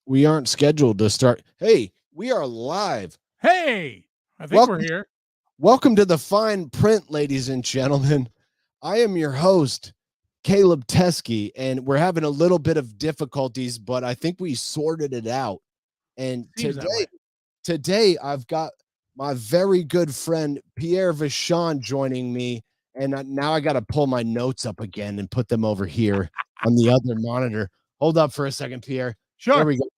We aren't scheduled to start. Hey, we are live. Hey, I think we're Welcome, here. welcome to the fine print, ladies and gentlemen. I am your host, Caleb Teskey, and we're having a little bit of difficulties, but I think we sorted it out. And Seems that way. today I've got my very good friend Pierre Vachon joining me, and now I got to pull my notes up again and put them over here on the other monitor. Hold up for a second, Pierre. There Sure. we go.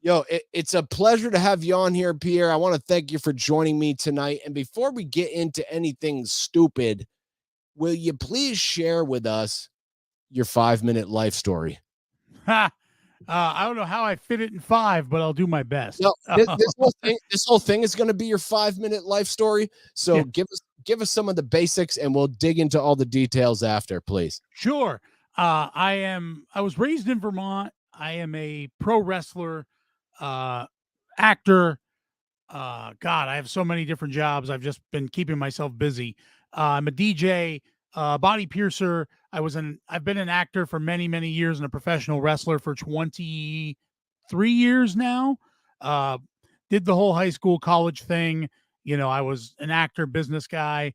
Yo, it's a pleasure to have you on here, Pierre. I want to thank you for joining me tonight. And before we get into anything stupid, will you please share with us your 5-minute life story? Ha. I don't know how I fit it in 5, but I'll do my best. No, this whole thing is going to be your 5-minute life story. So Yeah. give us some of the basics, and we'll dig into all the details after, please. Sure. I was raised in Vermont. I am a pro wrestler, actor. God, I have so many different jobs. I've just been keeping myself busy. I'm a DJ, body piercer. I've been an actor for many, many years and a professional wrestler for 23 years now. Did the whole high school, college thing. I was an actor, business guy,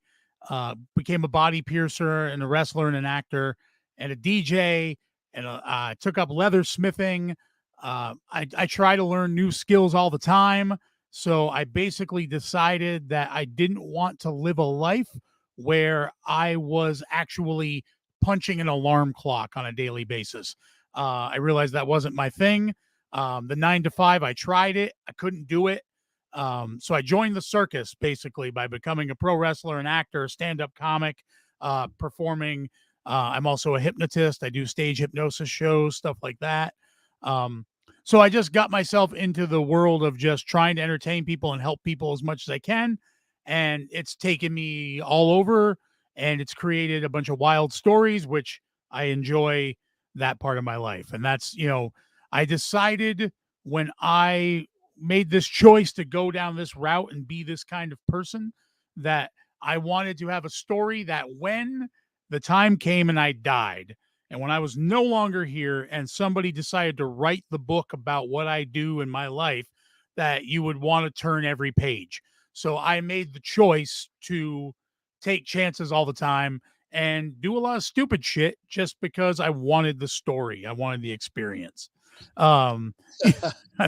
became a body piercer and a wrestler and an actor and a DJ, and I took up leathersmithing. I try to learn new skills all the time. So I basically decided that I didn't want to live a life where I was actually punching an alarm clock on a daily basis. I realized that wasn't my thing. The 9 to 5, I tried it. I couldn't do it. So I joined the circus basically by becoming a pro wrestler, an actor, a stand-up comic, performing. I'm also a hypnotist. I do stage hypnosis shows, stuff like that. So I just got myself into the world of just trying to entertain people and help people as much as I can. And it's taken me all over, and it's created a bunch of wild stories, which I enjoy that part of my life. And that's, I decided when I made this choice to go down this route and be this kind of person that I wanted to have a story that when the time came and I died, and when I was no longer here and somebody decided to write the book about what I do in my life, that you would want to turn every page. So I made the choice to take chances all the time and do a lot of stupid shit just because I wanted the story. I wanted the experience. I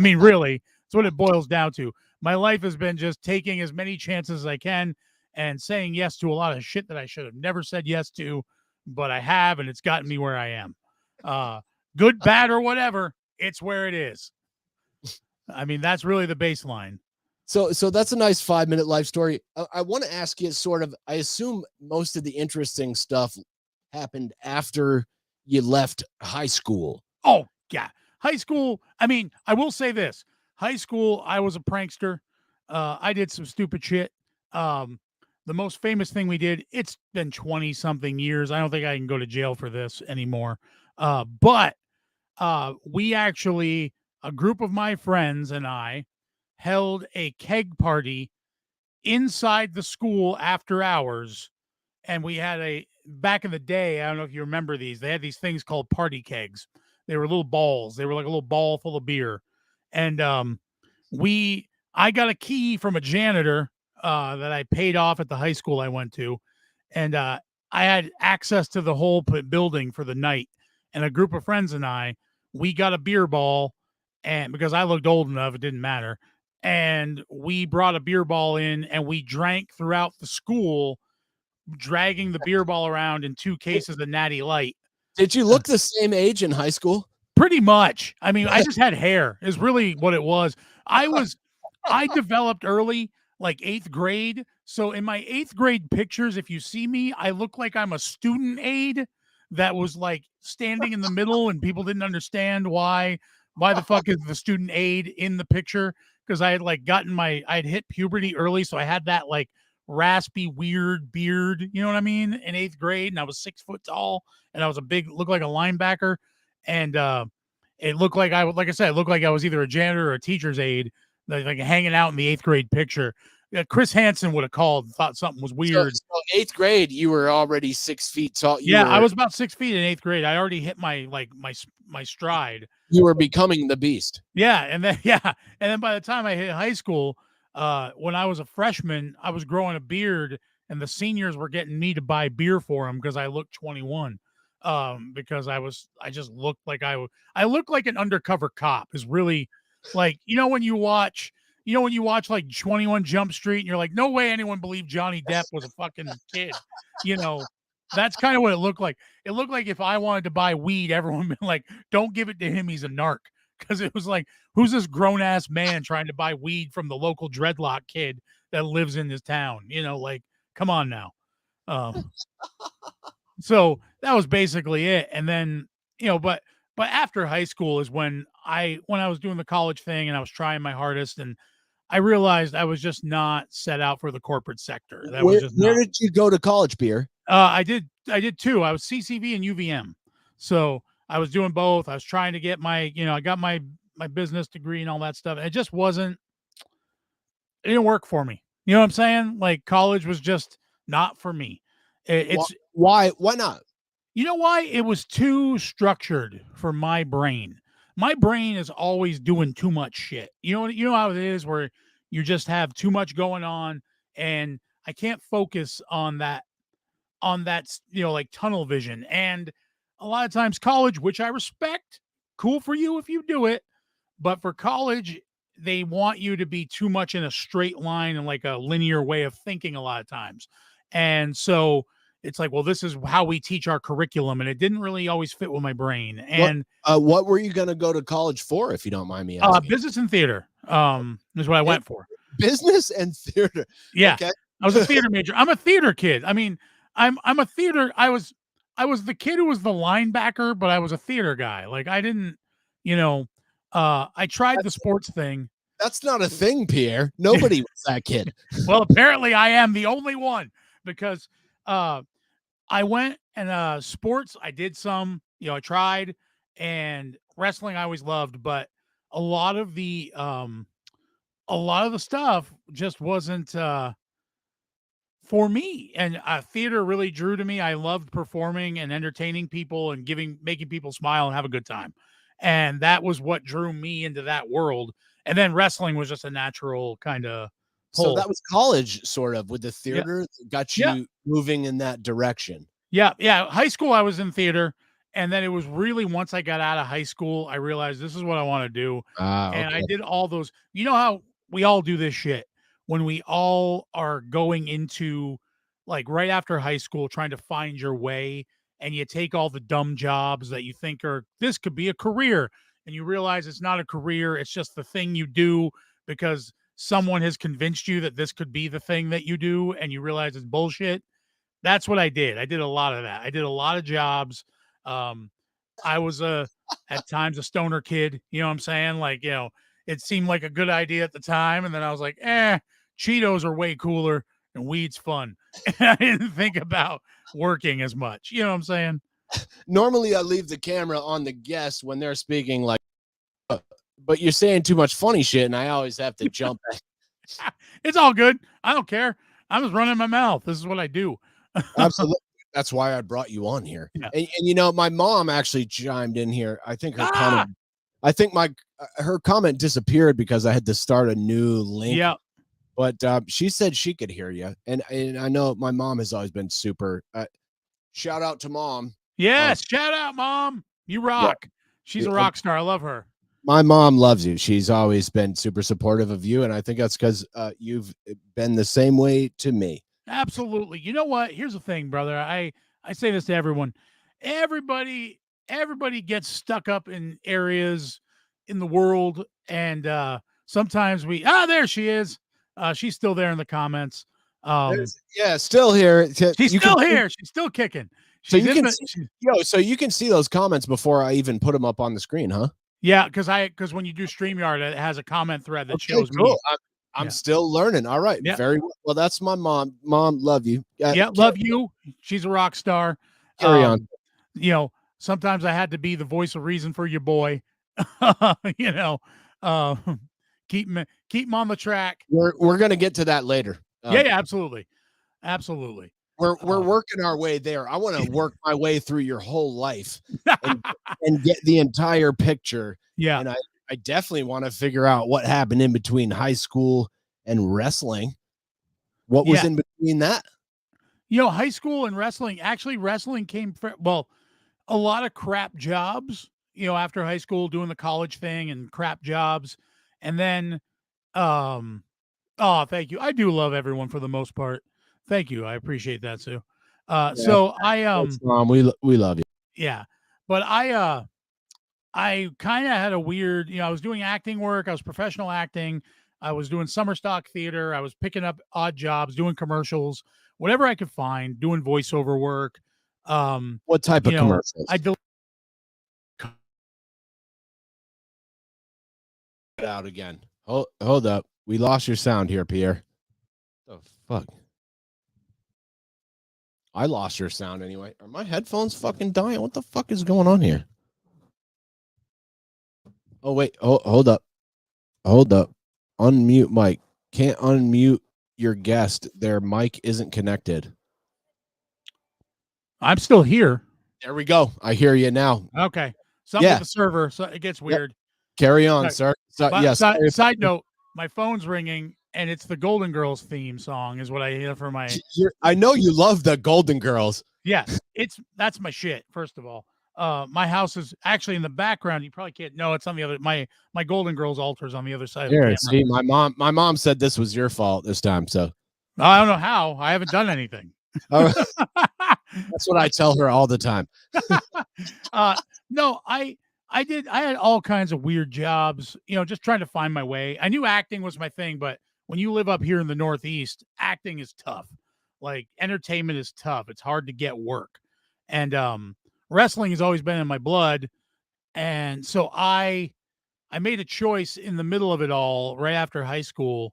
mean, really, that's what it boils down to. My life has been just taking as many chances as I can and saying yes to a lot of shit that I should have never said yes to, but I have, and it's gotten me where I am. Good, bad, or whatever, it's where it is. I mean, that's really the baseline. So that's a nice 5-minute life story. I want to ask you sort of, I assume most of the interesting stuff happened after you left high school. Oh, yeah. High school, I mean, I will say this. High school, I was a prankster. I did some stupid shit. The most famous thing we did, it's been 20 something years. I don't think I can go to jail for this anymore. But we actually, a group of my friends and I held a keg party inside the school after hours. And we had back in the day, I don't know if you remember these, they had these things called party kegs. They were little balls. They were like a little ball full of beer. And I got a key from a janitor that I paid off at the high school I went to. And I had access to the whole building for the night. And a group of friends and we got a beer ball. And because I looked old enough, it didn't matter. And we brought a beer ball in and we drank throughout the school, dragging the beer ball around in 2 cases of Natty Light. Did you look the same age in high school? Pretty much. I mean, I just had hair is really what it was. I developed early, like 8th grade. So in my 8th grade pictures, if you see me, I look like I'm a student aide that was like standing in the middle and people didn't understand why the fuck is the student aide in the picture? Because I had like I'd hit puberty early. So I had that like raspy, weird beard, you know what I mean? In 8th grade. And I was 6 foot tall and I was looked like a linebacker. And it looked like like I said, it looked like I was either a janitor or a teacher's aide, like hanging out in the 8th grade picture. Chris Hansen would have called and thought something was weird. So 8th grade, you were already 6 feet tall. I was about 6 feet in 8th grade. I already hit my stride. You were becoming the beast. Yeah, and then by the time I hit high school, when I was a freshman, I was growing a beard, and the seniors were getting me to buy beer for them because I looked 21. Because I just looked like I looked like an undercover cop. Is really like when you watch like 21 Jump Street, and you're like, no way anyone believed Johnny Depp was a fucking kid. You know, that's kind of what it looked like. It looked like if I wanted to buy weed, everyone would be like, don't give it to him. He's a narc. Because it was like, who's this grown ass man trying to buy weed from the local dreadlock kid that lives in this town? Like, come on now. So that was basically it. And then, but after high school is when I was doing the college thing and I was trying my hardest, and I realized I was just not set out for the corporate sector. That was just where did you go to college, Pierre? I did two. I was CCV and UVM. So I was doing both. I was trying to get my, I got my business degree and all that stuff. And it just it didn't work for me. You know what I'm saying? Like, college was just not for me. Why not? You know why? It was too structured for my brain. My brain is always doing too much shit. You know how it is, where you just have too much going on, and I can't focus on that, like tunnel vision. And a lot of times college, which I respect, cool for you if you do it, but for college, they want you to be too much in a straight line and like a linear way of thinking a lot of times. And so it's like, well, this is how we teach our curriculum, and it didn't really always fit with my brain. And what were you going to go to college for, if you don't mind me asking? Business and theater is what I went for. Business and theater. Yeah. Okay. I was a theater major. I'm a theater kid. I mean, I'm a theater. I was the kid who was the linebacker, but I was a theater guy. Like, I didn't, I tried the sports thing. That's not a thing, Pierre. Nobody was that kid. Well, apparently I am the only one, because I went and sports, I did some, I tried, and wrestling I always loved, but a lot of the stuff just wasn't for me. And theater really drew to me. I loved performing and entertaining people and making people smile and have a good time. And that was what drew me into that world. And then wrestling was just a natural kind of pull. So that was college, sort of, with the theater, got you moving in that direction. Yeah. High school, I was in theater. And then it was really once I got out of high school, I realized this is what I want to do. And I did all those, how we all do this shit when we all are going into, like, right after high school, trying to find your way, and you take all the dumb jobs that you think this could be a career, and you realize it's not a career. It's just the thing you do because someone has convinced you that this could be the thing that you do, and you realize it's bullshit. That's what I did. I did a lot of that. I did a lot of jobs. I was at times a stoner kid, you know what I'm saying? Like, it seemed like a good idea at the time. And then I was like, Cheetos are way cooler and weed's fun. And I didn't think about working as much. You know what I'm saying? Normally I leave the camera on the guest when they're speaking, like, but you're saying too much funny shit, and I always have to jump back. It's all good. I don't care. I'm just running my mouth. This is what I do. Absolutely. That's why I brought you on here. Yeah. And my mom actually chimed in here. I think her comment, her comment disappeared because I had to start a new link. Yeah. But she said she could hear you. And I know my mom has always been super. Shout out to Mom. Yes. Shout out, Mom. You rock. Yeah. She's a rock star. I love her. My mom loves you. She's always been super supportive of you. And I think that's because you've been the same way to me. Absolutely. You know what? Here's the thing, brother. I say this to everyone. Everybody gets stuck up in areas in the world. And sometimes there she is. She's still there in the comments. Still here. She's still here. She's still kicking. So you can see those comments before I even put them up on the screen, huh? Yeah, because when you do StreamYard, it has a comment thread that shows me. I'm still learning. All right. Yep. Very well. That's my mom. Mom, love you. Love you. She's a rock star. Carry on. Sometimes I had to be the voice of reason for your boy. Keep him on the track. We're gonna get to that later. Yeah, absolutely. Absolutely. We're working our way there. I want to work my way through your whole life and get the entire picture. Yeah. And I definitely want to figure out what happened in between high school and wrestling. What was in between that? High school and wrestling, actually wrestling came a lot of crap jobs, after high school, doing the college thing and crap jobs. And then, thank you. I do love everyone for the most part. Thank you. I appreciate that, Sue. So we love you. Yeah. But I kind of had a weird, I was doing acting work. I was professional acting. I was doing summer stock theater. I was picking up odd jobs, doing commercials, whatever I could find, doing voiceover work. What type of commercials? Out again. Hold up. We lost your sound here, Pierre. The fuck? I lost your sound anyway. Are my headphones fucking dying? What the fuck is going on here? Oh, wait. Oh, hold up. Hold up. Unmute mic. Can't unmute your guest. Their mic isn't connected. I'm still here. There we go. I hear you now. Okay. Something with the server, so it gets weird. Yep. Carry on, sir. Yes. Side note, my phone's ringing, and it's the Golden Girls theme song is what I hear for my... I know you love the Golden Girls. Yes. That's my shit, first of all. My house is actually in the background. You probably can't know it's on the other. My Golden Girls altar's on the other side. Here, of the see, my mom said this was your fault this time. So I don't know how. I haven't done anything. That's what I tell her all the time. No, I had all kinds of weird jobs. Just trying to find my way. I knew acting was my thing, but when you live up here in the Northeast, acting is tough. Like entertainment is tough. It's hard to get work, and wrestling has always been in my blood. And so I made a choice in the middle of it all, right after high school.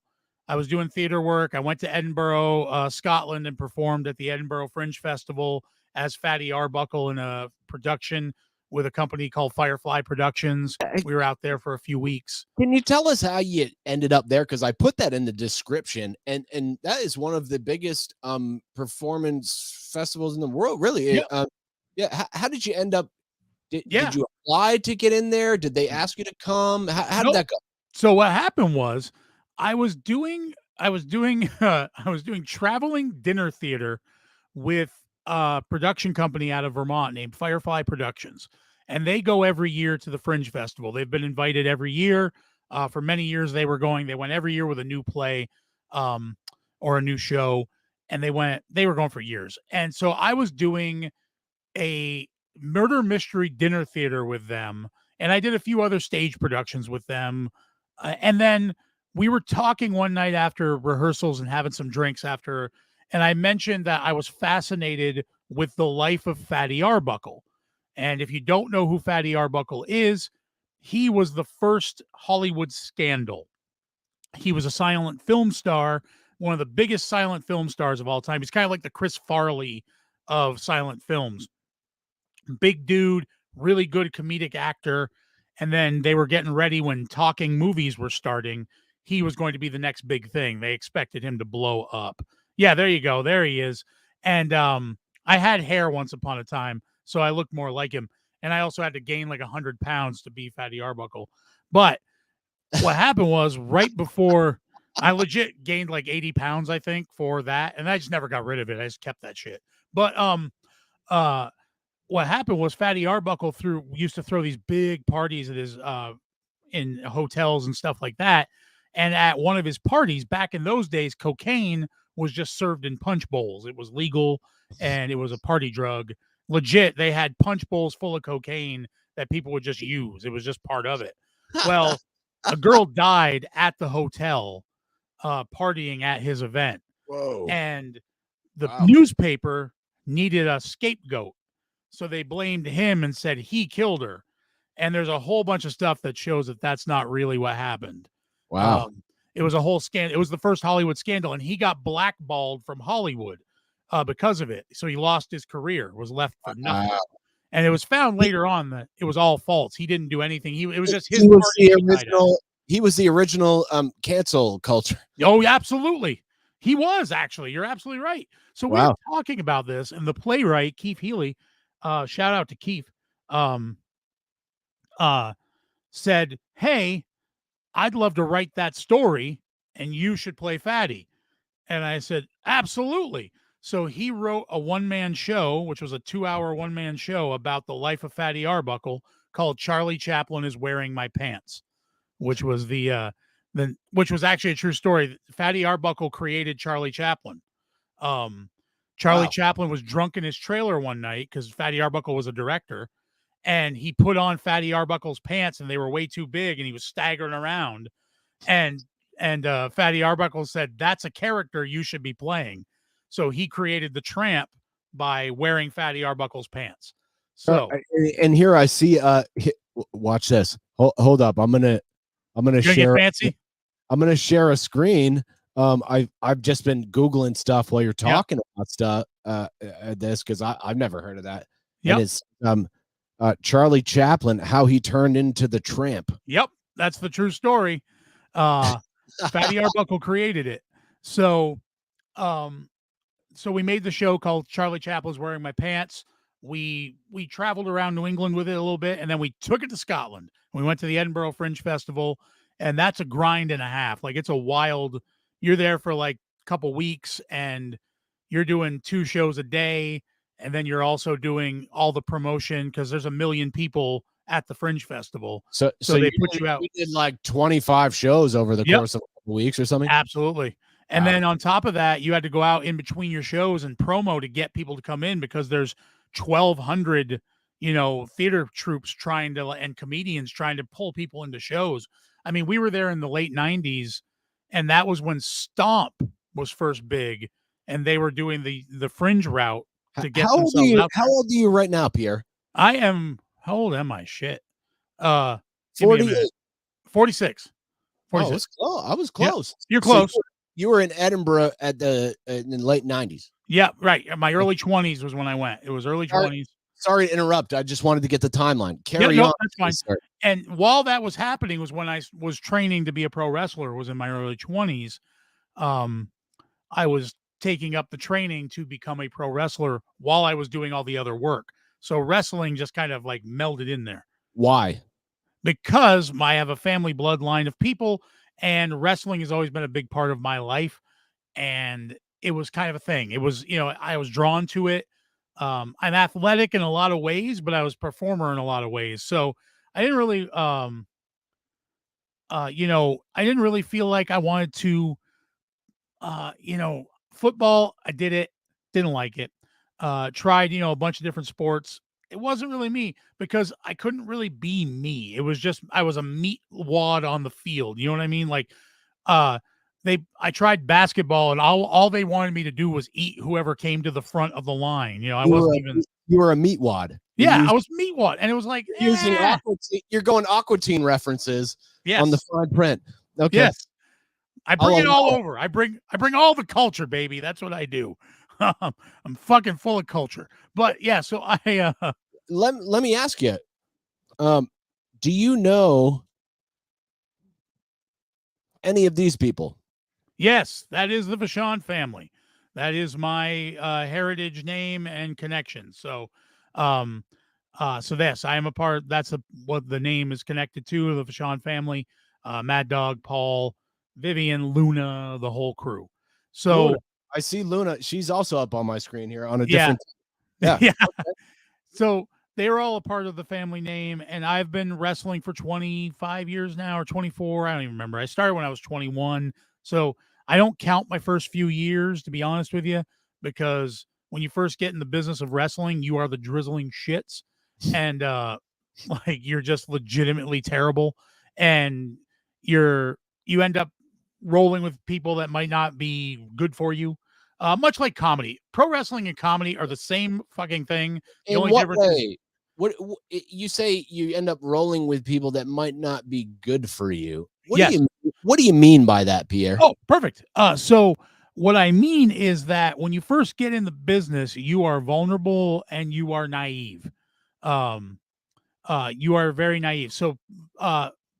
I was doing theater work. I went to Edinburgh, Scotland, and performed at the Edinburgh Fringe Festival as Fatty Arbuckle in a production with a company called Firefly Productions. We were out there for a few weeks. Can you tell us how you ended up there? Because I put that in the description, and that is one of the biggest performance festivals in the world, really. Yeah. How did you end up? Did you apply to get in there? Did they ask you to come? How did that go? So what happened was I was doing traveling dinner theater with a production company out of Vermont named Firefly Productions. And they go every year to the Fringe Festival. They've been invited every year. For many years they went every year with a new play or a new show. And they were going for years. And so I was doing a murder mystery dinner theater with them. And I did a few other stage productions with them. And then we were talking one night after rehearsals and having some drinks after. And I mentioned that I was fascinated with the life of Fatty Arbuckle. And if you don't know who Fatty Arbuckle is, he was the first Hollywood scandal. He was a silent film star, one of the biggest silent film stars of all time. He's kind of like the Chris Farley of silent films. Big dude, really good comedic actor. And then they were getting ready when talking movies were starting. He was going to be the next big thing. They expected him to blow up. Yeah, there you go. There he is. And I had hair once upon a time, so I looked more like him. And I also had to gain like 100 pounds to be Fatty Arbuckle. But what happened was right before I legit gained like 80 pounds, I think, for that. And I just never got rid of it. I just kept that shit. But what happened was Fatty Arbuckle used to throw these big parties at his in hotels and stuff like that. And at one of his parties back in those days, cocaine was just served in punch bowls. It was legal and it was a party drug. Legit, they had punch bowls full of cocaine that people would just use. It was just part of it. Well, a girl died at the hotel partying at his event. Whoa. And the newspaper needed a scapegoat. So they blamed him and said he killed her. And there's a whole bunch of stuff that shows that that's not really what happened. Wow. It was a whole scandal. It was the first Hollywood scandal, and he got blackballed from Hollywood because of it. So he lost his career, was left for nothing. Wow. And it was found later on that it was all false. He didn't do anything. It was just his He was the original cancel culture. Oh, absolutely. He was actually. You're absolutely right. So we were Wow. talking about this, and the playwright Keith Healy, shout out to Keith, um, said, "Hey, I'd love to write that story, and you should play Fatty." And I said, "Absolutely." So he wrote a one-man show, which was a 2-hour one-man show about the life of Fatty Arbuckle, called "Charlie Chaplin is Wearing My Pants," which was which was actually a true story. Fatty Arbuckle created Charlie Chaplin. Charlie Wow. Chaplin was drunk in his trailer one night because Fatty Arbuckle was a director, and he put on Fatty Arbuckle's pants, and they were way too big, and he was staggering around. And Fatty Arbuckle said, "That's a character you should be playing." So he created the Tramp by wearing Fatty Arbuckle's pants. So And here I see. Watch this. Hold up. I'm gonna share. fancy. I'm gonna share a screen. I've just been Googling stuff while you're talking about stuff. This because I've never heard of that. Yep. And it's Charlie Chaplin, how he turned into the Tramp. Yep, that's the true story. Fatty Arbuckle created it. So, so we made the show called Charlie Chaplin's Wearing My Pants. We traveled around New England with it a little bit, and then we took it to Scotland. We went to the Edinburgh Fringe Festival, and that's a grind and a half. Like, it's a wild. You're there for like a couple weeks, and you're doing 2 shows a day, and then you're also doing all the promotion because there's 1 million people at the Fringe Festival. So they put you out. You did like 25 shows over the course of a couple weeks or something. Absolutely. And then on top of that, you had to go out in between your shows and promo to get people to come in because there's 1,200, theater troops and comedians trying to pull people into shows. I mean, we were there in the late 90s, and that was when Stomp was first big, and they were doing the Fringe route to get themselves out. How old are you right now, Pierre? How old am I? Shit. 48. 46. Oh, I was close. Yep. You're close. So you were in Edinburgh in the late 90s. Yeah, right. My early 20s was when I went. It was early 20s. Sorry to interrupt. I just wanted to get the timeline. Carry on. No, that's fine. And while that was happening was when I was training to be a pro wrestler, was in my early 20s. I was taking up the training to become a pro wrestler while I was doing all the other work. So wrestling just kind of like melded in there. Why? Because I have a family bloodline of people, and wrestling has always been a big part of my life. And it was kind of a thing. It was, I was drawn to it. I'm athletic in a lot of ways, but I was a performer in a lot of ways. So I didn't really, I didn't really feel like I wanted to, football. I did it, didn't like it. Tried, a bunch of different sports. It wasn't really me because I couldn't really be me. It was just, I was a meat wad on the field. You know what I mean? Like, I tried basketball, and all they wanted me to do was eat whoever came to the front of the line. You were a meat wad. I was meat wad, and it was like using you're going Aqua Teen references on the fine print. Okay. Yes. I bring it all over. I bring all the culture, baby. That's what I do. I'm fucking full of culture. But yeah, so I let me ask you, do you know any of these people? Yes, that is the Vachon family. That is my heritage name and connection. So so this, I am a part. That's what the name is connected to, the Vachon family. Mad Dog, Paul, Vivian, Luna, the whole crew. So Luna. I see Luna. She's also up on my screen here on a different. Yeah. Okay. So they're all a part of the family name, and I've been wrestling for 25 years now, or 24. I don't even remember. I started when I was 21. So I don't count my first few years, to be honest with you, because when you first get in the business of wrestling, you are the drizzling shits, and like you're just legitimately terrible, and you end up rolling with people that might not be good for you. Much like comedy, pro wrestling and comedy are the same fucking thing. The only difference is, what you say, you end up rolling with people that might not be good for you. What do you mean by that, Pierre? Oh, perfect. So what I mean is that when you first get in the business, you are vulnerable and you are naive. You are very naive. So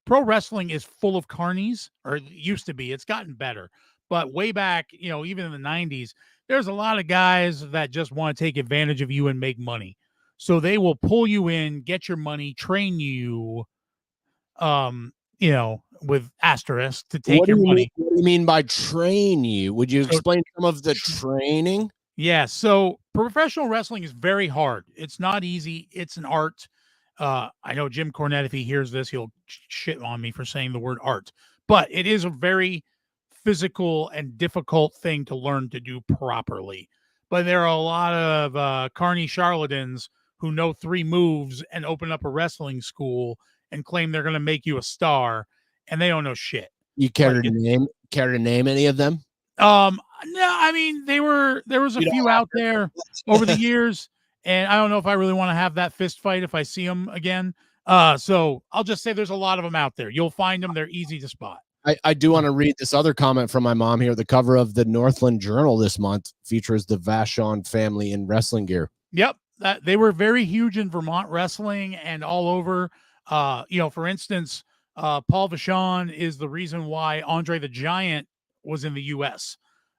pro wrestling is full of carnies, or it used to be. It's gotten better, But way back, even in the 90s, there's a lot of guys that just want to take advantage of you and make money. So they will pull you in, get your money, train you, with asterisk to take your money. What do you mean by train you? Would you So, explain some of the training? yeah. So professional wrestling is very hard. It's not easy. It's an art. I know Jim Cornette, if he hears this, he'll shit on me for saying the word art, but it is a very physical and difficult thing to learn to do properly. But there are a lot of carny charlatans who know 3 moves and open up a wrestling school and claim they're going to make you a star, and they don't know shit. You care to name any of them? No, I mean, there was a few out there over the years, and I don't know if I really want to have that fist fight if I see them again. So I'll just say there's a lot of them out there. You'll find them. They're easy to spot. I do want to read this other comment from my mom here. The cover of the Northland Journal this month features the Vachon family in wrestling gear. Yep. They were very huge in Vermont wrestling and all over. For instance, Paul Vachon is the reason why Andre the Giant was in the U.S.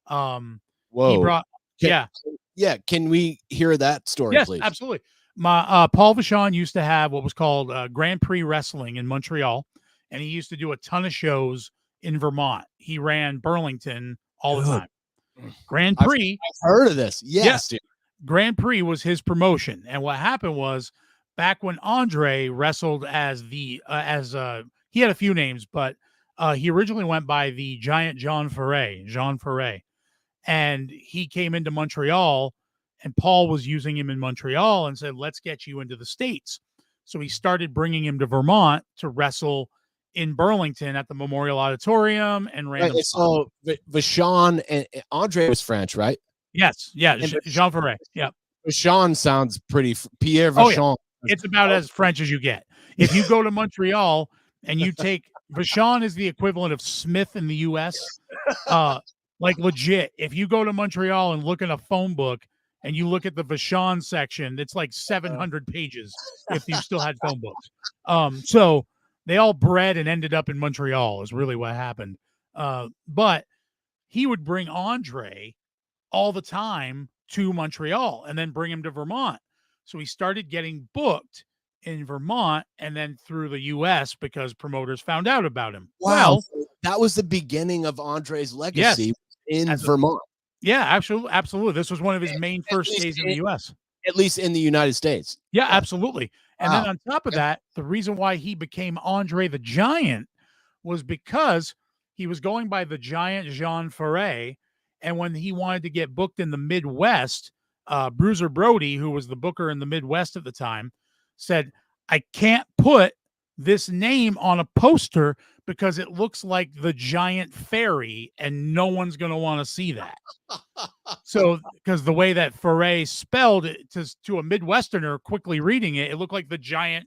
Whoa. He brought, Can we hear that story, yes, please? Absolutely. My Paul Vachon used to have what was called Grand Prix Wrestling in Montreal, and he used to do a ton of shows in Vermont. He ran Burlington all the time. Grand Prix. I've heard of this. Yes. Yeah, Grand Prix was his promotion, and what happened was back when Andre wrestled as he had a few names, but he originally went by the Giant Jean Ferret, and he came into Montreal, and Paul was using him in Montreal and said, let's get you into the States. So he started bringing him to Vermont to wrestle in Burlington at the Memorial Auditorium and random. Right, so Vachon and Andre was French, right? Yes. Yeah. Jean Ferret. Yeah. Vachon sounds pretty Pierre Vachon. Oh, yeah. It's about as French as you get. If you go to Montreal and you take Vachon is the equivalent of Smith in the US. Like legit, if you go to Montreal and look in a phone book and you look at the Vachon section, it's like 700 pages if you still had phone books. So they all bred and ended up in Montreal is really what happened. But he would bring Andre all the time to Montreal and then bring him to Vermont. So he started getting booked in Vermont and then through the US because promoters found out about him. Wow. Well, that was the beginning of Andre's legacy in Vermont. Yeah, absolutely. This was one of his main first stays in the US. At least in the United States. Yeah, absolutely. And then on top of that, the reason why he became Andre the Giant was because he was going by the Giant Jean Ferret. And when he wanted to get booked in the Midwest, Bruiser Brody, who was the booker in the Midwest at the time, said, I can't put this name on a poster because it looks like the Giant Fairy and no one's going to want to see that. So, because the way that Ferret spelled it to a Midwesterner quickly reading it, it looked like the Giant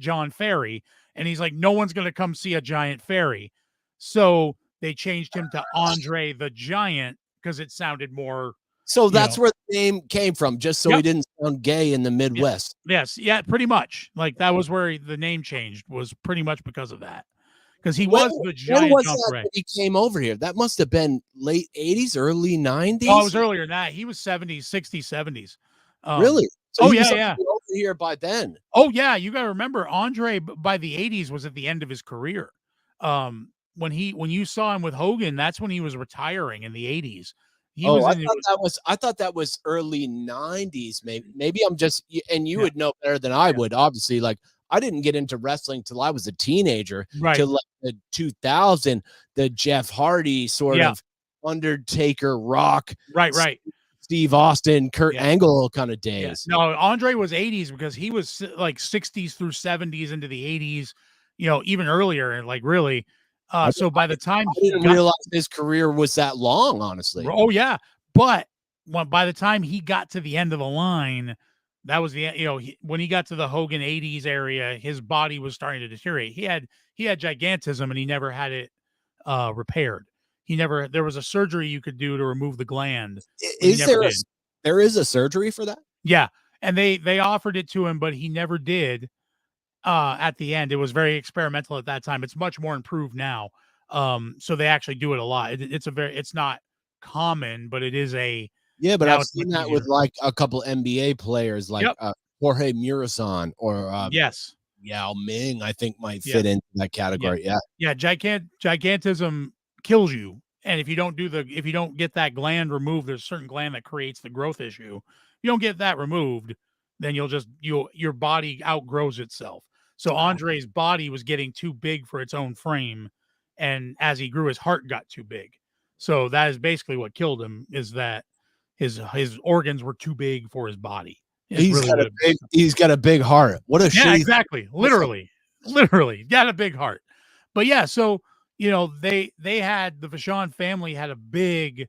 John Fairy. And he's like, no one's going to come see a Giant Fairy. So they changed him to Andre the Giant because it sounded more. So that's where the name came from, just so he didn't sound gay in the Midwest. Yes. Yeah, pretty much. Like that was where the name changed, was pretty much because of that. Because he was the Giant. When was that he came over here? That must have been late 80s, early 90s? Oh, it was earlier than that. He was 70s, 60s, 70s. Really? So yeah. Over here by then. Oh, yeah. You got to remember, Andre by the 80s was at the end of his career. When you saw him with Hogan, that's when he was retiring in the 80s. I thought that was early 90s. Maybe I'm just, and you would know better than I would, obviously. Like, I didn't get into wrestling till I was a teenager, till like the 2000, the Jeff Hardy sort of Undertaker, Rock, right, Steve Austin, Kurt Angle kind of days. No, Andre was 80s because he was like 60s through 70s into the 80s, even earlier, and like really. So by the time I didn't realize his career was that long, honestly. Oh yeah, but by the time he got to the end of the line, that was when he got to the Hogan 80s area, his body was starting to deteriorate. He had gigantism, and he never had it repaired. There was a surgery you could do to remove the gland. There is a surgery for that? Yeah, and they offered it to him, but he never did. At the end, it was very experimental at that time. It's much more improved now. So they actually do it a lot. It's not common, but it is Yeah, but now I've it's seen much that with easier. like a couple NBA players, like Yep. Jorge Murasan or Yes. Yao Ming. I think might Yeah. fit into that Yeah. category. Yeah, Yeah. Gigantism kills you. And if you don't get that gland removed, there's a certain gland that creates the growth issue. If you don't get that removed, then your body outgrows itself. So Andre's body was getting too big for its own frame. And as he grew, his heart got too big. So that is basically what killed him, is that his organs were too big for his body. It's really what it he's got a big heart. What a Yeah, shitty exactly. Literally got a big heart. But yeah, so they had the Vachon family had a big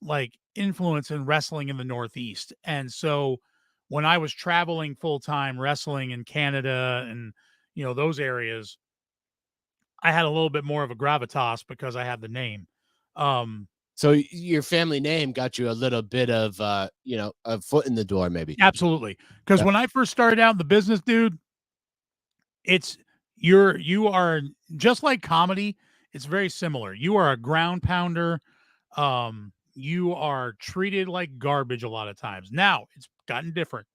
like influence in wrestling in the Northeast. And so when I was traveling full time wrestling in Canada and those areas, I had a little bit more of a gravitas because I had the name. So your family name got you a little bit of a foot in the door, maybe. Absolutely. Because when I first started out in the business, dude, you are just like comedy. It's very similar. You are a ground pounder. You are treated like garbage a lot of times. Now it's gotten different,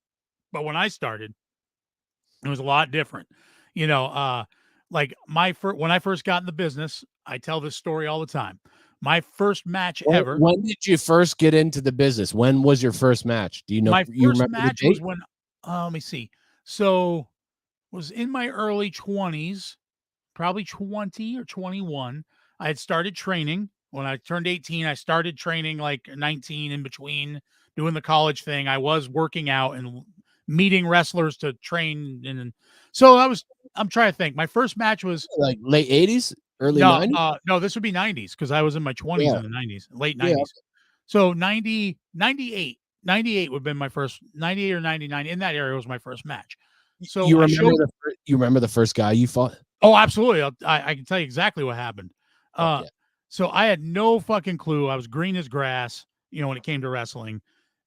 but when I started, it was a lot different. Like when I first got in the business, I tell this story all the time. My first match ever. When did you first get into the business? When was your first match? Do you know? My You first remember the match was date? when let me see. So was in my early 20s, probably 20 or 21. I had started training when I turned 18. I started training like 19 in between doing the college thing. I was working out and meeting wrestlers to train. And so I'm trying to think. My first match was Like late 80s, early 90s? no, this would be 90s because I was in my 20s Yeah. in the 90s, late Yeah. 90s. So 98 would have been my first, 98 or 99 in that area was my first match. So You remember the first guy you fought? Oh, absolutely. I can tell you exactly what happened. Fuck yeah. So I had no fucking clue. I was green as grass, when it came to wrestling,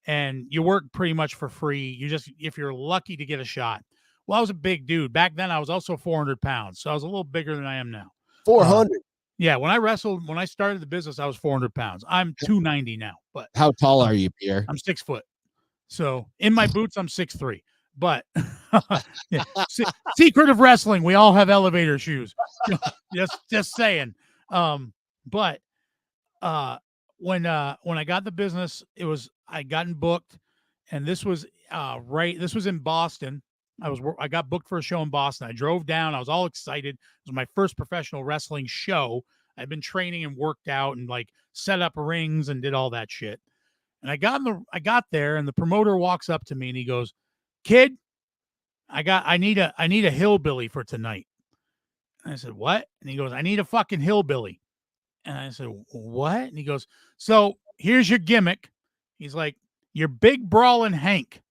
and you work pretty much for free. If you're lucky to get a shot. Well, I was a big dude back then. I was also 400 pounds, so I was a little bigger than I am now. 400. Yeah, when I started the business, I was 400 pounds. I'm 290 now, but How tall are you, Pierre? I'm 6 foot. So in my boots, I'm 6'3". But yeah, secret of wrestling, we all have elevator shoes. Just saying. But when I got the business, I gotten booked, and this was this was in Boston. I got booked for a show in Boston. I drove down. I was all excited. It was my first professional wrestling show. I'd been training and worked out and like set up rings and did all that shit. And I got there, and the promoter walks up to me and he goes, "Kid, I need a hillbilly for tonight." And I said, "What?" And he goes, "I need a fucking hillbilly." And I said, "What?" And he goes, "So here's your gimmick." He's like, "You're big brawling Hank."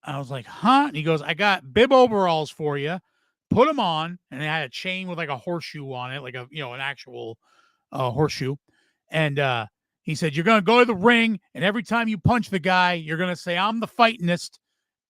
I was like, "Huh?" And he goes, "I got bib overalls for you. Put them on." And I had a chain with like a horseshoe on it, like an actual horseshoe. And he said, "You're going to go to the ring, and every time you punch the guy, you're going to say, 'I'm the fightingest.'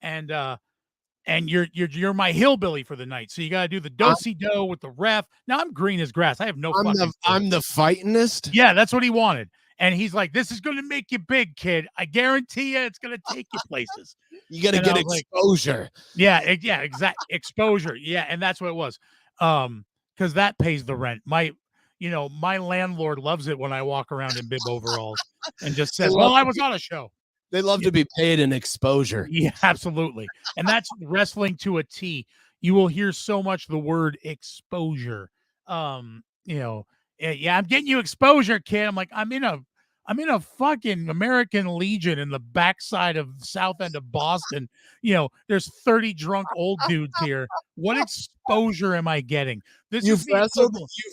And you're my hillbilly for the night. So you got to do the do-si-do with the ref." Now I'm green as grass. I have no fucking I'm the fightingest. Yeah, that's what he wanted. And he's like, "This is going to make you big, kid. I guarantee you it's going to take you places." You got to get exposure. Yeah, exact exposure. Yeah, and that's what it was. Because that pays the rent. My landlord loves it when I walk around in bib overalls and just says, "Well, I was on a show." They love to be paid in exposure. Yeah, absolutely. And that's wrestling to a T. You will hear so much the word exposure. Yeah, I'm getting you exposure, kid. I'm like, I'm in a fucking American Legion in the backside of South End of Boston. There's 30 drunk old dudes here. What exposure am I getting? You've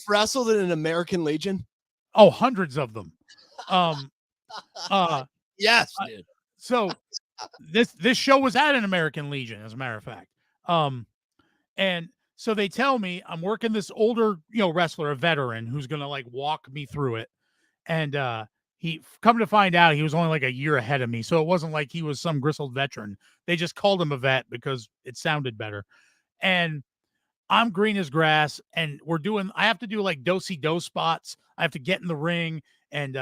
wrestled in an American Legion? Oh, hundreds of them. Yes, dude. So this show was at an American Legion, as a matter of fact. And so they tell me I'm working this older, wrestler, a veteran who's gonna like walk me through it. And he come to find out he was only like a year ahead of me. So it wasn't like he was some grizzled veteran. They just called him a vet because it sounded better. And I'm green as grass, and I have to do like do-si-do spots. I have to get in the ring and,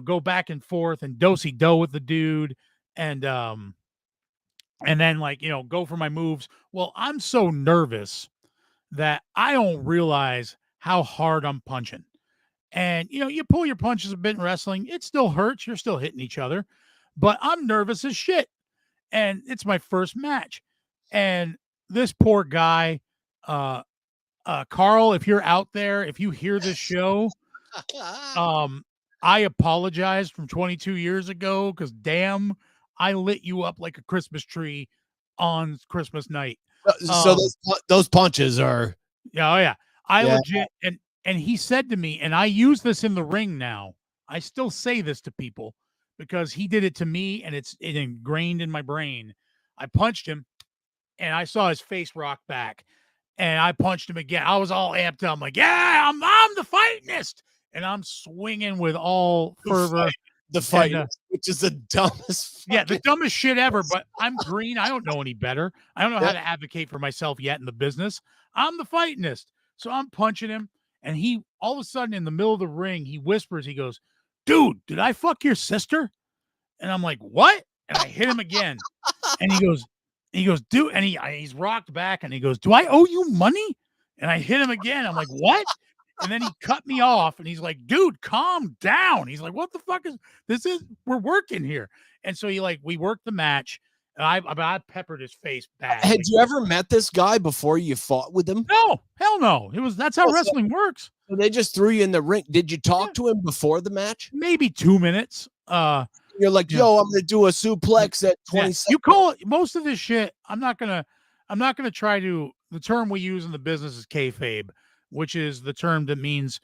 go back and forth and do-si-do with the dude. And then like, go for my moves. Well, I'm so nervous that I don't realize how hard I'm punching. And, you pull your punches a bit in wrestling. It still hurts. You're still hitting each other, but I'm nervous as shit. And it's my first match. And this poor guy, Carl, if you're out there, if you hear this show, I apologize from 22 years ago because damn, I lit you up like a Christmas tree on Christmas night. So those punches are. Yeah, oh yeah. I legit and he said to me, and I use this in the ring now. I still say this to people because he did it to me and it ingrained in my brain. I punched him and I saw his face rock back. And I punched him again. I was all amped up. I'm like, yeah, I'm the fightingist. And I'm swinging with all fervor. The fight, which is the dumbest. Yeah, the dumbest shit ever. But I'm green. I don't know any better. I don't know how to advocate for myself yet in the business. I'm the fightingist. So I'm punching him. And he, all of a sudden, in the middle of the ring, he whispers, he goes, dude, did I fuck your sister? And I'm like, what? And I hit him again. And he goes, dude, and he's rocked back and he goes, do I owe you money? And I hit him again. I'm like, what? And then he cut me off and he's like, dude, calm down. He's like, what the fuck is this? We're working here. And so we worked the match. And I peppered his face bad. Had you ever met this guy before you fought with him? No, hell no. That's how wrestling works. So they just threw you in the ring. Did you talk to him before the match? Maybe 2 minutes. You're like, yo, I'm gonna do a suplex at 20 seconds. You call it most of this shit. I'm not gonna try to. The term we use in the business is kayfabe, which is the term that means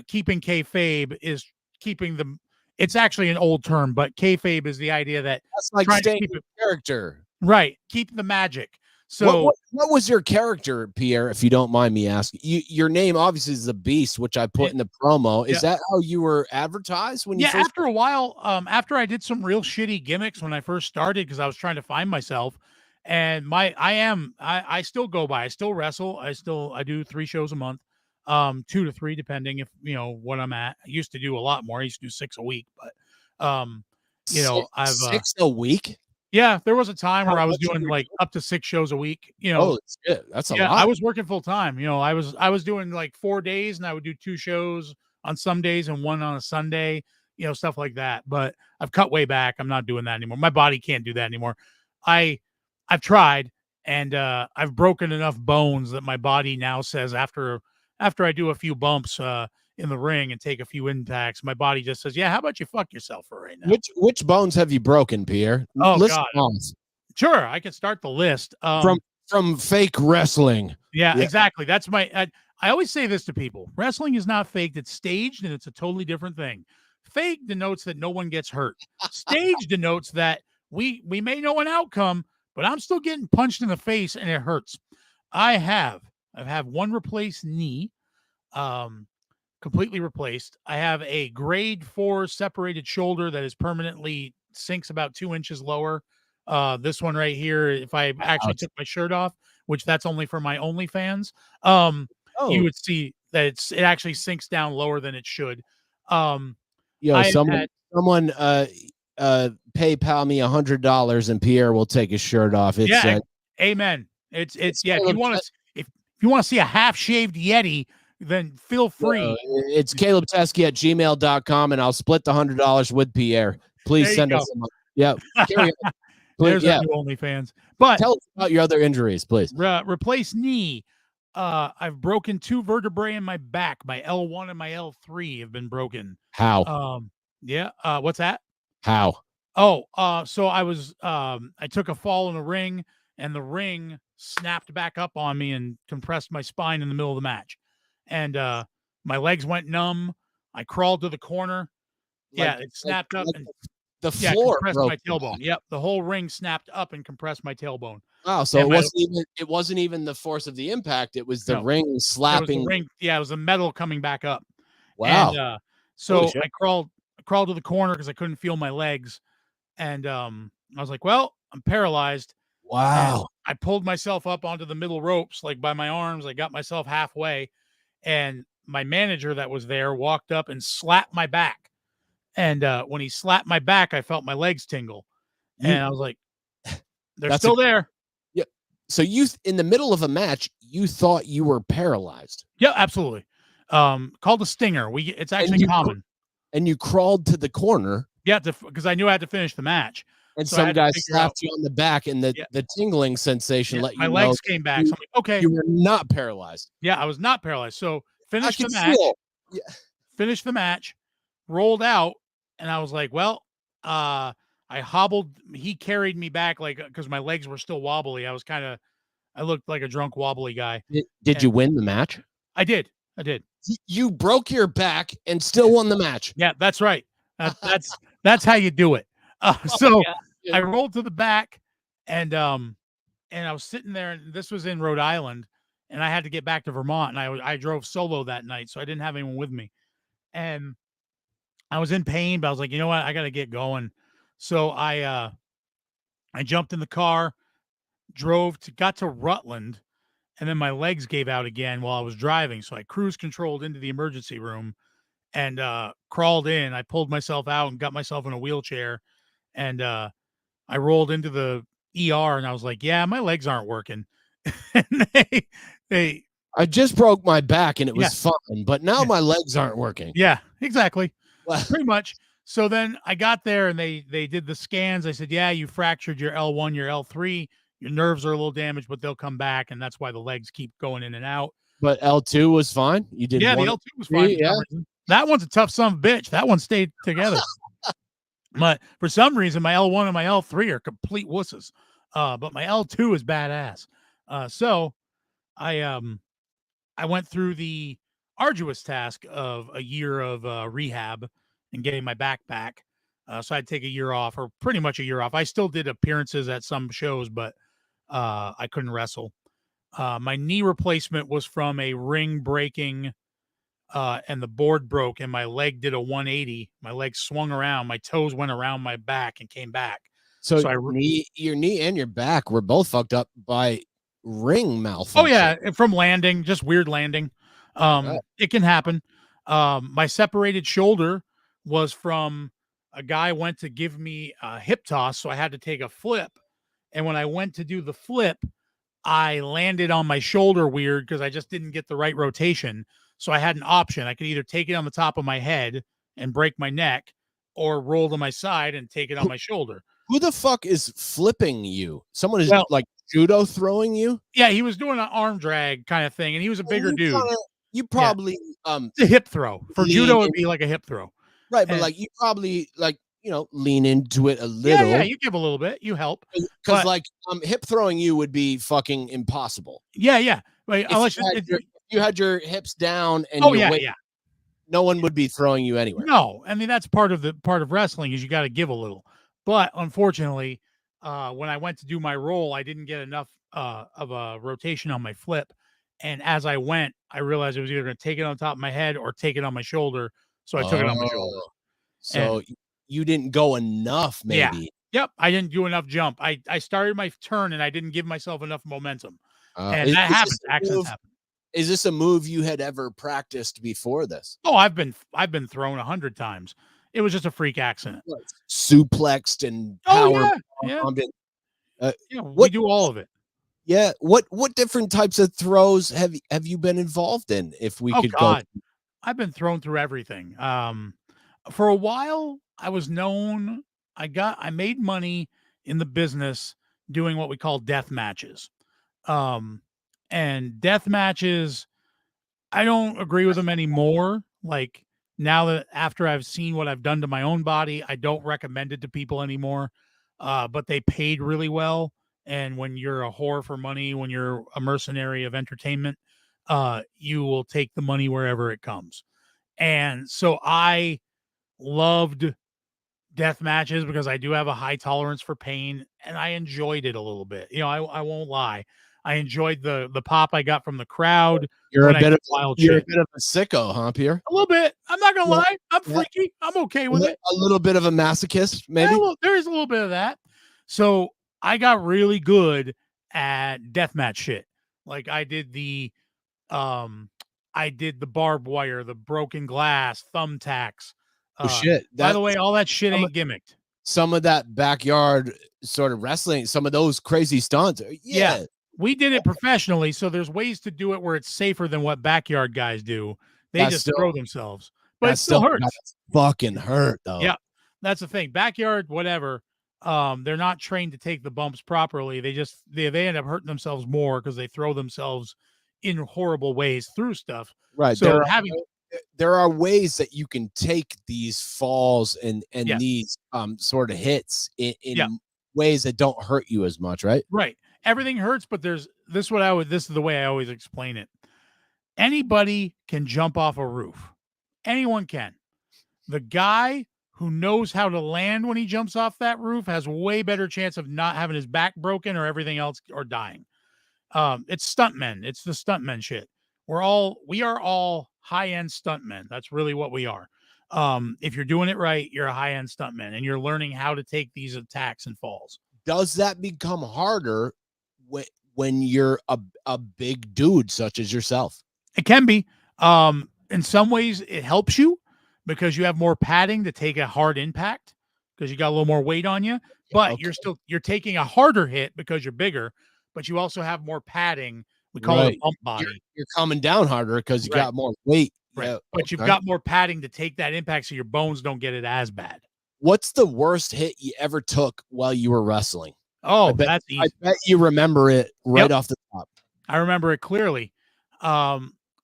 keeping kayfabe is keeping the. It's actually an old term, but kayfabe is the idea that that's like staying in character, right? Keep the magic. So what was your character, Pierre, if you don't mind me asking? Your name obviously is the Beast, which I put in the promo. Is that how you were advertised when you first? After a while, after I did some real shitty gimmicks when I first started because I was trying to find myself, and I still go by. I still wrestle. I do 3 shows a month, 2 to 3 depending if what I'm at. I used to do a lot more. I used to do 6 a week, but I've 6 a week. Yeah, there was a time where I was doing like up to 6 shows a week. Oh, that's a lot. I was working full time. I was doing like 4 days, and I would do 2 shows on some days and 1 on a Sunday. Stuff like that. But I've cut way back. I'm not doing that anymore. My body can't do that anymore. I've tried, and I've broken enough bones that my body now says after I do a few bumps in the ring and take a few impacts, my body just says, yeah, how about you fuck yourself for right now? Which bones have you broken, Pierre? Oh, God. Sure, I can start the list. From fake wrestling. Yeah, exactly. That's I always say this to people. Wrestling is not faked. It's staged, and it's a totally different thing. Fake denotes that no one gets hurt. Stage denotes that we may know an outcome, but I'm still getting punched in the face, and it hurts. I've had 1 replaced knee. Completely replaced. I have a grade 4 separated shoulder that is permanently sinks about 2 inches lower. This one right here, if I actually took my shirt off, which that's only for my OnlyFans, you would see that it actually sinks down lower than it should. Someone PayPal me $100 and Pierre will take his shirt off. Amen. It's if you want to see a half-shaved Yeti, then feel free. It's CalebTesky@gmail.com, and I'll split the $100 with Pierre. Please send us some. Yeah. There's our new OnlyFans. But tell us about your other injuries, please. Replace knee. I've broken 2 vertebrae in my back. My L1 and my L3 have been broken. How? What's that? How? So I took a fall in a ring, and the ring snapped back up on me and compressed my spine in the middle of the match. And my legs went numb. I crawled to the corner. It snapped up and the floor compressed my tailbone. Yep, the whole ring snapped up and compressed my tailbone. Wow, so it wasn't even the force of the impact. It was the ring slapping. It was the metal coming back up. Wow. And, so I crawled to the corner because I couldn't feel my legs, and I was like, "Well, I'm paralyzed." Wow. I pulled myself up onto the middle ropes, like by my arms. I got myself halfway, and my manager that was there walked up and slapped my back. And when he slapped my back, I felt my legs tingle, You and I was like, "They're that's a still there." yeah. So in the middle of a match, you thought you were paralyzed. Yeah, absolutely. Called a stinger. It's And actually common. And you crawled to the corner. Yeah, because I knew I had to finish the match, And so I some had to guy figure out. slapped you on the back, and Yeah, the tingling sensation yeah, let my you know legs came back. So I'm like, okay, you were not paralyzed. yeah, I was not paralyzed. So I finished the could match, feel. Yeah. rolled out, and I was like, well, I hobbled. He carried me back like because my legs were still wobbly. I looked like a drunk wobbly guy. Did And you win the match? I did. I did. You broke your back and still won the match. Yeah, that's right. That's how you do it. So I rolled to the back, and I was sitting there, and this was in Rhode Island, and I had to get back to Vermont, and I drove solo that night, so I didn't have anyone with me, and I was in pain, but I was like, you know what, I got to get going. So I jumped in the car, got to Rutland, and then my legs gave out again while I was driving, so I cruise controlled into the emergency room and crawled in. I pulled myself out and got myself in a wheelchair, and I rolled into the ER, and I was like, "Yeah, my legs aren't working." And they, I just broke my back and it yeah, was fun, but now yeah, my legs aren't working. yeah, exactly, Well, pretty much. So then I got there, and they did the scans. I said, "Yeah, you fractured your L1, your L3. Your nerves are a little damaged, but they'll come back, and that's why the legs keep going in and out." but L2 was fine. You did Yeah, the one. L2 was fine for Yeah. some reason. That one's a tough son of a bitch. That one stayed together. But for some reason, my L1 and my L3 are complete wusses. But my L2 is badass. So I went through the arduous task of a year of rehab and getting my back back. So I'd take a year off, or pretty much a year off. I still did appearances at some shows, but I couldn't wrestle. My knee replacement was from a ring breaking, and the board broke, and my leg did a 180. My leg swung around, my toes went around my back and came back. So So your knee and your back were both fucked up by ring malfunction. oh yeah, from landing, just weird landing. It can happen. My separated shoulder was from a guy went to give me a hip toss, so I had to take a flip. And when I went to do the flip, I landed on my shoulder weird because I just didn't get the right rotation. So I had an option. I could either take it on the top of my head and break my neck, or roll to my side and take it on my shoulder. Who the fuck is flipping you? Someone is Well, like judo throwing you? yeah, he was doing an arm drag kind of thing, and he was a bigger dude. You probably It's a hip throw. For judo, it'd be like a hip throw. Right, but like you probably lean into it a little. Yeah, you give a little bit, you help. Because hip throwing you would be fucking impossible. Yeah. Wait, unless you had your hips down and yeah. No one would be throwing you anywhere. No, I mean that's part of wrestling is you got to give a little. But unfortunately, when I went to do my roll, I didn't get enough of a rotation on my flip. And as I went, I realized I was either going to take it on top of my head or take it on my shoulder. So I took it on my shoulder. So you didn't go enough, maybe. Yeah. Yep. I didn't do enough jump. I started my turn and I didn't give myself enough momentum. And that happens. Accidents happen. Is this a move you had ever practiced before this? Oh, I've been thrown 100 times. It was just a freak accident. Suplexed and power. We do all of it. Yeah. What different types of throws have you been involved in? If we could go. I've been thrown through everything. For a while, I was known. I made money in the business doing what we call death matches. And death matches, I don't agree with them anymore. Like now that after I've seen what I've done to my own body, I don't recommend it to people anymore. But they paid really well. And when you're a whore for money, when you're a mercenary of entertainment, you will take the money wherever it comes. And so I loved death matches because I do have a high tolerance for pain and I enjoyed it a little bit. I won't lie. I enjoyed the pop I got from the crowd. You're a bit of a sicko, huh, Pierre? A little bit. I'm not gonna lie. I'm freaky. I'm okay with it. A little bit of a masochist, maybe. Yeah, there is a little bit of that. So I got really good at deathmatch shit. Like um I did the barbed wire, the broken glass, thumbtacks. Oh shit. By the way, all that shit some, ain't gimmicked. some of that backyard sort of wrestling, some of those crazy stunts. Yeah. Yeah. We did it professionally, so there's ways to do it where it's safer than what backyard guys do. They That's just still throw themselves, but it that's still still hurts. that's fucking hurt though. Yeah. That's the thing. Backyard, whatever. They're not trained to take the bumps properly. They end up hurting themselves more because they throw themselves in horrible ways through stuff. Right. So There are ways that you can take these falls and yeah, these sort of hits in yeah, ways that don't hurt you as much, right? right. Everything hurts, but this is the way I always explain it. Anybody can jump off a roof. Anyone can. The guy who knows how to land when he jumps off that roof has way better chance of not having his back broken or everything else or dying. It's stuntmen. It's the stuntmen shit. We are all high-end stuntmen. That's really what we are. If you're doing it right, you're a high-end stuntman and you're learning how to take these attacks and falls. Does that become harder when you're a big dude such as yourself? It can be. In some ways it helps you because you have more padding to take a hard impact because you got a little more weight on you, but Okay. you're taking a harder hit because you're bigger, but you also have more padding. We call it a Right. bump body. You're coming down harder because you Right. got more weight. Right. Yeah. But you've Okay. got more padding to take that impact so your bones don't get it as bad. What's the worst hit you ever took while you were wrestling? Oh, that's I easy. bet you remember it right Yep. off the top. I remember it clearly.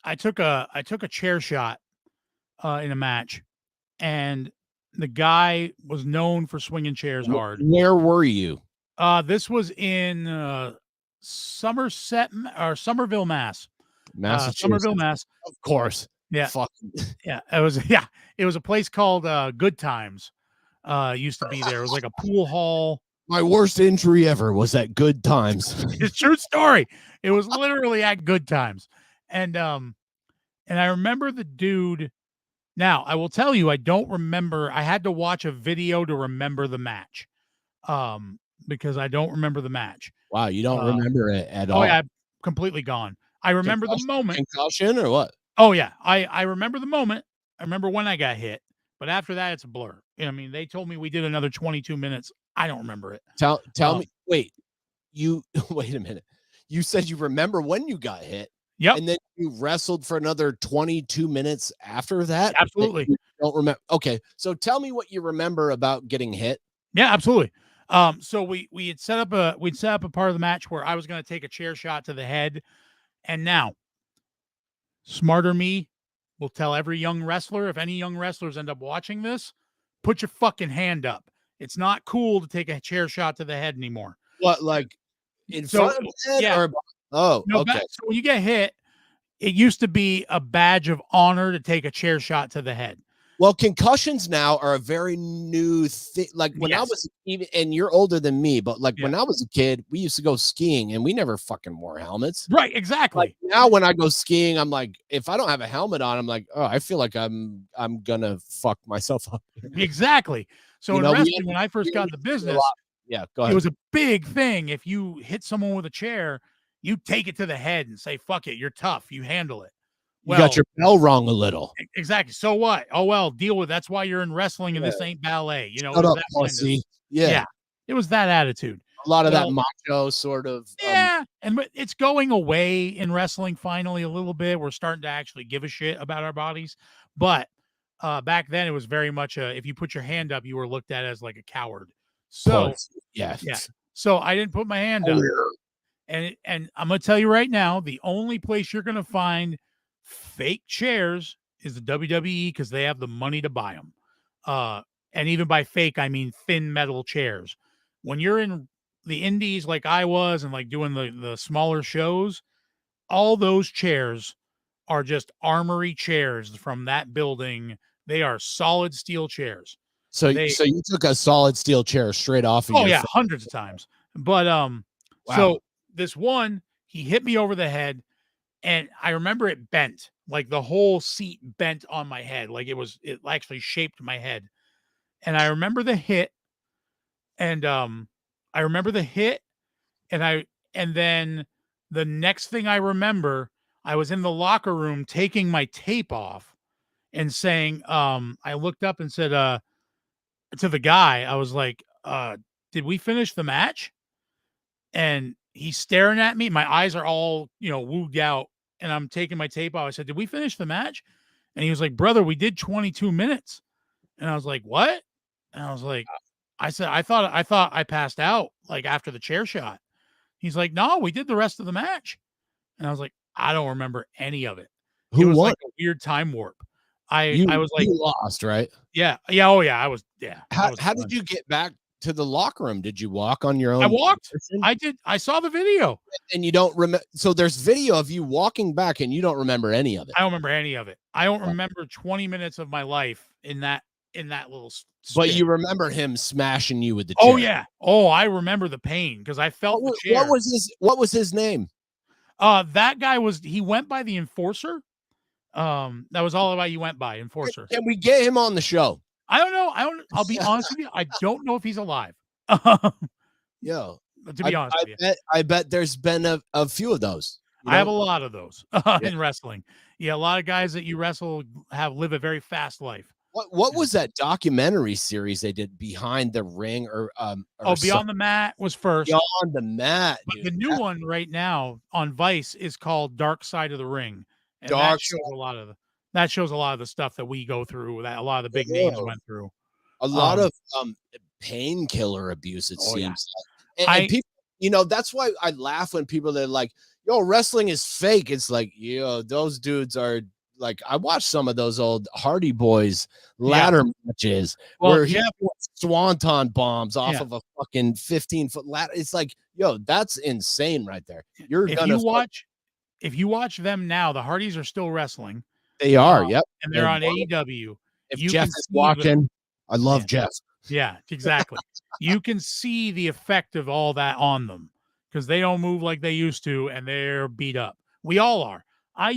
I took a chair shot in a match, and the guy was known for swinging chairs hard. Where were you? This was in Somerset or Somerville, Mass. Massachusetts. Somerville, Mass. Of course. Yeah. Fuck. Yeah. It was a place called Good Times. Used to be there. It was like a pool hall. My worst injury ever was at Good Times. It's a true story. It was literally at Good Times. And I remember the dude. Now, I will tell you, I don't remember. I had to watch a video to remember the match. Because I don't remember the match. Wow, you don't remember it at all. Oh yeah, completely gone. I remember the moment. Concussion or what? Oh yeah, I remember the moment. I remember when I got hit, but after that, it's a blur. I mean, they told me we did another 22 minutes. I don't remember it. Tell me. Wait, you wait a minute. You said you remember when you got hit. Yep. And then you wrestled for another 22 minutes after that. Absolutely. You don't remember. Okay, so tell me what you remember about getting hit. Yeah, absolutely. So we had set up a part of the match where I was going to take a chair shot to the head, and now, smarter me will tell every young wrestler, if any young wrestlers end up watching this, put your fucking hand up. It's not cool to take a chair shot to the head anymore. What, like in front of the head? Yeah. Or, oh, no, okay. So when you get hit, it used to be a badge of honor to take a chair shot to the head. Well, concussions now are a very new thing. Like when I was even, and you're older than me, but like when I was a kid, we used to go skiing and we never fucking wore helmets. Right, exactly. Like now when I go skiing, I'm like, if I don't have a helmet on, I'm like, oh, I feel like I'm gonna fuck myself up. Exactly. So in wrestling, when I first got in the business, yeah, go ahead. It was a big thing. If you hit someone with a chair, you take it to the head and say, fuck it, you're tough, you handle it. Well, you got your bell rung a little. Exactly. So what? Oh well, deal with. That's why you're in wrestling and this ain't ballet. You know, Shut up, that pussy. Yeah. It was that attitude. A lot of that macho sort of. Yeah, and it's going away in wrestling finally a little bit. We're starting to actually give a shit about our bodies, but back then it was very much if you put your hand up, you were looked at as like a coward. So yeah. So I didn't put my hand up, and I'm gonna tell you right now, the only place you're gonna find fake chairs is the WWE because they have the money to buy them. And even by fake, I mean thin metal chairs. When you're in the indies like I was and like doing the smaller shows, all those chairs are just armory chairs from that building. They are solid steel chairs. So you took a solid steel chair straight off of your hundreds of times. But wow. So this one, he hit me over the head, and I remember it bent. Like the whole seat bent on my head. Like it actually shaped my head. And I remember the hit. And I And then the next thing I remember, I was in the locker room taking my tape off and saying, I looked up and said, to the guy, I was like, did we finish the match? And he's staring at me. My eyes are all, wooged out. And I'm taking my tape off. I said, did we finish the match? And he was like, brother, we did 22 minutes. And I was like, what? And I was like, I said, I thought I passed out like after the chair shot. He's like, no, we did the rest of the match. And I was like, I don't remember any of it. It Who was won? like a weird time warp. I was like, you lost, right? yeah. Oh yeah. I was How did you get back to the locker room? Did you walk on your own? I walked. I did. I saw the video. And you don't remember. So there's video of you walking back and you don't remember any of it. I don't remember any of it. I don't remember 20 minutes of my life in that little spin. But you remember him smashing you with the chair. Oh yeah. Oh, I remember the pain because I felt the chair. What was his name? That guy he went by the Enforcer. That was all about he went by Enforcer. Can we get him on the show? I don't know. I'll be honest with you. I don't know if he's alive. Yo, to be honest with you. I bet there's been a few of those. I have a lot of those in wrestling. Yeah, a lot of guys that you wrestle live a very fast life. What was that documentary series they did, Behind the Ring or Beyond the Mat was first. Beyond the Mat. But the new one right now on Vice is called Dark Side of the Ring. And that shows a lot of the stuff that we go through, that a lot of the big names went through. A lot of painkiller abuse, it seems. Yeah. And people, that's why I laugh when people are like, yo, wrestling is fake. It's like, those dudes are like, I watched some of those old Hardy Boys ladder matches where he swanton bombs off of a fucking 15-foot ladder. It's like, yo, that's insane right there. If you watch them now, the Hardys are still wrestling. They are, yep. And they're on AEW. If Jeff is watching, I love Jeff. Yeah, exactly. You can see the effect of all that on them because they don't move like they used to and they're beat up. We all are. I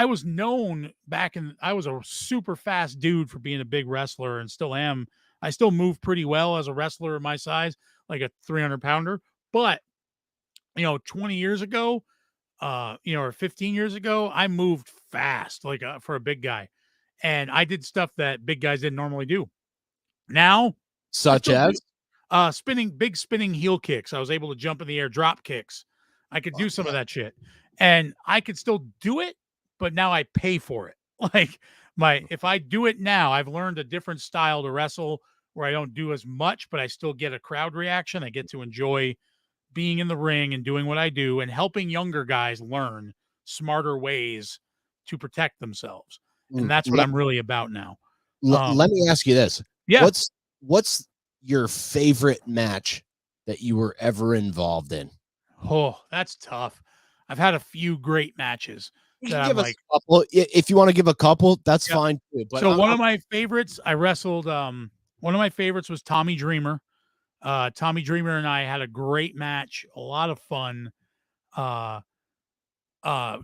was known I was a super fast dude for being a big wrestler and still am. I still move pretty well as a wrestler of my size, like a 300-pounder. But, 20 years ago, or 15 years ago, I moved fast, like for a big guy. And I did stuff that big guys didn't normally do. Now, such as spinning heel kicks. I was able to jump in the air, drop kicks. I could do some of that shit. And I could still do it, but now I pay for it. Like if I do it now, I've learned a different style to wrestle where I don't do as much, but I still get a crowd reaction. I get to enjoy being in the ring and doing what I do and helping younger guys learn smarter ways to protect themselves. And that's what I'm really about now. Let me ask you this. Yeah. What's your favorite match that you were ever involved in? Oh, that's tough. I've had a few great matches. Give us a couple. If you want to give a couple, that's fine too. But so one of my favorites, I wrestled. One of my favorites was Tommy Dreamer. Tommy Dreamer and I had a great match, a lot of fun.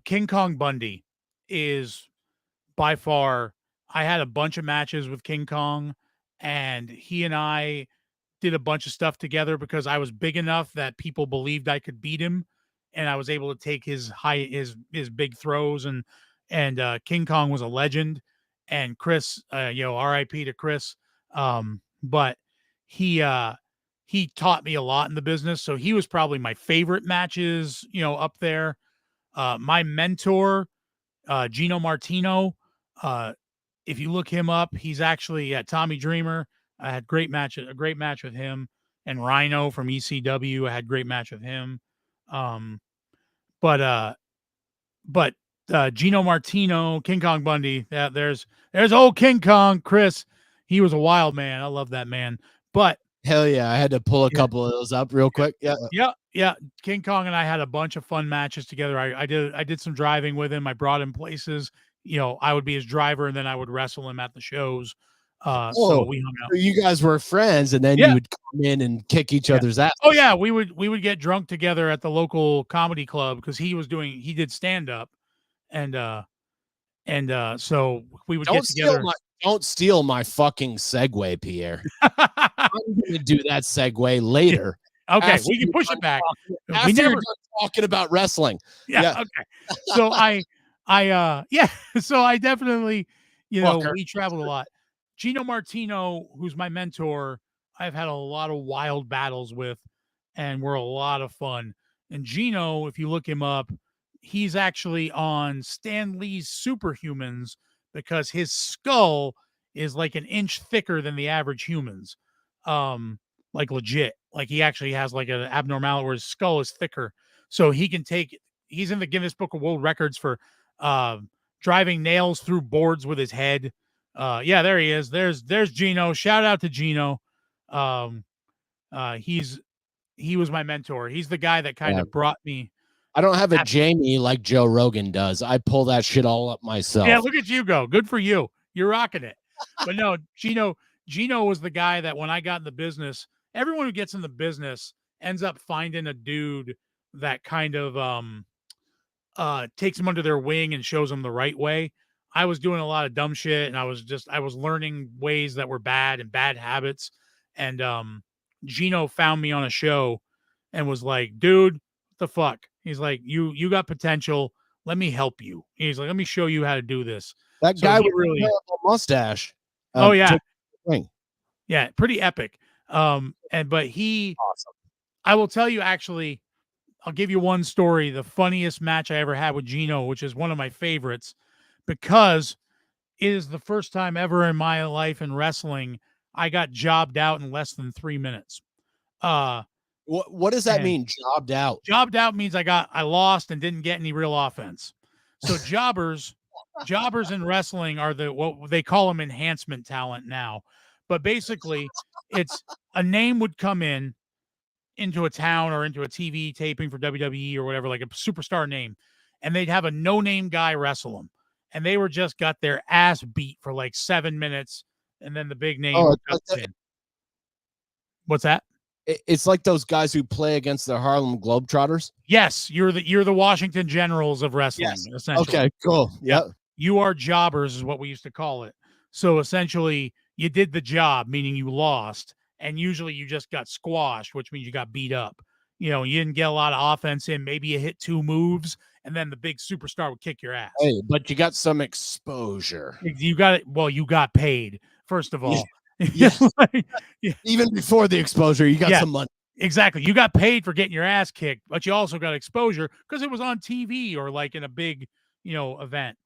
King Kong Bundy is by far. I had a bunch of matches with King Kong, and he and I did a bunch of stuff together because I was big enough that people believed I could beat him. And I was able to take his big throws and King Kong was a legend. And Chris, R.I.P. to Chris. But he taught me a lot in the business. So he was probably my favorite matches, up there. My mentor, Gino Martino. If you look him up, he's actually Tommy Dreamer. I had a great match with him, and Rhino from ECW. I had a great match with him. But Gino Martino, King Kong Bundy, there's old King Kong, Chris. He was a wild man. I love that man. But hell yeah, I had to pull a couple of those up real quick. Yeah. King Kong and I had a bunch of fun matches together. I did some driving with him. I brought him places. I would be his driver, and then I would wrestle him at the shows. So we hung out. You guys were friends, and then you would come in and kick each other's ass. Oh yeah, we would get drunk together at the local comedy club because he did stand up, and so we would get together. Don't steal my fucking segue, Pierre. I'm gonna do that segue later. Okay, we can push it back. After you're done talking about wrestling. Yeah. Okay. So yeah. So I definitely, we traveled a lot. Gino Martino, who's my mentor, I've had a lot of wild battles with, and we're a lot of fun. And Gino, if you look him up, he's actually on Stan Lee's Superhumans because his skull is like an inch thicker than the average humans. Like legit. Like he actually has like an abnormality where his skull is thicker. So he's in the Guinness Book of World Records for driving nails through boards with his head. Yeah, there he is. There's Gino. Shout out to Gino. He was my mentor. He's the guy that kind of brought me. I don't have a Jamie like Joe Rogan does. I pull that shit all up myself. Yeah, look at you go. Good for you. You're rocking it. But no, Gino was the guy that when I got in the business, everyone who gets in the business ends up finding a dude that kind of takes them under their wing and shows them the right way. I was doing a lot of dumb shit, and I was learning ways that were bad and bad habits. And Gino found me on a show and was like, dude, what the fuck? He's like, you got potential. Let me help you. He's like, let me show you how to do this. That guy with really a mustache. Oh yeah. Yeah, pretty epic. But he awesome. I will tell you, actually, I'll give you one story. The funniest match I ever had with Gino, which is one of my favorites, because it is the first time ever in my life in wrestling I got jobbed out in less than 3 minutes. What does that mean? Jobbed out? Jobbed out means I lost and didn't get any real offense. So jobbers in wrestling are what they call them enhancement talent now. But basically, it's a name would come into a town or into a TV taping for WWE or whatever, like a superstar name, and they'd have a no-name guy wrestle them. And they were just got their ass beat for like 7 minutes, and then the big name comes in. What's that? It's like those guys who play against the Harlem Globetrotters. Yes, you're the Washington Generals of wrestling. Yes. Essentially. Okay, cool. Yep. You are jobbers is what we used to call it. So essentially, you did the job, meaning you lost, and usually you just got squashed, which means you got beat up. You didn't get a lot of offense in. Maybe you hit 2 moves, and then the big superstar would kick your ass. Hey, but you got some exposure. You got it. Well, you got paid, first of all. Yeah. Even before the exposure, you got some money. Exactly. You got paid for getting your ass kicked, but you also got exposure because it was on TV or like in a big, event.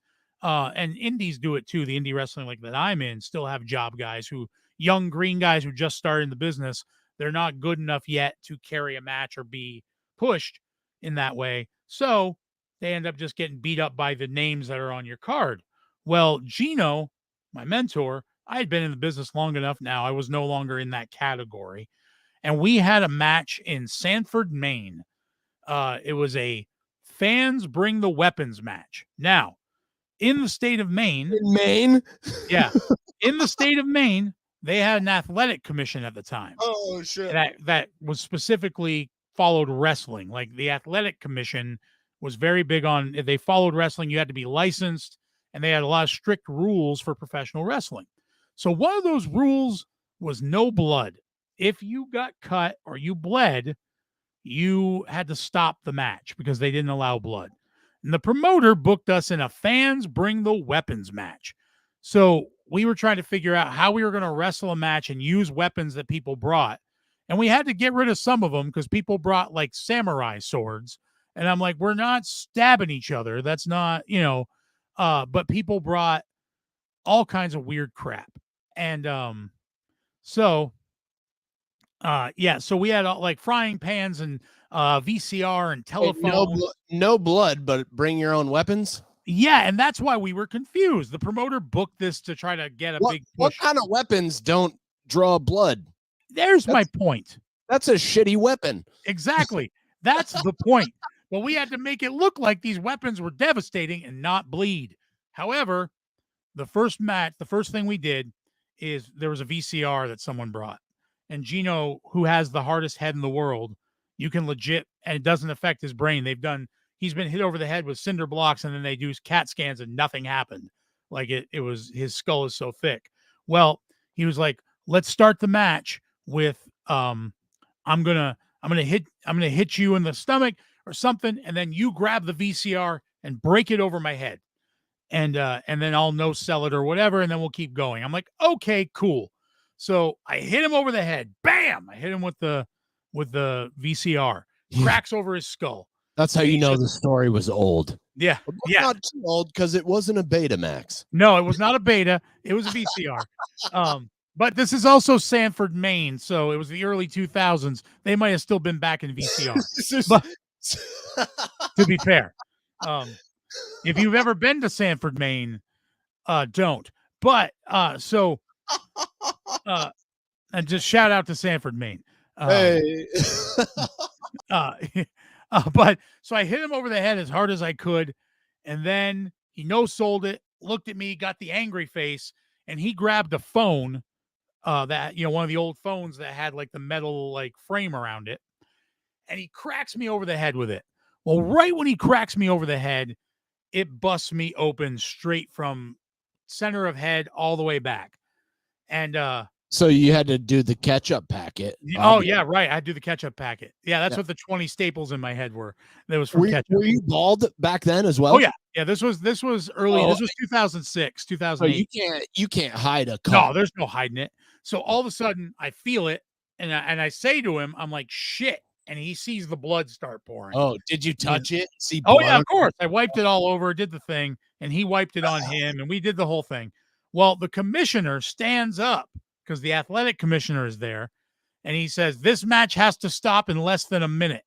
And indies do it too. The indie wrestling like that I'm in still have job guys young green guys who just started in the business. They're not good enough yet to carry a match or be pushed in that way. So they end up just getting beat up by the names that are on your card. Well, Gino, my mentor, I had been in the business long enough now. I was no longer in that category. And we had a match in Sanford, Maine. It was a fans bring the weapons match. Now, in the state of Maine. In Maine? Yeah. In the state of Maine, they had an athletic commission at the time. Oh, shit. That was specifically followed wrestling. Like the athletic commission was very big on, if they followed wrestling, you had to be licensed, and they had a lot of strict rules for professional wrestling. So one of those rules was no blood. If you got cut or you bled, you had to stop the match because they didn't allow blood. And the promoter booked us in a fans bring the weapons match. So we were trying to figure out how we were going to wrestle a match and use weapons that people brought. And we had to get rid of some of them because people brought like samurai swords. And I'm like, we're not stabbing each other. That's not, but people brought all kinds of weird crap. And so we had like frying pans and VCR and telephone. No blood, but bring your own weapons. Yeah, and that's why we were confused. The promoter booked this to try to get a big push. What kind of weapons don't draw blood? That's my point. That's a shitty weapon. Exactly. That's the point. But we had to make it look like these weapons were devastating and not bleed. However, the first thing we did is there was a VCR that someone brought. And Gino, who has the hardest head in the world, you can legit, and it doesn't affect his brain. He's been hit over the head with cinder blocks, and then they do CAT scans and nothing happened. Like it was, his skull is so thick. Well, he was like, let's start the match with, I'm going to I'm gonna hit you in the stomach or something, and then you grab the VCR and break it over my head, and then I'll no sell it or whatever, and then we'll keep going. I'm like, okay, cool. So I hit him over the head. Bam! I hit him with the VCR. Cracks over his skull. That's how you know the story was old. Yeah. But not too old because it wasn't a Betamax. No, it was not a beta. It was a VCR. But this is also Sanford, Maine, so it was the early 2000s. They might have still been back in VCR. But to be fair, if you've ever been to Sanford, Maine, don't. But and just shout out to Sanford, Maine. Hey. But so I hit him over the head as hard as I could, and then he no-sold it, looked at me, got the angry face, and he grabbed a phone that, one of the old phones that had like the metal like frame around it, and he cracks me over the head with it. Well, right when he cracks me over the head, it busts me open straight from center of head all the way back. And so you had to do the ketchup packet. Oh yeah, right. I do the ketchup packet. Yeah, that's what the 20 staples in my head were. That was from ketchup. Were you bald back then as well? Oh yeah. Yeah, this was early. This was 2006, 2008. So you can't hide a cut. No, there's no hiding it. So all of a sudden I feel it, and I say to him, I'm like, shit. And he sees the blood start pouring. Oh, did you touch it? See blood? Oh yeah, of course. I wiped it all over, did the thing, and he wiped it on him, and we did the whole thing. Well, the commissioner stands up because the athletic commissioner is there, and he says, this match has to stop in less than a minute.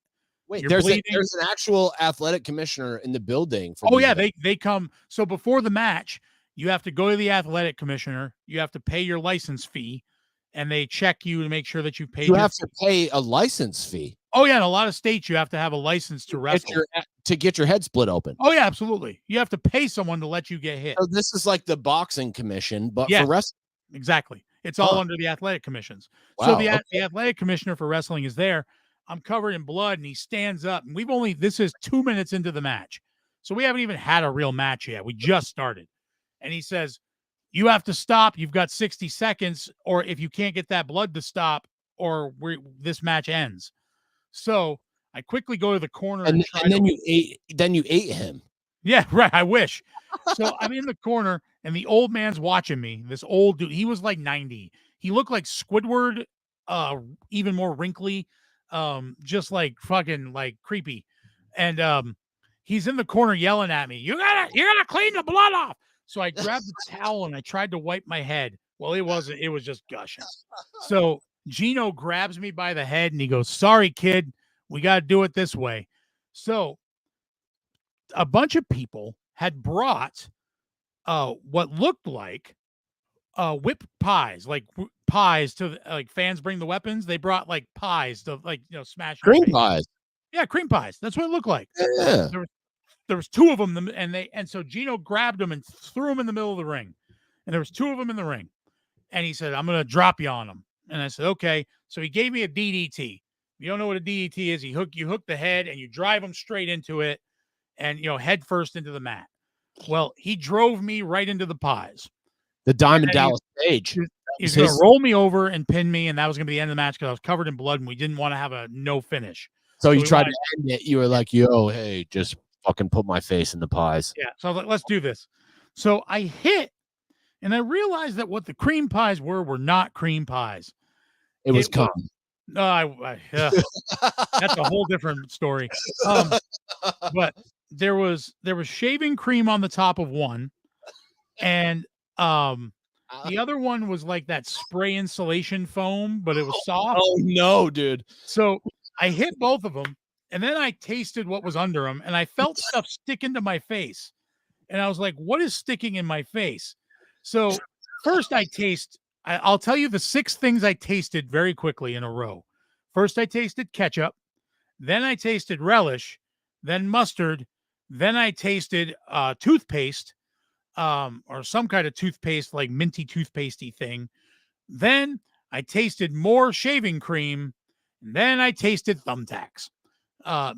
Wait, there's an actual athletic commissioner in the building. Oh yeah, they come. So before the match, you have to go to the athletic commissioner. You have to pay your license fee, and they check you to make sure that you paid. You have to pay a license fee. Oh yeah, in a lot of states, you have to have a license to wrestle. To get your head split open. Oh yeah, absolutely. You have to pay someone to let you get hit. So this is like the boxing commission, but for wrestling. Exactly. It's all under the athletic commissions. Wow, so the athletic commissioner for wrestling is there. I'm covered in blood, and he stands up. And this is 2 minutes into the match. So we haven't even had a real match yet. We just started. And he says, you have to stop. You've got 60 seconds, or if you can't get that blood to stop, or this match ends. So I quickly go to the corner, and then you ate him. Yeah, right. I wish. So I'm in the corner, and the old man's watching me. This old dude, he was like 90. He looked like Squidward, even more wrinkly, just like fucking like creepy. And he's in the corner yelling at me. You gotta clean the blood off. So I grabbed the towel and I tried to wipe my head. Well, it was just gushing. So Gino grabs me by the head and he goes, sorry, kid, we got to do it this way. So a bunch of people had brought what looked like whipped pies, like pies to like fans bring the weapons. They brought like pies to smash cream pies. Yeah, cream pies. That's what it looked like. Yeah. There was two of them, and so Gino grabbed them and threw them in the middle of the ring, and there was two of them in the ring, and he said, "I'm gonna drop you on them." And I said, "Okay." So he gave me a DDT. If you don't know what a DDT is, you hook the head and you drive them straight into it, and head first into the mat. Well, he drove me right into the pies. The Diamond Dallas Page. He's going to roll me over and pin me, and that was going to be the end of the match because I was covered in blood, and we didn't want to have a no finish. So you tried to end it. You were like, yo, hey, just fucking put my face in the pies. Yeah. So I was like, let's do this. So I hit, and I realized that what the cream pies were not cream pies. It was cum. No, that's a whole different story. But there was shaving cream on the top of one, and the other one was like that spray insulation foam, but it was soft. Oh no, dude. So I hit both of them, and then I tasted what was under them, and I felt stuff stick into my face. And I was like, what is sticking in my face? So first I'll tell you the 6 things I tasted very quickly in a row. First, I tasted ketchup. Then I tasted relish. Then mustard. Then I tasted toothpaste, or some kind of toothpaste, like minty toothpastey thing. Then I tasted more shaving cream. And then I tasted thumbtacks,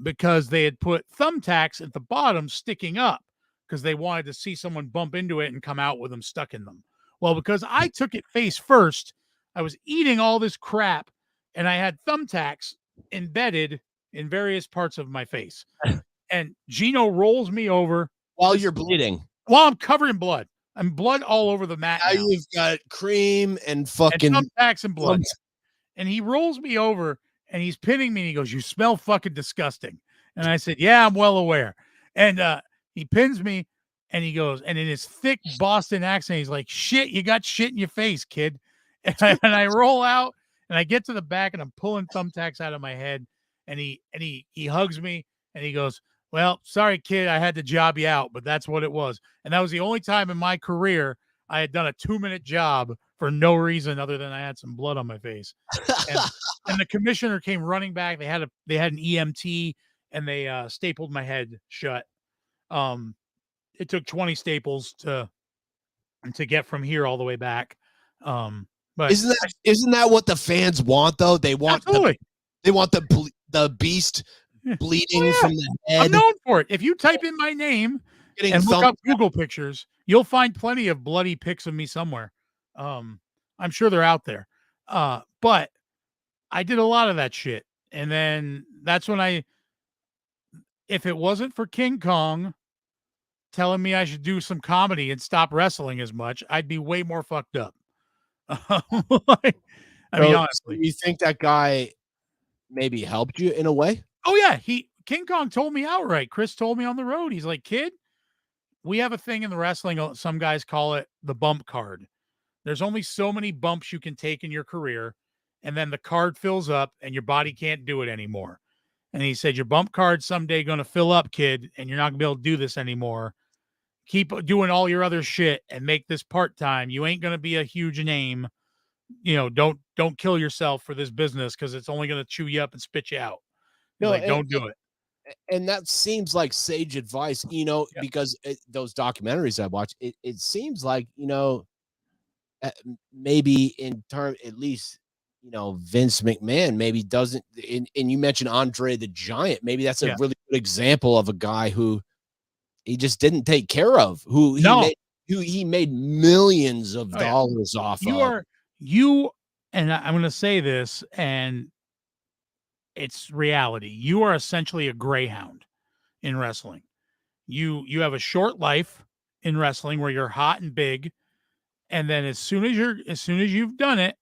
because they had put thumbtacks at the bottom sticking up because they wanted to see someone bump into it and come out with them stuck in them. Well, because I took it face first, I was eating all this crap, and I had thumbtacks embedded in various parts of my face. And Gino rolls me over while you're bleeding. While I'm covered in blood. I'm blood all over the mat. Now you've got cream and fucking thumbtacks and blood. And he rolls me over and he's pinning me and he goes, "You smell fucking disgusting." And I said, "Yeah, I'm well aware." And he pins me and he goes, and in his thick Boston accent, he's like, "Shit, you got shit in your face, kid." And I roll out and I get to the back and I'm pulling thumbtacks out of my head. And he hugs me and he goes, "Well, sorry, kid, I had to job you out, but that's what it was." And that was the only time in my career I had done a 2-minute job for no reason other than I had some blood on my face. And the commissioner came running back. They had an EMT and they stapled my head shut. It took 20 staples to get from here all the way back. But isn't that what the fans want though? They want absolutely. The beast bleeding from the head. I'm known for it. If you type in my name and look up Google pictures, you'll find plenty of bloody pics of me somewhere. I'm sure they're out there. But I did a lot of that shit. And then that's when if it wasn't for King Kong telling me I should do some comedy and stop wrestling as much, I'd be way more fucked up. I mean, honestly. You think that guy maybe helped you in a way? Oh yeah. King Kong told me outright. Chris told me on the road. He's like, "Kid, we have a thing in the wrestling. Some guys call it the bump card. There's only so many bumps you can take in your career. And then the card fills up and your body can't do it anymore." And he said, "Your bump card's someday going to fill up, kid, and you're not going to be able to do this anymore. Keep doing all your other shit and make this part-time. You ain't going to be a huge name. Don't kill yourself for this business because it's only going to chew you up and spit you out." Don't do it. And that seems like sage advice, because those documentaries I watch, it seems like, maybe in term, at least, Vince McMahon maybe doesn't, and you mentioned Andre the Giant. Maybe that's a really good example of a guy who he just didn't take care of, who he made millions of dollars off of. And I'm going to say this, and it's reality. You are essentially a greyhound in wrestling. You have a short life in wrestling where you're hot and big, and then as soon as you've done it,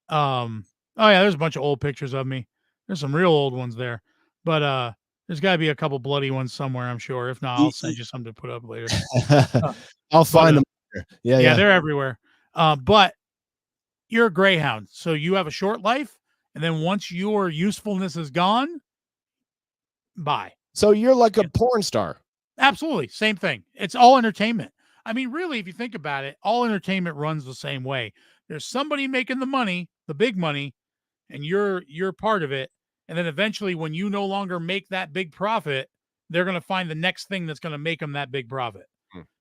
there's a bunch of old pictures of me. There's some real old ones there, but there's got to be a couple bloody ones somewhere, I'm sure. If not, I'll send you some to put up later. I'll find them. Yeah, they're everywhere. But you're a greyhound, so you have a short life, and then once your usefulness is gone, bye. So you're like a porn star. Absolutely. Same thing. It's all entertainment. I mean, really, if you think about it, all entertainment runs the same way. There's somebody making the money, the big money, and you're part of it. And then eventually when you no longer make that big profit, they're going to find the next thing that's going to make them that big profit.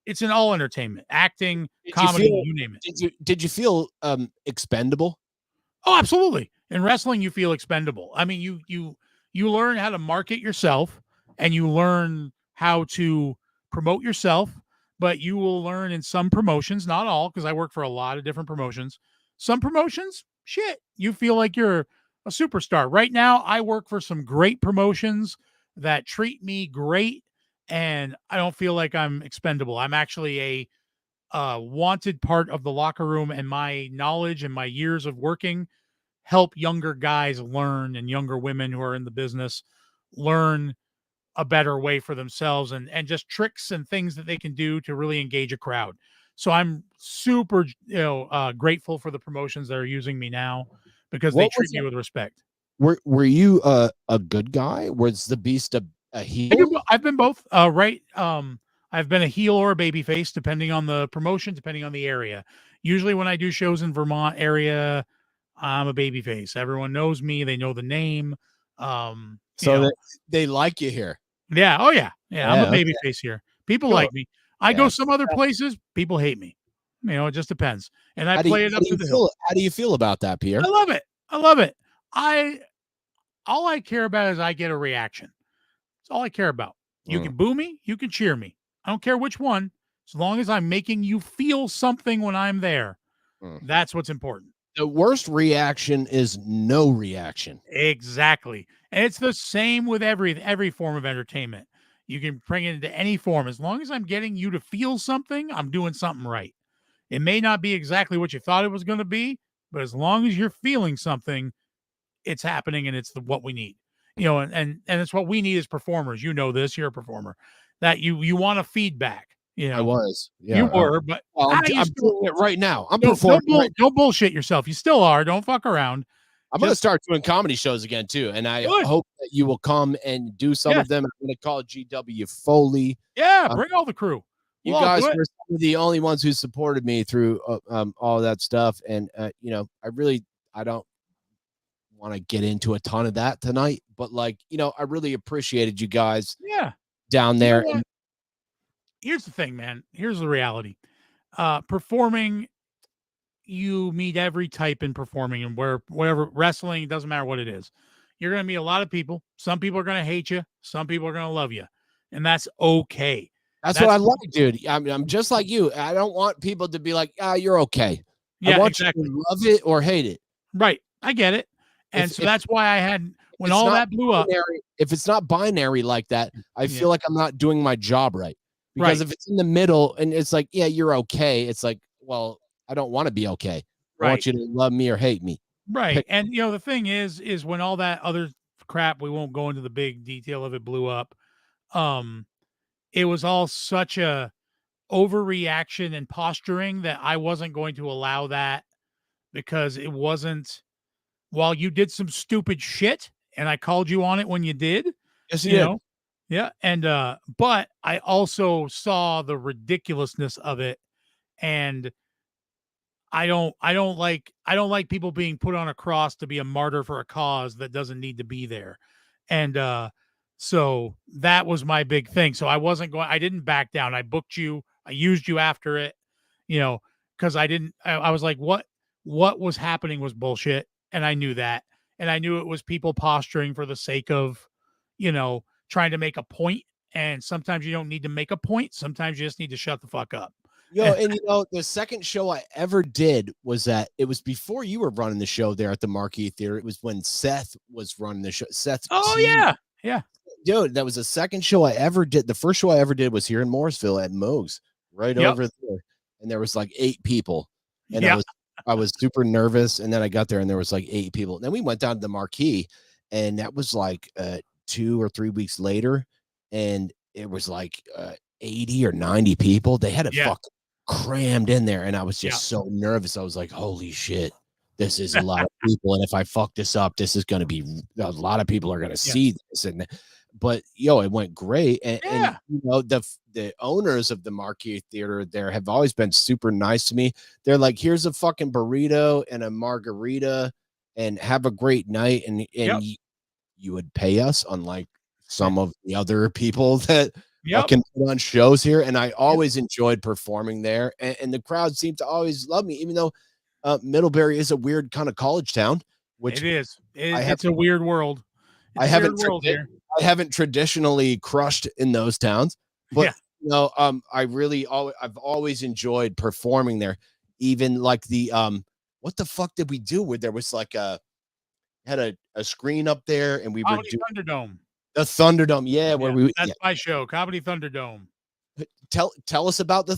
It's in all entertainment, acting, comedy, you name it. Did you feel expendable? Oh, absolutely. In wrestling, you feel expendable. I mean, you learn how to market yourself and you learn how to promote yourself, but you will learn in some promotions, not all, because I work for a lot of different promotions. Some promotions, shit, you feel like you're a superstar. Right now, I work for some great promotions that treat me great, and I don't feel like I'm expendable. I'm actually a wanted part of the locker room, and my knowledge and my years of working help younger guys learn, and younger women who are in the business learn a better way for themselves, and just tricks and things that they can do to really engage a crowd. So I'm super, grateful for the promotions that are using me now because they treat me with respect. Were you a good guy? Was the Beast a heel? I've been both. Right. I've been a heel or a baby face, depending on the promotion, depending on the area. Usually when I do shows in Vermont area, I'm a baby face. Everyone knows me. They know the name. So they like you here. Yeah. Oh yeah. Yeah. I'm a baby face here. People like me. I go some other places. People hate me. It just depends. And I play it up to the hill. How do you feel about that, Pierre? I love it. I love it. All I care about is I get a reaction. That's all I care about. You can boo me. You can cheer me. I don't care which one. As long as I'm making you feel something when I'm there. That's what's important. The worst reaction is no reaction. Exactly. And it's the same with every form of entertainment. You can bring it into any form. As long as I'm getting you to feel something, I'm doing something right. It may not be exactly what you thought it was going to be, but as long as you're feeling something, it's happening and it's what we need. And it's what we need as performers. You know this, you're a performer. That you want a feedback, I was. You Yeah. were, but I'm you still doing it right now. I'm don't performing right now. don't bullshit yourself. You still are. Don't fuck around. I'm going to start doing comedy shows again too, and I Good. hope that you will come and do some Yes. of them. I'm going to call GW Foley. Yeah, bring all the crew. You We'll all guys do it. were some of the only ones who supported me through all that stuff, and I don't want to get into a ton of that tonight, but I really appreciated you guys Yeah. down there. And here's the thing, man. Here's the reality. Performing, you meet every type in performing, and whatever wrestling, doesn't matter what it is. You're going to meet a lot of people. Some people are going to hate you. Some people are going to love you, and that's okay. That's what I like, dude. I'm just like you. I don't want people to be like, you're okay. Yeah, I want exactly. you to love it or hate it. Right. I get it. And so that's why I had, when all that blew up. If it's not binary like that, I feel like I'm not doing my job right. Because if it's in the middle and it's like, yeah, you're okay. It's like, well, I don't want to be okay. I want you to love me or hate me. Right. And the thing is when all that other crap, we won't go into the big detail of it, blew up. It was all such a overreaction and posturing that I wasn't going to allow that, because it wasn't, while you did some stupid shit and I called you on it when you did. Yes, you did. Yeah. And but I also saw the ridiculousness of it, and I don't like people being put on a cross to be a martyr for a cause that doesn't need to be there. And so that was my big thing. So I didn't back down. I booked you. I used you after it, because I was like, what was happening was bullshit. And I knew that. And I knew it was people posturing for the sake of, trying to make a point. And sometimes you don't need to make a point. Sometimes you just need to shut the fuck up. And the second show I ever did was it was before you were running the show there at the Marquee Theater. It was when Seth was running the show. Yeah. Dude, that was the second show I ever did. The first show I ever did was here in Morrisville at Moe's, right over there. And there was like 8 people. And I was super nervous. And then I got there and there was like 8 people. And then we went down to the Marquee, and that was like 2 or 3 weeks later. And it was like 80 or 90 people. They had it fucking crammed in there. And I was just so nervous. I was like, holy shit, this is a lot of people. And if I fuck this up, this is going to be, a lot of people are going to see this. But it went great. And the owners of the Marquee Theater there have always been super nice to me. They're like, here's a fucking burrito and a margarita, and have a great night. And you would pay us, unlike some of the other people that can put on shows here. And I always enjoyed performing there, and the crowd seemed to always love me, even though Middlebury is a weird kind of college town, which it is. It's a weird world. I haven't traditionally crushed in those towns, but I've always enjoyed performing there. Even like the what the fuck did we do where there was like had a screen up there, and we Comedy were Thunderdome. The Thunderdome, that's my show, Comedy Thunderdome. Tell us about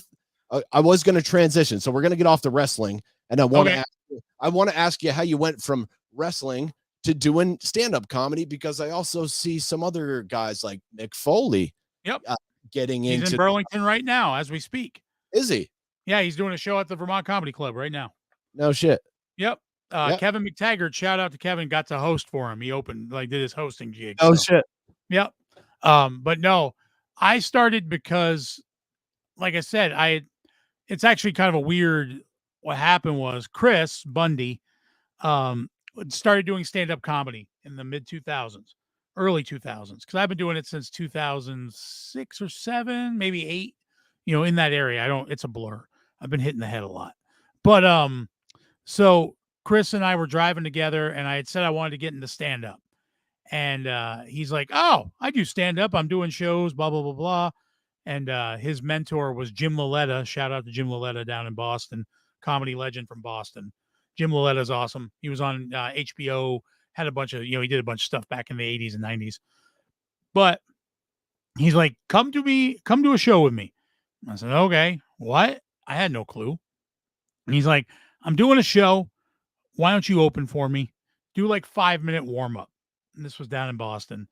I was going to transition, so we're going to get off the wrestling, and I want to ask you how you went from wrestling to doing stand-up comedy, because I also see some other guys like Mick Foley getting into. He's in Burlington right now as we speak. Is he? Yeah, he's doing a show at the Vermont Comedy Club right now. No shit. Yep. Kevin McTaggart, shout out to Kevin, got to host for him. He did his hosting gig. Oh shit. Yep. But no, I started because, like I said, it's actually kind of a weird, what happened was Chris Bundy started doing stand-up comedy in the mid 2000s, early 2000s, because I've been doing it since 2006 or 7, maybe 8, in that area. It's a blur. I've been hitting the head a lot. But so Chris and I were driving together, and I had said I wanted to get into stand-up. And he's like, oh, I do stand-up. I'm doing shows, blah, blah, blah, blah. And his mentor was Jim Loletta. Shout out to Jim Loletta down in Boston, comedy legend from Boston. Jim Loletta's awesome. He was on HBO, had a bunch of, he did a bunch of stuff back in the 80s and 90s. But he's like, come to a show with me. I said, okay, what? I had no clue. And he's like, I'm doing a show. Why don't you open for me? Do like 5-minute warm up. And this was down in Boston.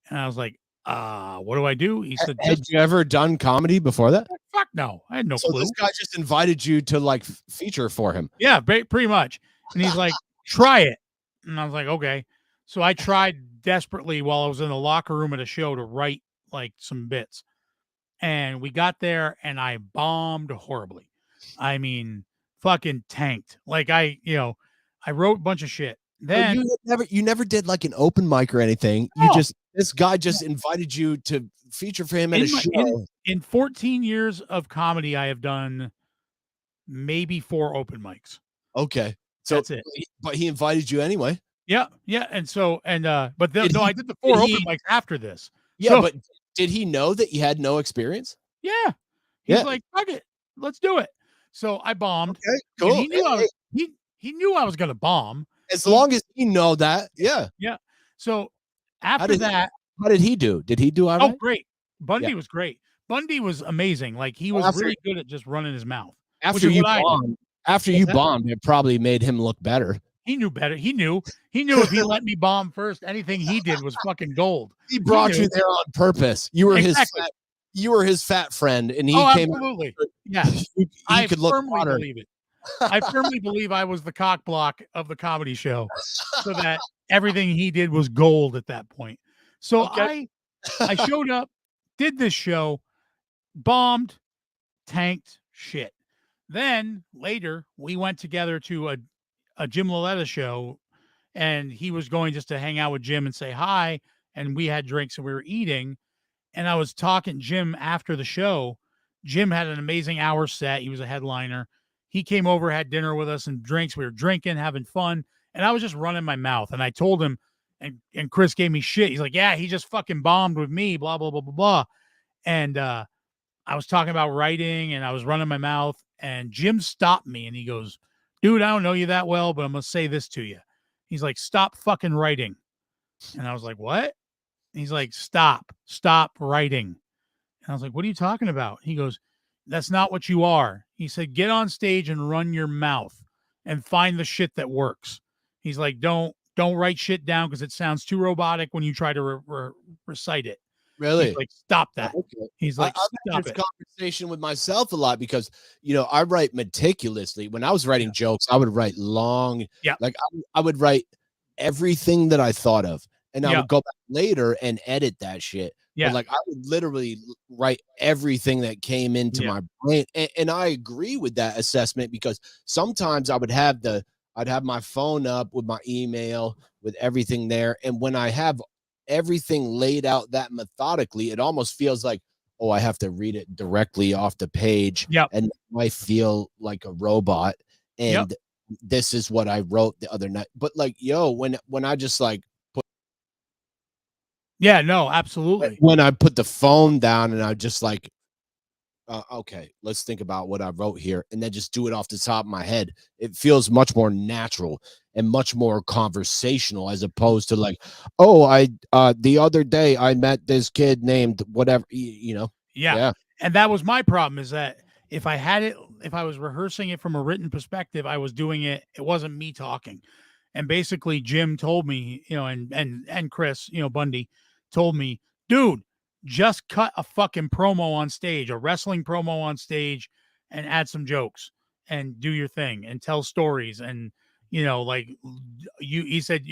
And I was like, what do I do? He said, had you ever done comedy before that? Fuck no. I had no clue. This guy just invited you to like feature for him. Yeah, pretty much. And he's like, try it. And I was like, okay. So I tried desperately while I was in the locker room at a show to write like some bits. And we got there and I bombed horribly. I mean, fucking tanked. Like I wrote a bunch of shit. Then you never did like an open mic or anything. No. This guy just invited you to feature for him at a show. In 14 years of comedy, I have done maybe 4 open mics. Okay. So that's it. But he invited you anyway. Yeah. Yeah. And so, but I did the 4 open mics after this. Yeah. So, but did he know that you had no experience? Yeah. He's like, fuck it. Let's do it. So I bombed. Okay, cool. He knew I was going to bomb. As long as he know that. Yeah. Yeah. So after that. How did he do? Did he do all right? Oh, great. Bundy was great. Bundy was amazing. Like he was really good at just running his mouth. After you bombed, it probably made him look better. He knew better. He knew if he let me bomb first, anything he did was fucking gold. He brought you there on purpose. You were his fat friend, and he came. Absolutely. Yeah. I firmly believe it. I firmly believe I was the cock block of the comedy show, so that everything he did was gold at that point. So I showed up, did this show, bombed, tanked, shit. Then later we went together to a Jim Loletta show, and he was going just to hang out with Jim and say hi. And we had drinks and we were eating. And I was talking Jim after the show. Jim had an amazing hour set. He was a headliner. He came over, had dinner with us and drinks. We were drinking, having fun. And I was just running my mouth. And I told him, and Chris gave me shit. He's like, yeah, he just fucking bombed with me, blah, blah, blah, blah, blah. And I was talking about writing and I was running my mouth. And Jim stopped me and he goes, dude, I don't know you that well, but I'm going to say this to you. He's like, stop fucking writing. And I was like, what? And he's like, stop writing. And I was like, what are you talking about? He goes, that's not what you are. He said, get on stage and run your mouth and find the shit that works. He's like, don't write shit down because it sounds too robotic when you try to recite it. Really? He's like, stop that. Okay. He's like, I've had this conversation with myself a lot because, I write meticulously. When I was writing jokes, I would write long. Yeah. Like I would write everything that I thought of. And I would go back later and edit that shit. Yeah. But like I would literally write everything that came into my brain. And I agree with that assessment because sometimes I'd have my phone up with my email with everything there. And when I have everything laid out that methodically, it almost feels like, oh, I have to read it directly off the page. And I feel like a robot. And this is what I wrote the other night. But like, when I just like yeah, no, absolutely. When I put the phone down and I just like, okay, let's think about what I wrote here and then just do it off the top of my head. It feels much more natural and much more conversational as opposed to like, oh, the other day I met this kid named whatever, Yeah. And that was my problem is that if I was rehearsing it from a written perspective, I was doing it. It wasn't me talking. And basically Jim told me, and Chris, Bundy told me, dude, just cut a fucking promo on stage, a wrestling promo on stage and add some jokes and do your thing and tell stories. And, he said,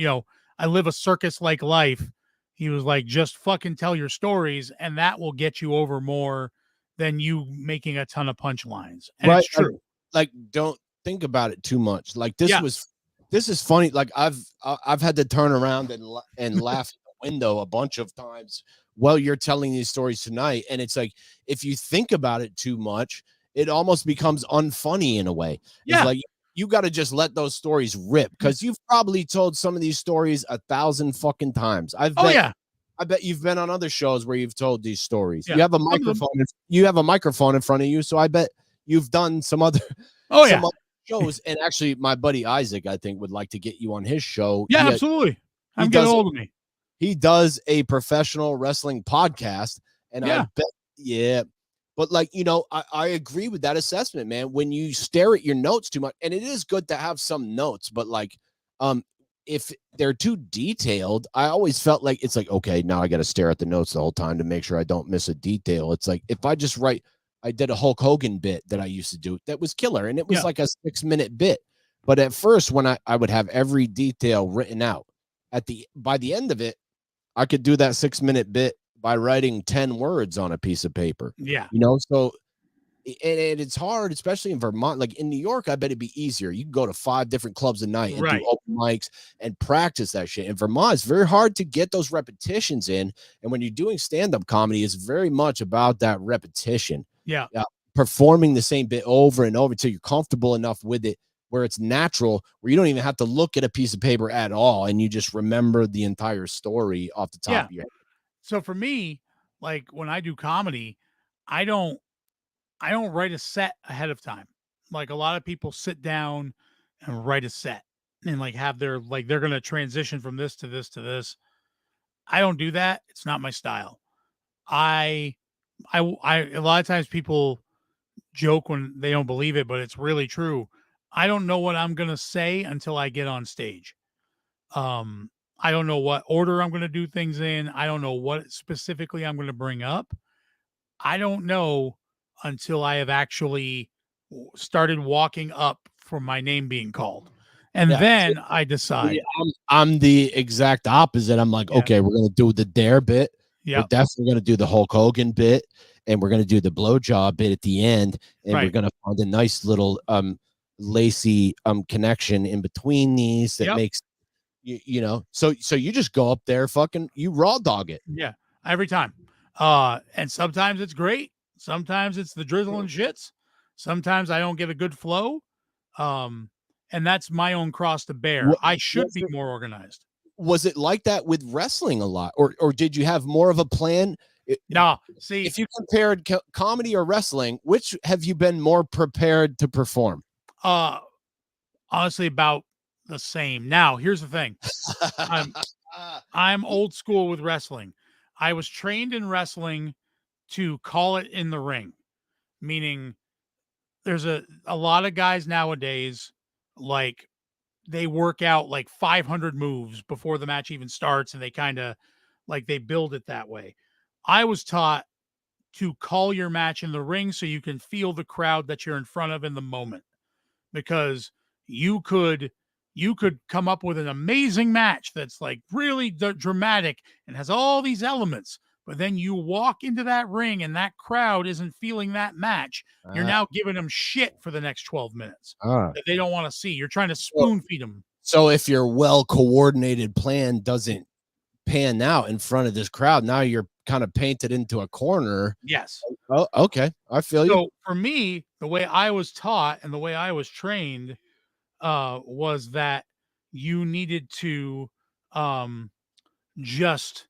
I live a circus-like life. He was like, just fucking tell your stories and that will get you over more than you making a ton of punchlines. And it's true. Like, don't think about it too much. Like this is funny. Like I've had to turn around and laugh at the window a bunch of times while you're telling these stories tonight. And it's like, if you think about it too much, it almost becomes unfunny in a way. Yeah. It's like, you got to just let those stories rip because you've probably told some of these stories 1,000 fucking times. I bet you've been on other shows where you've told these stories. You have a microphone. You have a microphone in front of you. So I bet you've done some other, other shows. And actually, my buddy Isaac, I think, would like to get you on his show. Yeah, absolutely. He I'm getting does old of me. he does a professional wrestling podcast, and I Yeah. bet, yeah. But like, I agree with that assessment, man. When you stare at your notes too much, and it is good to have some notes, but like, if they're too detailed, I always felt like it's like, okay, now I got to stare at the notes the whole time to make sure I don't miss a detail. It's like if I just write, I did a Hulk Hogan bit that I used to do that was killer, and it was like a 6-minute bit. But at first, when I would have every detail written out, by the end of it, I could do that 6-minute bit by writing 10 words on a piece of paper. Yeah. So and it's hard, especially in Vermont. Like in New York, I bet it'd be easier. You can go to 5 different clubs a night and do open mics and practice that shit. In Vermont, it's very hard to get those repetitions in. And when you're doing stand-up comedy, it's very much about that repetition. Yeah. Performing the same bit over and over until you're comfortable enough with it, where it's natural, where you don't even have to look at a piece of paper at all, and you just remember the entire story off the top of your head. So for me, like when I do comedy, I don't write a set ahead of time. Like a lot of people sit down and write a set and like have their like they're gonna transition from this to this to this. I don't do that. It's not my style. I a lot of times people joke when they don't believe it, but it's really true. I don't know what I'm gonna say until I get on stage. I don't know what order I'm gonna do things in. I don't know what specifically I'm gonna bring up. I don't know until I have actually started walking up for my name being called. And then I decide. I'm the exact opposite. I'm like, okay, we're gonna do the dare bit. Yeah. We're definitely gonna do the Hulk Hogan bit, and we're gonna do the blowjob bit at the end, and we're gonna find a nice little lacy connection in between these that makes so you just go up there, fucking you raw dog it. Yeah, every time. And sometimes it's great. Sometimes it's the drizzle and shits. Sometimes I don't get a good flow. And that's my own cross to bear. I should be more organized. Was it like that with wrestling a lot, or did you have more of a plan? No, see, if you compared comedy or wrestling, which have you been more prepared to perform? Honestly, about the same. Now, here's the thing. I'm old school with wrestling. I was trained in wrestling to call it in the ring, meaning there's a lot of guys nowadays, like they work out like 500 moves before the match even starts, and they kind of like they build it that way. I was taught to call your match in the ring so you can feel the crowd that you're in front of in the moment, because you could come up with an amazing match that's like really dramatic and has all these elements, but then you walk into that ring and that crowd isn't feeling that match. You're now giving them shit for the next 12 minutes that they don't want to see. You're trying to spoon feed them. So if your well-coordinated plan doesn't pan out in front of this crowd, now you're kind of painted into a corner. Yes. Oh, okay. I feel you. So for me, the way I was taught and the way I was trained was that you needed to just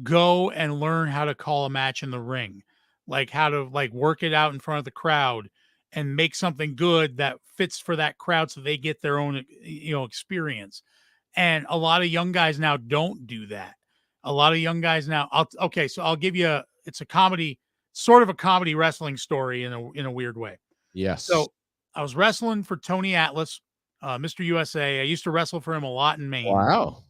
go and learn how to call a match in the ring, like how to like work it out in front of the crowd and make something good that fits for that crowd so they get their own experience. And a lot of young guys now don't do that. A lot of young guys now so I'll give you it's a comedy, sort of a comedy wrestling story in a weird way. Yes. So I was wrestling for Tony Atlas, Mr. USA. I used to wrestle for him a lot in Maine. Wow.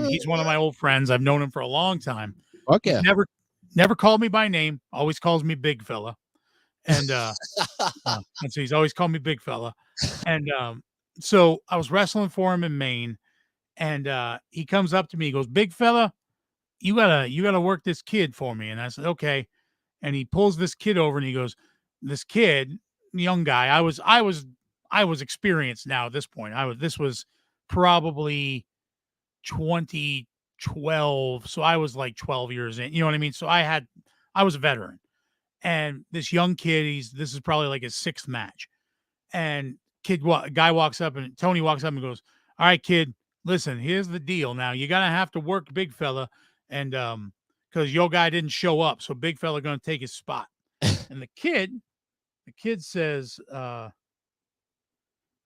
He's one of my old friends. I've known him for a long time. Okay. He's never called me by name. Always calls me big fella. And so he's always called me big fella. And so I was wrestling for him in Maine, and he comes up to me. He goes, "Big fella, you gotta work this kid for me." And I said, "Okay." And he pulls this kid over and he goes, "This kid, young guy, I was experienced now at this point. This was probably 2012. So I was like 12 years in, you know what I mean? So I was a veteran, and this young kid, this is probably like his 6th match. And guy walks up, and Tony walks up and goes, "All right, kid, listen, here's the deal. Now you're going to have to work big fella. And, cause your guy didn't show up. So big fella going to take his spot." And the kid says,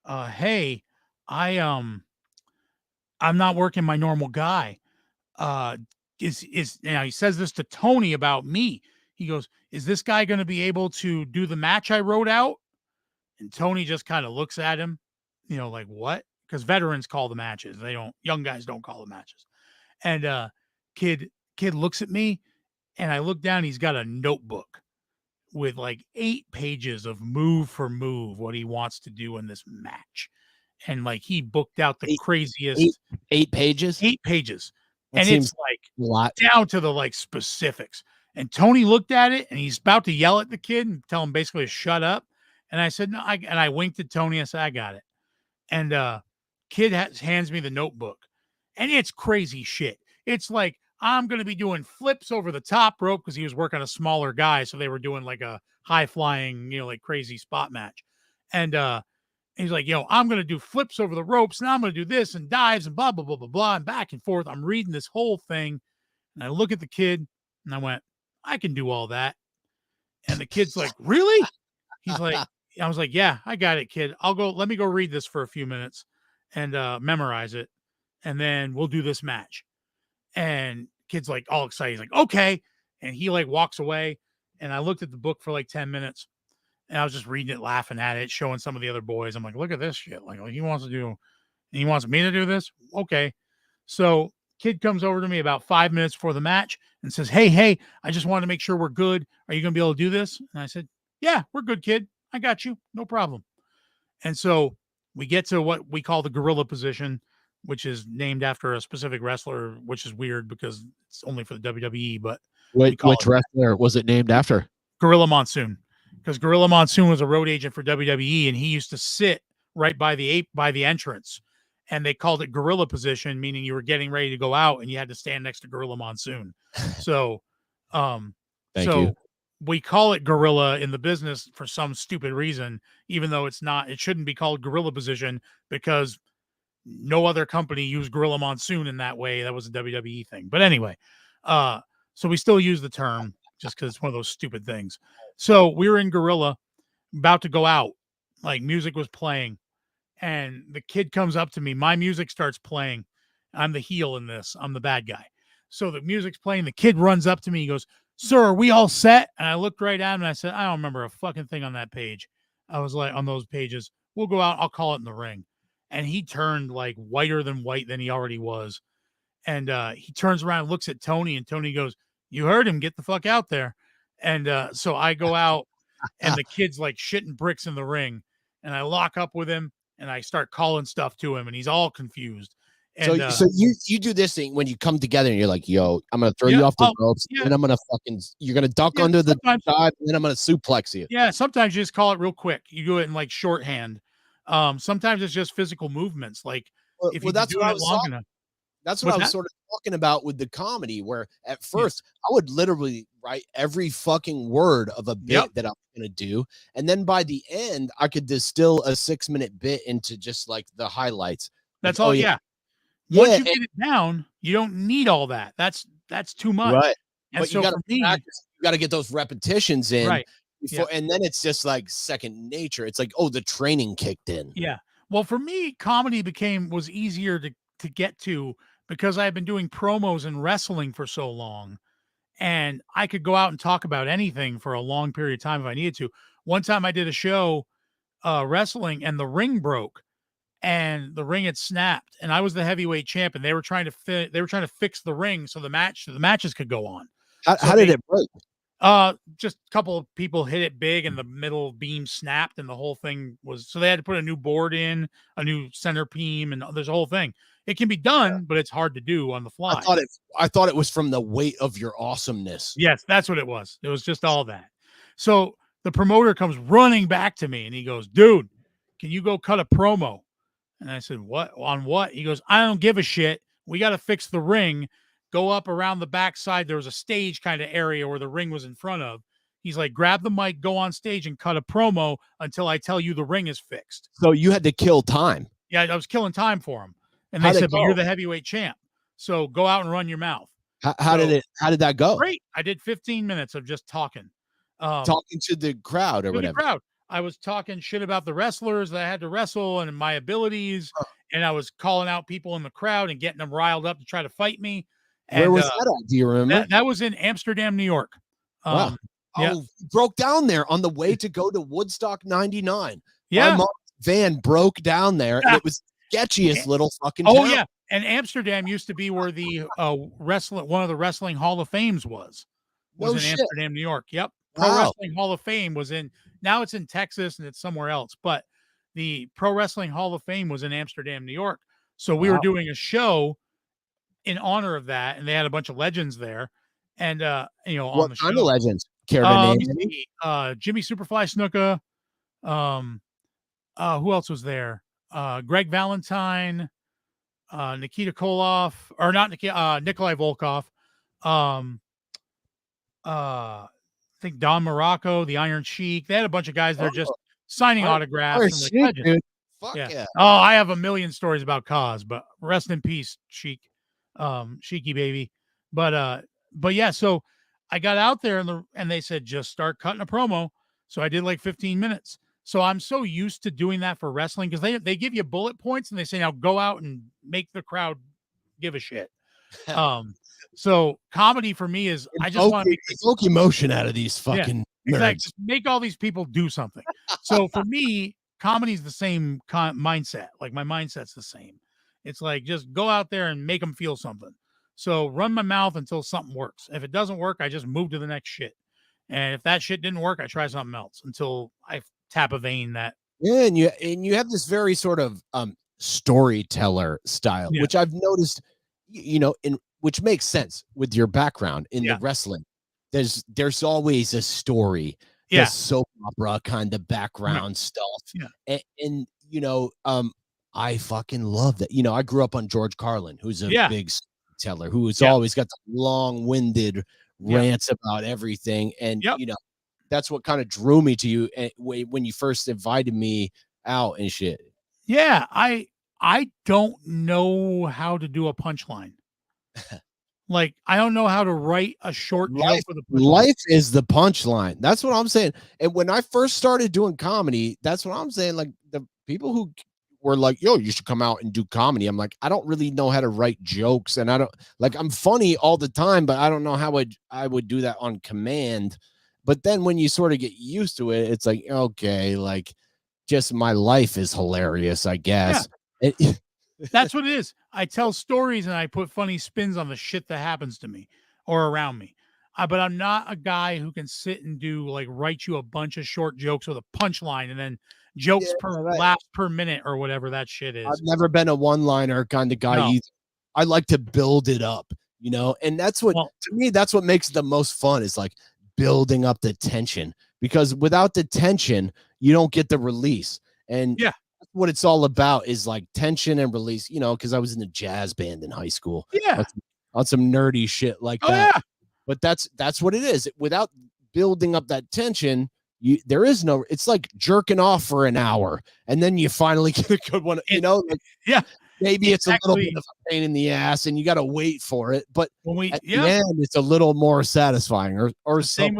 Hey, I I'm not working my normal guy. Uh, is now he says this to Tony about me. He goes, "Is this guy going to be able to do the match I wrote out?" And Tony just kind of looks at him, like what? Because veterans call the matches. They don't. Young guys don't call the matches. And kid kid looks at me, and I look down. He's got a notebook with like 8 pages of move for move what he wants to do in this match. And like he booked out the Eight, eight, craziest 8 pages. 8 pages. That And seems it's like a lot. down to the like specifics. And Tony looked at it and he's about to yell at the kid and tell him basically to shut up. And I said, no, and I winked at Tony. I said, I got it. And kid hands me the notebook and it's crazy shit. It's like, I'm going to be doing flips over the top rope because he was working a smaller guy. So they were doing like a high flying, like crazy spot match. And he's like, I'm going to do flips over the ropes and I'm going to do this and dives and blah, blah, blah, blah, blah, and back and forth. I'm reading this whole thing. And I look at the kid and I went, I can do all that. And the kid's like, really? He's like, I was like, yeah, I got it, kid. Let me go read this for a few minutes and memorize it. And then we'll do this match. And kid's like all excited. He's like, okay. And he like walks away. And I looked at the book for like 10 minutes and I was just reading it, laughing at it, showing some of the other boys. I'm like, look at this shit. Like he wants me to do this. Okay. So kid comes over to me about 5 minutes before the match and says, Hey, I just wanted to make sure we're good. Are you going to be able to do this? And I said, yeah, we're good, kid. I got you. No problem. And so we get to what we call the gorilla position, which is named after a specific wrestler, which is weird because it's only for the WWE, but Which wrestler was it named after? Gorilla Monsoon. Because Gorilla Monsoon was a road agent for WWE and he used to sit right by the entrance. And they called it gorilla position, meaning you were getting ready to go out and you had to stand next to Gorilla Monsoon. So Thank you. We call it gorilla in the business for some stupid reason, even though it shouldn't be called gorilla position because no other company used Gorilla Monsoon in that way. That was a WWE thing. But anyway, so we still use the term just because it's one of those stupid things. So we were in Gorilla, about to go out, like music was playing, and the kid comes up to me. My music starts playing. I'm the heel in this. I'm the bad guy. So the music's playing. The kid runs up to me. He goes, sir, are we all set? And I looked right at him and I said, I don't remember a fucking thing on that page. I was like, on those pages, we'll go out. I'll call it in the ring. And he turned like whiter than white than he already was. And he turns around and looks at Tony and Tony goes, you heard him, get the fuck out there. And so I go out and the kid's like shitting bricks in the ring and I lock up with him and I start calling stuff to him and he's all confused. And, so you do this thing when you come together and you're like, yo, I'm going to throw you off the ropes and I'm going to you're going to duck under the dive and then I'm going to suplex you. Yeah. Sometimes you just call it real quick. You do it in like shorthand. Sometimes it's just physical movements. Like if you do it long enough. That's what I was sort of talking about with the comedy, where at first I would literally write every fucking word of a bit that I'm going to do. And then by the end, I could distill a 6-minute bit into just like the highlights. That's all. Yeah. Once you get it down, you don't need all that. That's too much. Right. And but so you got to practice. You got to get those repetitions in. Right. Before, and then it's just like second nature. It's like, oh, the training kicked in. Yeah. Well, for me, comedy was easier to get to because I had been doing promos and wrestling for so long and I could go out and talk about anything for a long period of time if I needed to. One time I did a show wrestling and the ring broke and the ring had snapped and I was the heavyweight champ and they were trying to fix the ring so the matches could go on. How did it break? Just a couple of people hit it big and the middle beam snapped and the whole thing so they had to put a new board in, a new center beam, and there's a whole thing. It can be done, but it's hard to do on the fly. I thought it was from the weight of your awesomeness. Yes, that's what it was. It was just all that. So the promoter comes running back to me and he goes, dude, can you go cut a promo? And I said, what? On what? He goes, I don't give a shit. We got to fix the ring. Go up around the backside. There was a stage kind of area where the ring was in front of. He's like, grab the mic, go on stage and cut a promo until I tell you the ring is fixed. So you had to kill time. Yeah, I was killing time for him. And they said, but you're the heavyweight champ. So go out and run your mouth. How did that go? Great. I did 15 minutes of just talking. Talking to the crowd or whatever. The crowd. I was talking shit about the wrestlers that I had to wrestle and my abilities, and I was calling out people in the crowd and getting them riled up to try to fight me. Where And was that at? Do you remember? that was in Amsterdam, New York. Wow. Yeah, Oh, broke down there on the way to go to Woodstock 99. My yeah. mom's van broke down there, and Yeah. it was sketchiest little fucking Oh town. yeah, and Amsterdam used to be where the one of the wrestling Hall of Fames was No in shit. Amsterdam, New York. Yep. Pro Wow. Wrestling Hall of Fame was in, now it's in Texas and it's somewhere else, but the Pro Wrestling Hall of Fame was in Amsterdam, New York. So we were doing a show in honor of that, and they had a bunch of legends there. And you know, on What the kind show. of legends? Care to name Let me any? see, Jimmy Superfly Snuka, who else was there? Greg Valentine, Nikita Koloff, or not Nikita, Nikolai Volkov. I think Don Morocco, the Iron Sheik. They had a bunch of guys there just signing autographs and like legends. Dude. Fuck yeah. Oh, I have a million stories about Kaz, but rest in peace, Sheik, Sheiky baby. But yeah, so I got out there and they said just start cutting a promo. So I did like 15 minutes. So I'm so used to doing that for wrestling because they give you bullet points and they say now go out and make the crowd give a shit. So comedy for me is I just want to evoke emotion out of these fucking nerds. exactly. Just make all these people do something. So for me, comedy is the same mindset. Like my mindset's the same. It's like just go out there and make them feel something. So run my mouth until something works. If it doesn't work, I just move to the next shit. And if that shit didn't work, I try something else until I tap a vein that. Yeah, and you have this very sort of storyteller style, which I've noticed, you know, which makes sense with your background in the wrestling. There's always a story, the soap opera kind of background stuff. Yeah. And you know, I fucking love that. You know, I grew up on George Carlin, who's a big storyteller, who's always got the long-winded rants about everything. And you know, that's what kind of drew me to you when you first invited me out and shit. Yeah, I don't know how to do a punchline. Like, I don't know how to write a short joke with a punchline. Life is the punchline. That's what I'm saying. And when I first started doing comedy, that's what I'm saying. Like the people who were like, yo, you should come out and do comedy. I'm like, I don't really know how to write jokes. And I don't like, I'm funny all the time, but I don't know how I would do that on command. But then when you sort of get used to it, it's like, okay, like just my life is hilarious, I guess. Yeah. That's what it is. I tell stories and I put funny spins on the shit that happens to me or around me. But I'm not a guy who can sit and do like write you a bunch of short jokes with a punchline and then jokes per laughs per minute or whatever that shit is. I've never been a one-liner kind of guy either. I like to build it up, you know, and that's what to me, that's what makes it the most fun is like building up the tension, because without the tension, you don't get the release. And what it's all about is like tension and release, you know, because I was in a jazz band in high school. On some nerdy shit like that. But that's what it is. Without building up that tension, there is no, it's like jerking off for an hour and then you finally get a good one, you know, like, maybe it's a little bit of a pain in the ass and you got to wait for it, but at the end, it's a little more satisfying or same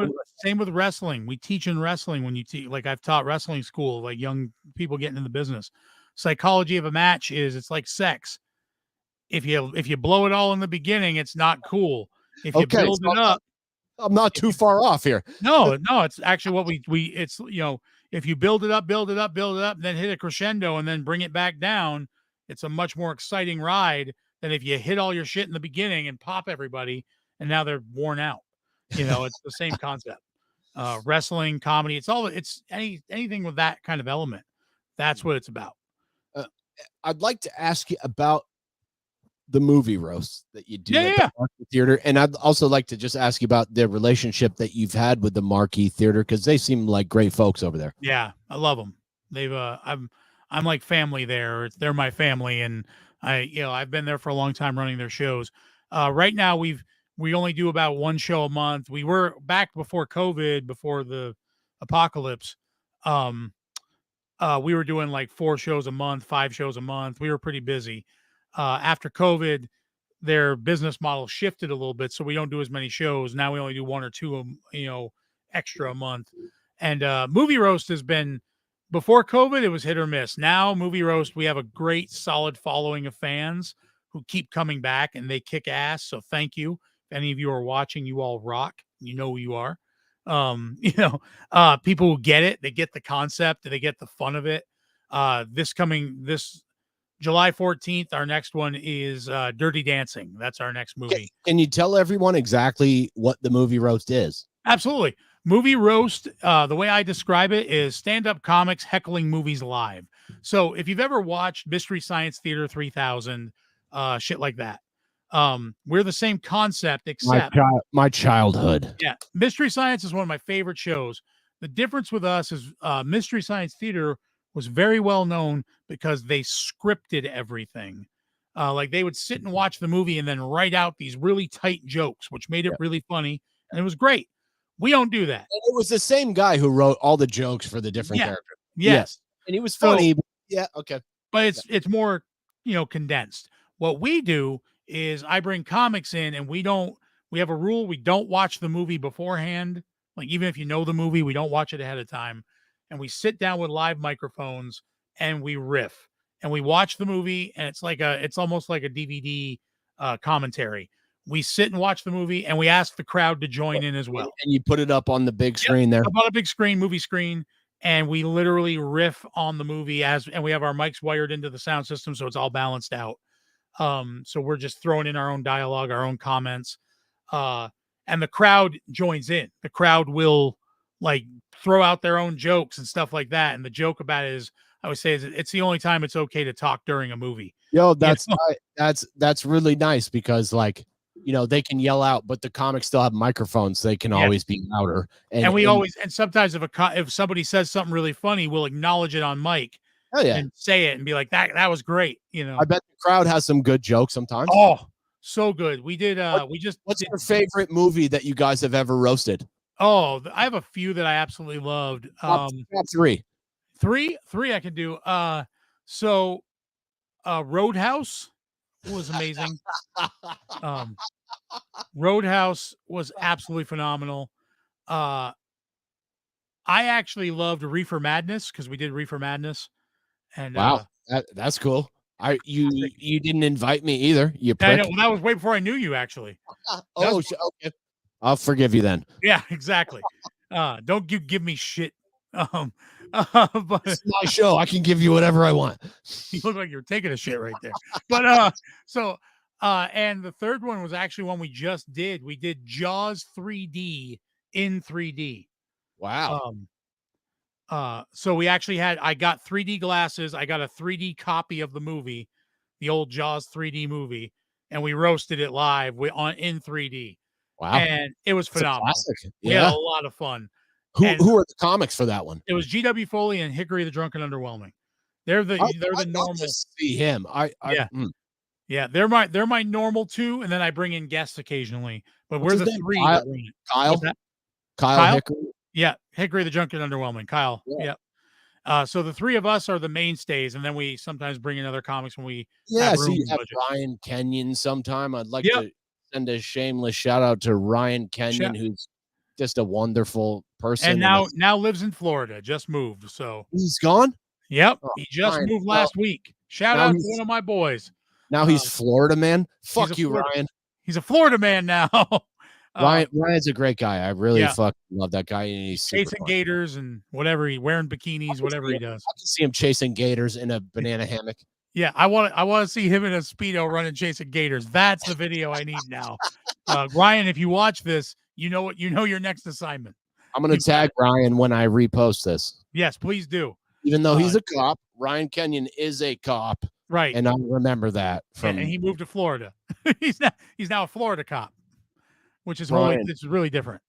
with wrestling. We teach in wrestling when you teach, like I've taught wrestling school, like young people getting in the business. Psychology of a match is it's like sex. If you blow it all in the beginning, it's not cool. If you build it up, I'm not too far off here. No, it's actually what we it's, you know, if you build it up, and then hit a crescendo and then bring it back down, it's a much more exciting ride than if you hit all your shit in the beginning and pop everybody and now they're worn out. You know, it's the same concept. Wrestling, comedy, it's anything with that kind of element. That's what it's about. I'd like to ask you about the movie roast that you do at the Marquee Theater. And I'd also like to just ask you about the relationship that you've had with the Marquee Theater, because they seem like great folks over there. Yeah, I love them. They've I'm like family there. They're my family, and I've been there for a long time running their shows. Right now we only do about one show a month. We were back before COVID, before the apocalypse. We were doing like 4 shows a month, 5 shows a month. We were pretty busy. After COVID, their business model shifted a little bit, so we don't do as many shows now. We only do 1 or 2, extra a month, And movie roast has been, before COVID, it was hit or miss. Now movie roast, we have a great solid following of fans who keep coming back and they kick ass. So thank you. If any of you are watching, you all rock. You know who you are. People who get it, they get the concept, they get the fun of it. This July 14th, our next one is Dirty Dancing. That's our next movie. Can you tell everyone exactly what the movie roast is? Absolutely. Movie roast, the way I describe it is stand-up comics heckling movies live. So if you've ever watched Mystery Science Theater 3000, shit like that, we're the same concept, except my childhood. Yeah, Mystery Science is one of my favorite shows. The difference with us is Mystery Science Theater was very well known because they scripted everything. Like they would sit and watch the movie and then write out these really tight jokes, which made it really funny, and it was great. We don't do that. And it was the same guy who wrote all the jokes for the different characters. Yes. And he was funny. Okay. But it's more, condensed. What we do is I bring comics in and we have a rule. We don't watch the movie beforehand. Like even if you know the movie, we don't watch it ahead of time. And we sit down with live microphones and we riff and we watch the movie. And it's almost like a DVD commentary. We sit and watch the movie and we ask the crowd to join in as well. And you put it up on the big screen there. Up on a big screen, movie screen. And we literally riff on the movie and we have our mics wired into the sound system. So it's all balanced out. So we're just throwing in our own dialogue, our own comments. And the crowd joins in. The crowd will like throw out their own jokes and stuff like that. And the joke about it is, I would say, it's the only time it's okay to talk during a movie. Yo, that's really nice because they can yell out, but the comics still have microphones. So they can always be louder. And sometimes if somebody says something really funny, we'll acknowledge it on mic. Oh yeah, and say it and be like, that was great. I bet the crowd has some good jokes sometimes. Oh, so good. We did. What's your favorite movie that you guys have ever roasted? Oh, I have a few that I absolutely loved. Top three. Three I can do. Roadhouse was amazing. Roadhouse was absolutely phenomenal. I actually loved Reefer Madness because we did Reefer Madness. And wow, that's cool. You didn't invite me either. You prick. I know, well, that was way before I knew you actually. Okay. I'll forgive you then. Yeah, exactly. Don't you give me shit. But it's my show. I can give you whatever I want. You look like you're taking a shit right there. But and the third one was actually one we just did. We did Jaws 3D in 3D. Wow. So we actually I got 3D glasses. I got a 3D copy of the movie, the old Jaws 3D movie, and we roasted it live in 3D. Wow. And it was phenomenal. We had a lot of fun. Who are the comics for that one? It was G.W. Foley and Hickory the Drunken Underwhelming. They're the normal. To see him. Yeah, they're my normal two, and then I bring in guests occasionally. But we're the three. Kyle Hickory. Yeah, Hickory the Drunken Underwhelming. Kyle. Yeah. So the three of us are the mainstays, and then we sometimes bring in other comics when we have Ryan Kenyon sometime. I'd like to send a shameless shout out to Ryan Kenyon, who's just a wonderful person. And now lives in Florida, just moved. So he's gone? Yep. He just moved last week. Shout out to one of my boys. Now he's Florida man. Fuck you, Ryan. He's a Florida man now. Ryan's a great guy. I really fucking love that guy. And he's chasing gators and whatever wearing bikinis, whatever he does. I can see him chasing gators in a banana hammock. Yeah, I want to see him in a Speedo running chasing gators. That's the video I need now. Ryan, if you watch this, you know your next assignment. I'm going to tag Ryan when I repost this. Yes, please do. Even though he's a cop, Ryan Kenyon is a cop. Right. And I remember that and he moved to Florida. he's now a Florida cop, which is really different.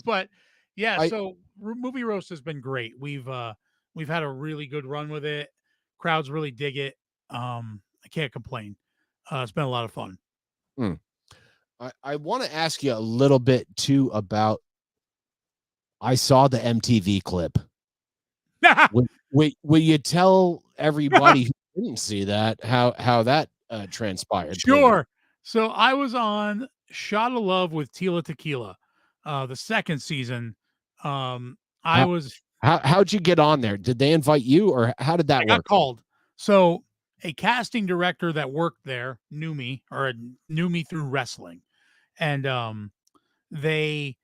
But yeah, so Movie Roast has been great. We've had a really good run with it. Crowds really dig it. I can't complain. It's been a lot of fun. I want to ask you a little bit too about. I saw the MTV clip. Will you tell everybody who didn't see that how that transpired? Sure. So I was on Shot of Love with Tila Tequila, the second season, I was How'd you get on there? Did they invite you, or how did that I got work? called. So a casting director that worked there knew me through wrestling. And they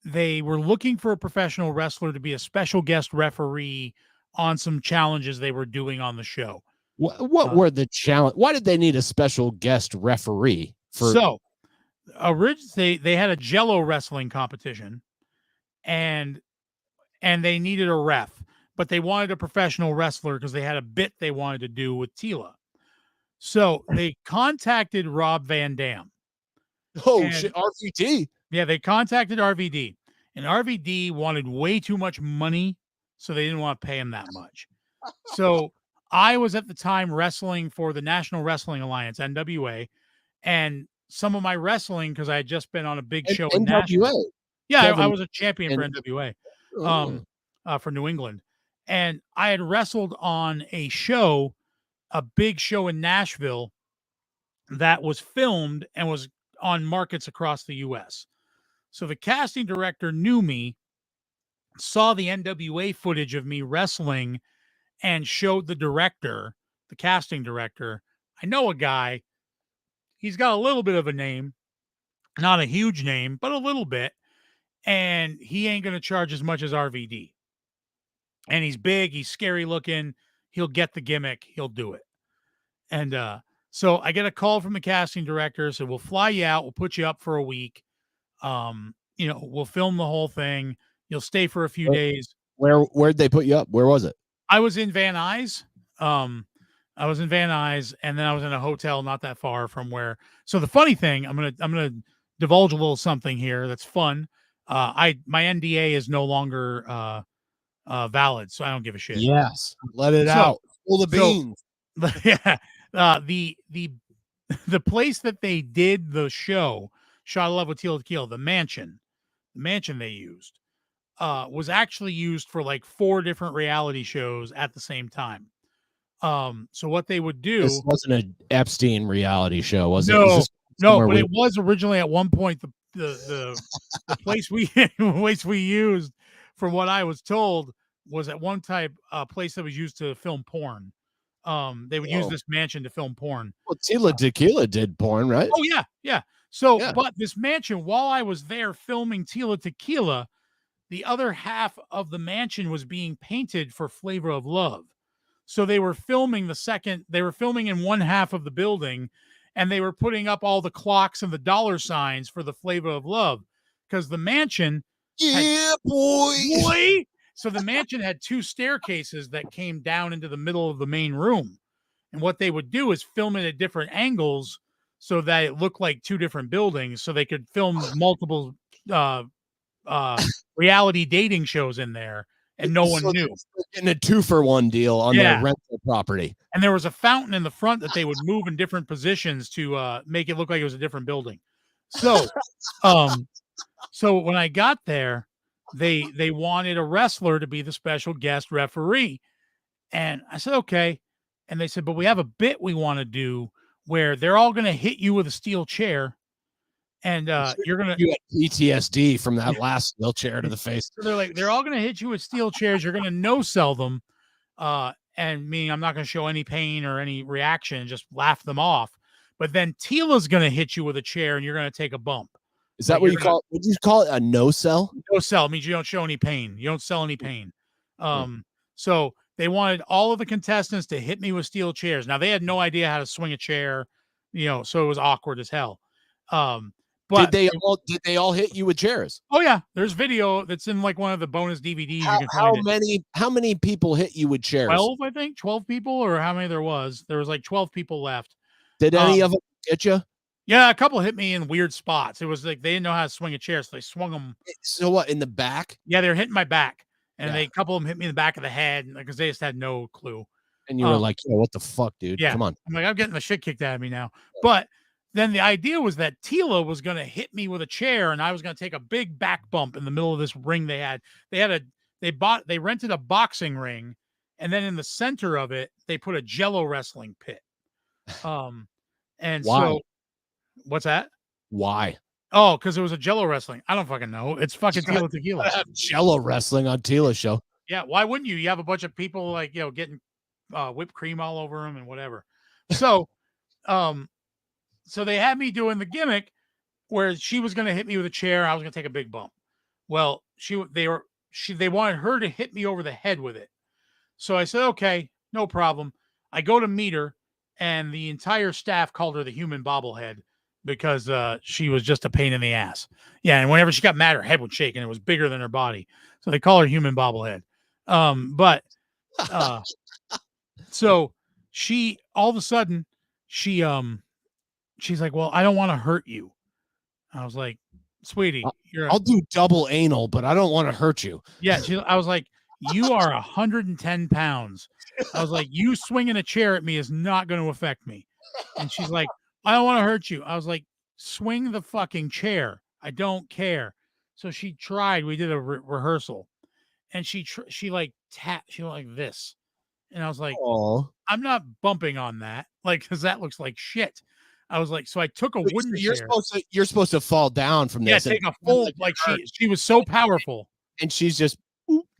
they were looking for a professional wrestler to be a special guest referee on some challenges they were doing on the show. What were the challenge? Why did they need a special guest referee for? So originally they had a Jello wrestling competition, and they needed a ref, but they wanted a professional wrestler because they had a bit they wanted to do with Tila. So they contacted Rob Van Dam. Oh And shit, RVT. yeah, they contacted RVD, and RVD wanted way too much money, so they didn't want to pay him that much. So I was at the time wrestling for the National Wrestling Alliance, NWA, and some of my wrestling, because I had just been on a big show in NWA. Nashville. Yeah, I Kevin was a champion for and NWA, oh, for New England, and I had wrestled on a show, a big show in Nashville that was filmed and was on markets across the U.S. So the casting director knew me, saw the NWA footage of me wrestling, and showed the director, the casting director, I know a guy. He's got a little bit of a name, not a huge name, but a little bit. And he ain't going to charge as much as RVD. And he's big, he's scary looking. He'll get the gimmick, he'll do it. And so I get a call from the casting director. So we'll fly you out, we'll put you up for a week. We'll film the whole thing. You'll stay for a few days. where'd they put you up? Where was it? I was in Van Nuys. I was in Van Nuys, and then I was in a hotel not that far from where. So the funny thing, I'm gonna divulge a little something here that's fun. My NDA is no longer valid, so I don't give a shit. Yes, let it out. Pull the beans. Yeah, the place that they did the show, Shot of Love with Teal Tequila, the mansion they used, was actually used for like 4 different reality shows at the same time. So what they would do, this wasn't an Epstein reality show, was it? No, but it was originally at one point the place we place we used, from what I was told, was at one place that was used to film porn. They would use this mansion to film porn. Well, Tila Tequila did porn, right? Oh yeah. So, but this mansion, while I was there filming Tila Tequila, the other half of the mansion was being painted for Flavor of Love. So they were filming in one half of the building, and they were putting up all the clocks and the dollar signs for the Flavor of Love, because the mansion boy. So the mansion had 2 staircases that came down into the middle of the main room. And what they would do is film it at different angles so that it looked like 2 different buildings, so they could film multiple reality dating shows in there, and no one knew. Getting a 2-for-1 deal on their rental property. And there was a fountain in the front that they would move in different positions to make it look like it was a different building. So, so when I got there, they wanted a wrestler to be the special guest referee. And I said, okay. And they said, but we have a bit we want to do where they're all going to hit you with a steel chair. And you're going to get PTSD from that last steel chair to the face. So they're all going to hit you with steel chairs. You're going to no sell them. And meaning I'm not going to show any pain or any reaction, just laugh them off. But then Tila's going to hit you with a chair and you're going to take a bump. Is that what you call it? Would you call it a no sell? No sell means you don't show any pain. You don't sell any pain. So they wanted all of the contestants to hit me with steel chairs. Now they had no idea how to swing a chair, so it was awkward as hell. But did they all hit you with chairs? Oh yeah, there's video that's in like one of the bonus DVDs. How many people hit you with chairs? 12, I think. 12 people, or how many there was? There was like 12 people left. Did any of them get you? Yeah, a couple hit me in weird spots. It was like they didn't know how to swing a chair, so they swung them. So what, in the back? Yeah, they were hitting my back, and a couple of them hit me in the back of the head because they just had no clue. And you were like, what the fuck, dude? Yeah, come on. I'm like, I'm getting the shit kicked out of me now. But then the idea was that Tila was going to hit me with a chair, and I was going to take a big back bump in the middle of this ring they had. They rented a boxing ring, and then in the center of it, they put a Jello wrestling pit. And why? So what's that? Why? Oh, because it was a Jello wrestling. I don't fucking know. It's fucking Tila Tequila. Gotta have Jello wrestling on Tila's show. Yeah, why wouldn't you? You have a bunch of people like getting whipped cream all over them and whatever. So, um, so they had me doing the gimmick where she was going to hit me with a chair. I was going to take a big bump. Well, they wanted her to hit me over the head with it. So I said, okay, no problem. I go to meet her, and the entire staff called her the human bobblehead because she was just a pain in the ass. Yeah, and whenever she got mad, her head would shake, and it was bigger than her body. So they call her human bobblehead. But so she all of a sudden she's like, well, I don't want to hurt you. I was like, sweetie, I'll do double anal, but I don't want to hurt you. Yeah, I was like, you are 110 pounds. I was like, you swinging a chair at me is not going to affect me. And she's like, I don't want to hurt you. I was like, swing the fucking chair. I don't care. So she tried. We did a rehearsal, and she like tapped. She went like this, and I was like, oh, I'm not bumping on that, like, because that looks like shit. I was like, so I took a wooden you're chair. You're supposed to fall down from this. Yeah, take a full like she was so powerful, and she's just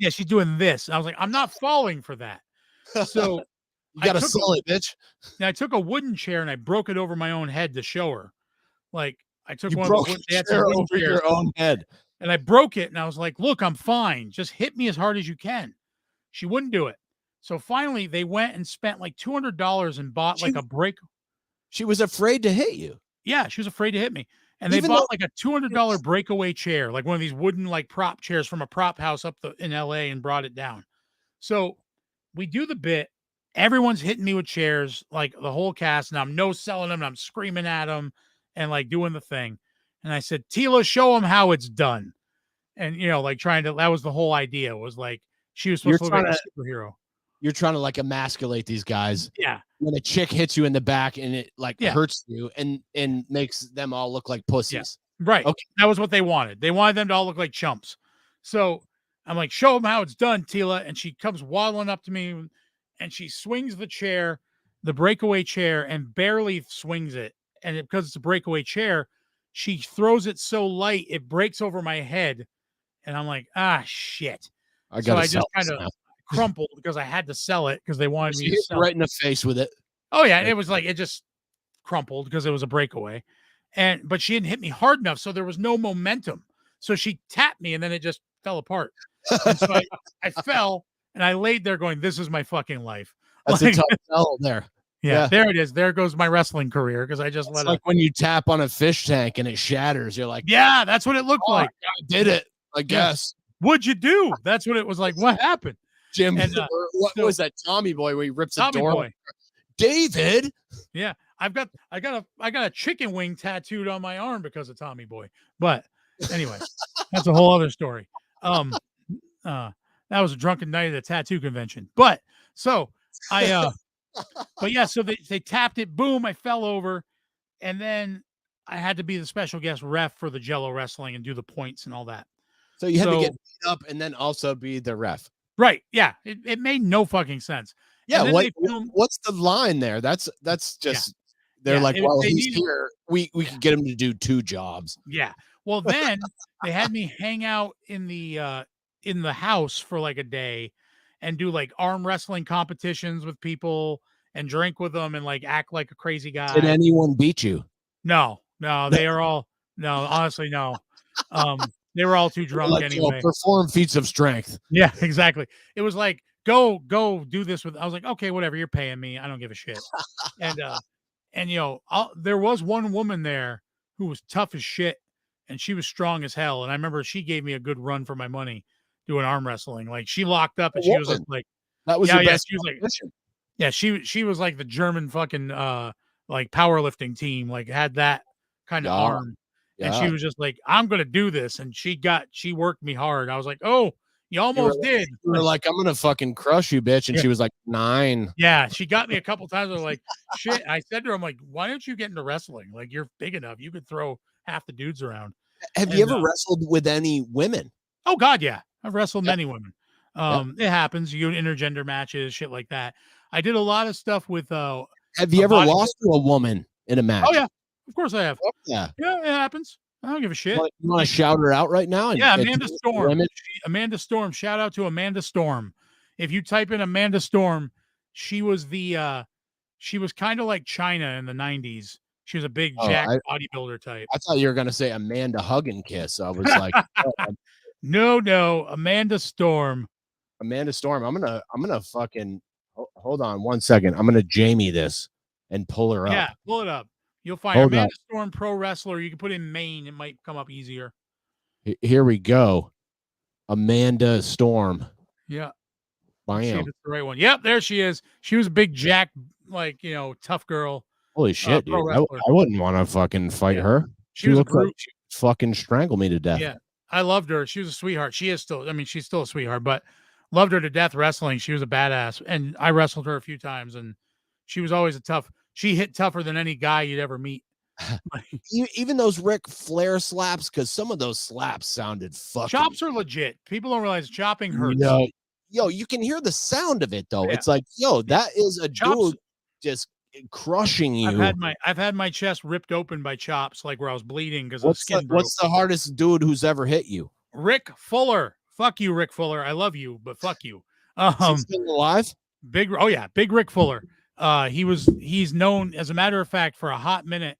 she's doing this. I was like, I'm not falling for that. So you gotta sell it, bitch. And I took a wooden chair and I broke it over my own head to show her. Like I took one of the chair over your own head, and I broke it. And I was like, "Look, I'm fine. Just hit me as hard as you can." She wouldn't do it. So finally, they went and spent like $200 and bought like a break. She was afraid to hit you. Yeah, she was afraid to hit me. And they bought like a $200 breakaway chair, like one of these wooden like prop chairs from a prop house in LA, and brought it down. So we do the bit. Everyone's hitting me with chairs, like the whole cast, and I'm no selling them. And I'm screaming at them and like doing the thing. And I said, Tila, show them how it's done. And like trying to. That was the whole idea. Was like she was supposed to look like a superhero. You're trying to like emasculate these guys. Yeah. When a chick hits you in the back and it like hurts you and makes them all look like pussies. Yeah. Right. Okay. That was what they wanted. They wanted them to all look like chumps. So I'm like, show them how it's done, Tila. And she comes waddling up to me and she swings the chair, the breakaway chair, and barely swings it. And because it's a breakaway chair, she throws it so light, it breaks over my head. And I'm like, shit. So I just kind of crumpled because I had to sell it because they wanted me to sell right in the face with it. Oh yeah, it was like it just crumpled because it was a breakaway, but she didn't hit me hard enough, so there was no momentum. So she tapped me, and then it just fell apart. And so I fell, and I laid there going, "This is my fucking life." That's a tough sell there. Yeah, there it is. There goes my wrestling career because I just let it. Like when you tap on a fish tank and it shatters. You're like, yeah, that's what it looked like. I did it. I guess. What'd you do? That's what it was like. What happened? Jim, and, what was that Tommy Boy where he rips a door? Boy. David. Yeah, I got a chicken wing tattooed on my arm because of Tommy Boy. But anyway, that's a whole other story. That was a drunken night at a tattoo convention. But so but yeah, so they tapped it, boom, I fell over, and then I had to be the special guest ref for the Jello wrestling and do the points and all that. So you had to get beat up and then also be the ref. Right. Yeah. It made no fucking sense. Yeah. What's the line there? That's just they're like, well, he's here. We can get him to do 2 jobs. Yeah. Well, then they had me hang out in the house for like a day and do like arm wrestling competitions with people and drink with them and like act like a crazy guy. Did anyone beat you? No, they are all honestly, no. They were all too drunk anyway. Perform feats of strength. Yeah, exactly. It was like, go do this with. I was like, okay, whatever. You're paying me. I don't give a shit. And there was one woman there who was tough as shit, and she was strong as hell. And I remember she gave me a good run for my money doing arm wrestling. Like she locked up, and she was like, that was your best. She was like, she was like the German fucking like powerlifting team. Like had that kind of arm. And she was just like, I'm going to do this. And she worked me hard. I was like, oh, you almost did. You were like, I'm going to fucking crush you, bitch. And she was like, 9. Yeah. She got me a couple times. I was like, shit. I said to her, I'm like, why don't you get into wrestling? Like, you're big enough. You could throw half the dudes around. Have you ever wrestled with any women? Oh, God, yeah. I've wrestled many women. It happens. You intergender matches, shit like that. I did a lot of stuff with. Have you ever lost to a woman in a match? Oh, yeah. Of course I have. Yeah. Yeah, it happens. I don't give a shit. You want to shout her out right now? Yeah, Amanda Storm. Amanda Storm. Shout out to Amanda Storm. If you type in Amanda Storm, she was kind of like China in the 90s. She was a big jack bodybuilder type. I thought you were gonna say Amanda Hug and Kiss. I was like, no, Amanda Storm. Amanda Storm. I'm gonna fucking hold on 1 second. I'm gonna Jamie this and pull her up. Yeah, pull it up. You'll find Amanda Storm Pro Wrestler. You can put in Maine. It might come up easier. Here we go. Amanda Storm. Yeah. Bam. See if it's the right one. Yep, there she is. She was a big jack, like, tough girl. Holy shit, dude. I wouldn't want to fucking fight her. She was a brute. Like she fucking strangle me to death. Yeah. I loved her. She was a sweetheart. She is still, she's still a sweetheart, but loved her to death wrestling. She was a badass. And I wrestled her a few times, and she was always she hit tougher than any guy you'd ever meet. Even those Ric Flair slaps, because some of those slaps sounded fucking. Chops are legit. People don't realize chopping hurts. Yo, you can hear the sound of it though. Yeah. It's like, that is a dude just crushing you. I've had my chest ripped open by chops, like where I was bleeding because of skin. What's the hardest dude who's ever hit you? Rick Fuller. Fuck you, Rick Fuller. I love you, but fuck you. Is he still alive? Big Rick Fuller. He's known, as a matter of fact, for a hot minute.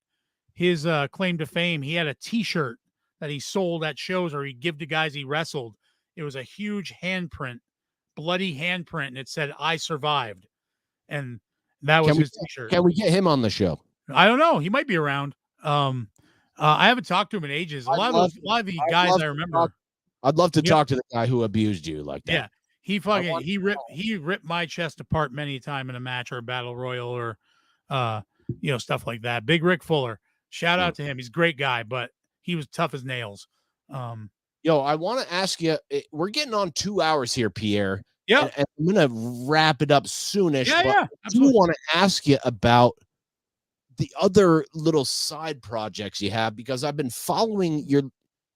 His claim to fame, he had a T-shirt that he sold at shows, or he'd give to guys he wrestled. It was a huge handprint, bloody handprint, and it said "I survived," and that was his T-shirt. Can we get him on the show? I don't know. He might be around. I haven't talked to him in ages. A lot of the guys I remember. I'd love to talk to the guy who abused you like that. Yeah, he ripped my chest apart many a time in a match or a battle royal or stuff like that. Big Rick Fuller. Shout out to him. He's a great guy, but he was tough as nails. Yo, I want to ask you, we're getting on 2 hours here, Pierre. Yeah. And I'm going to wrap it up soonish. Yeah, I do want to ask you about the other little side projects you have, because I've been following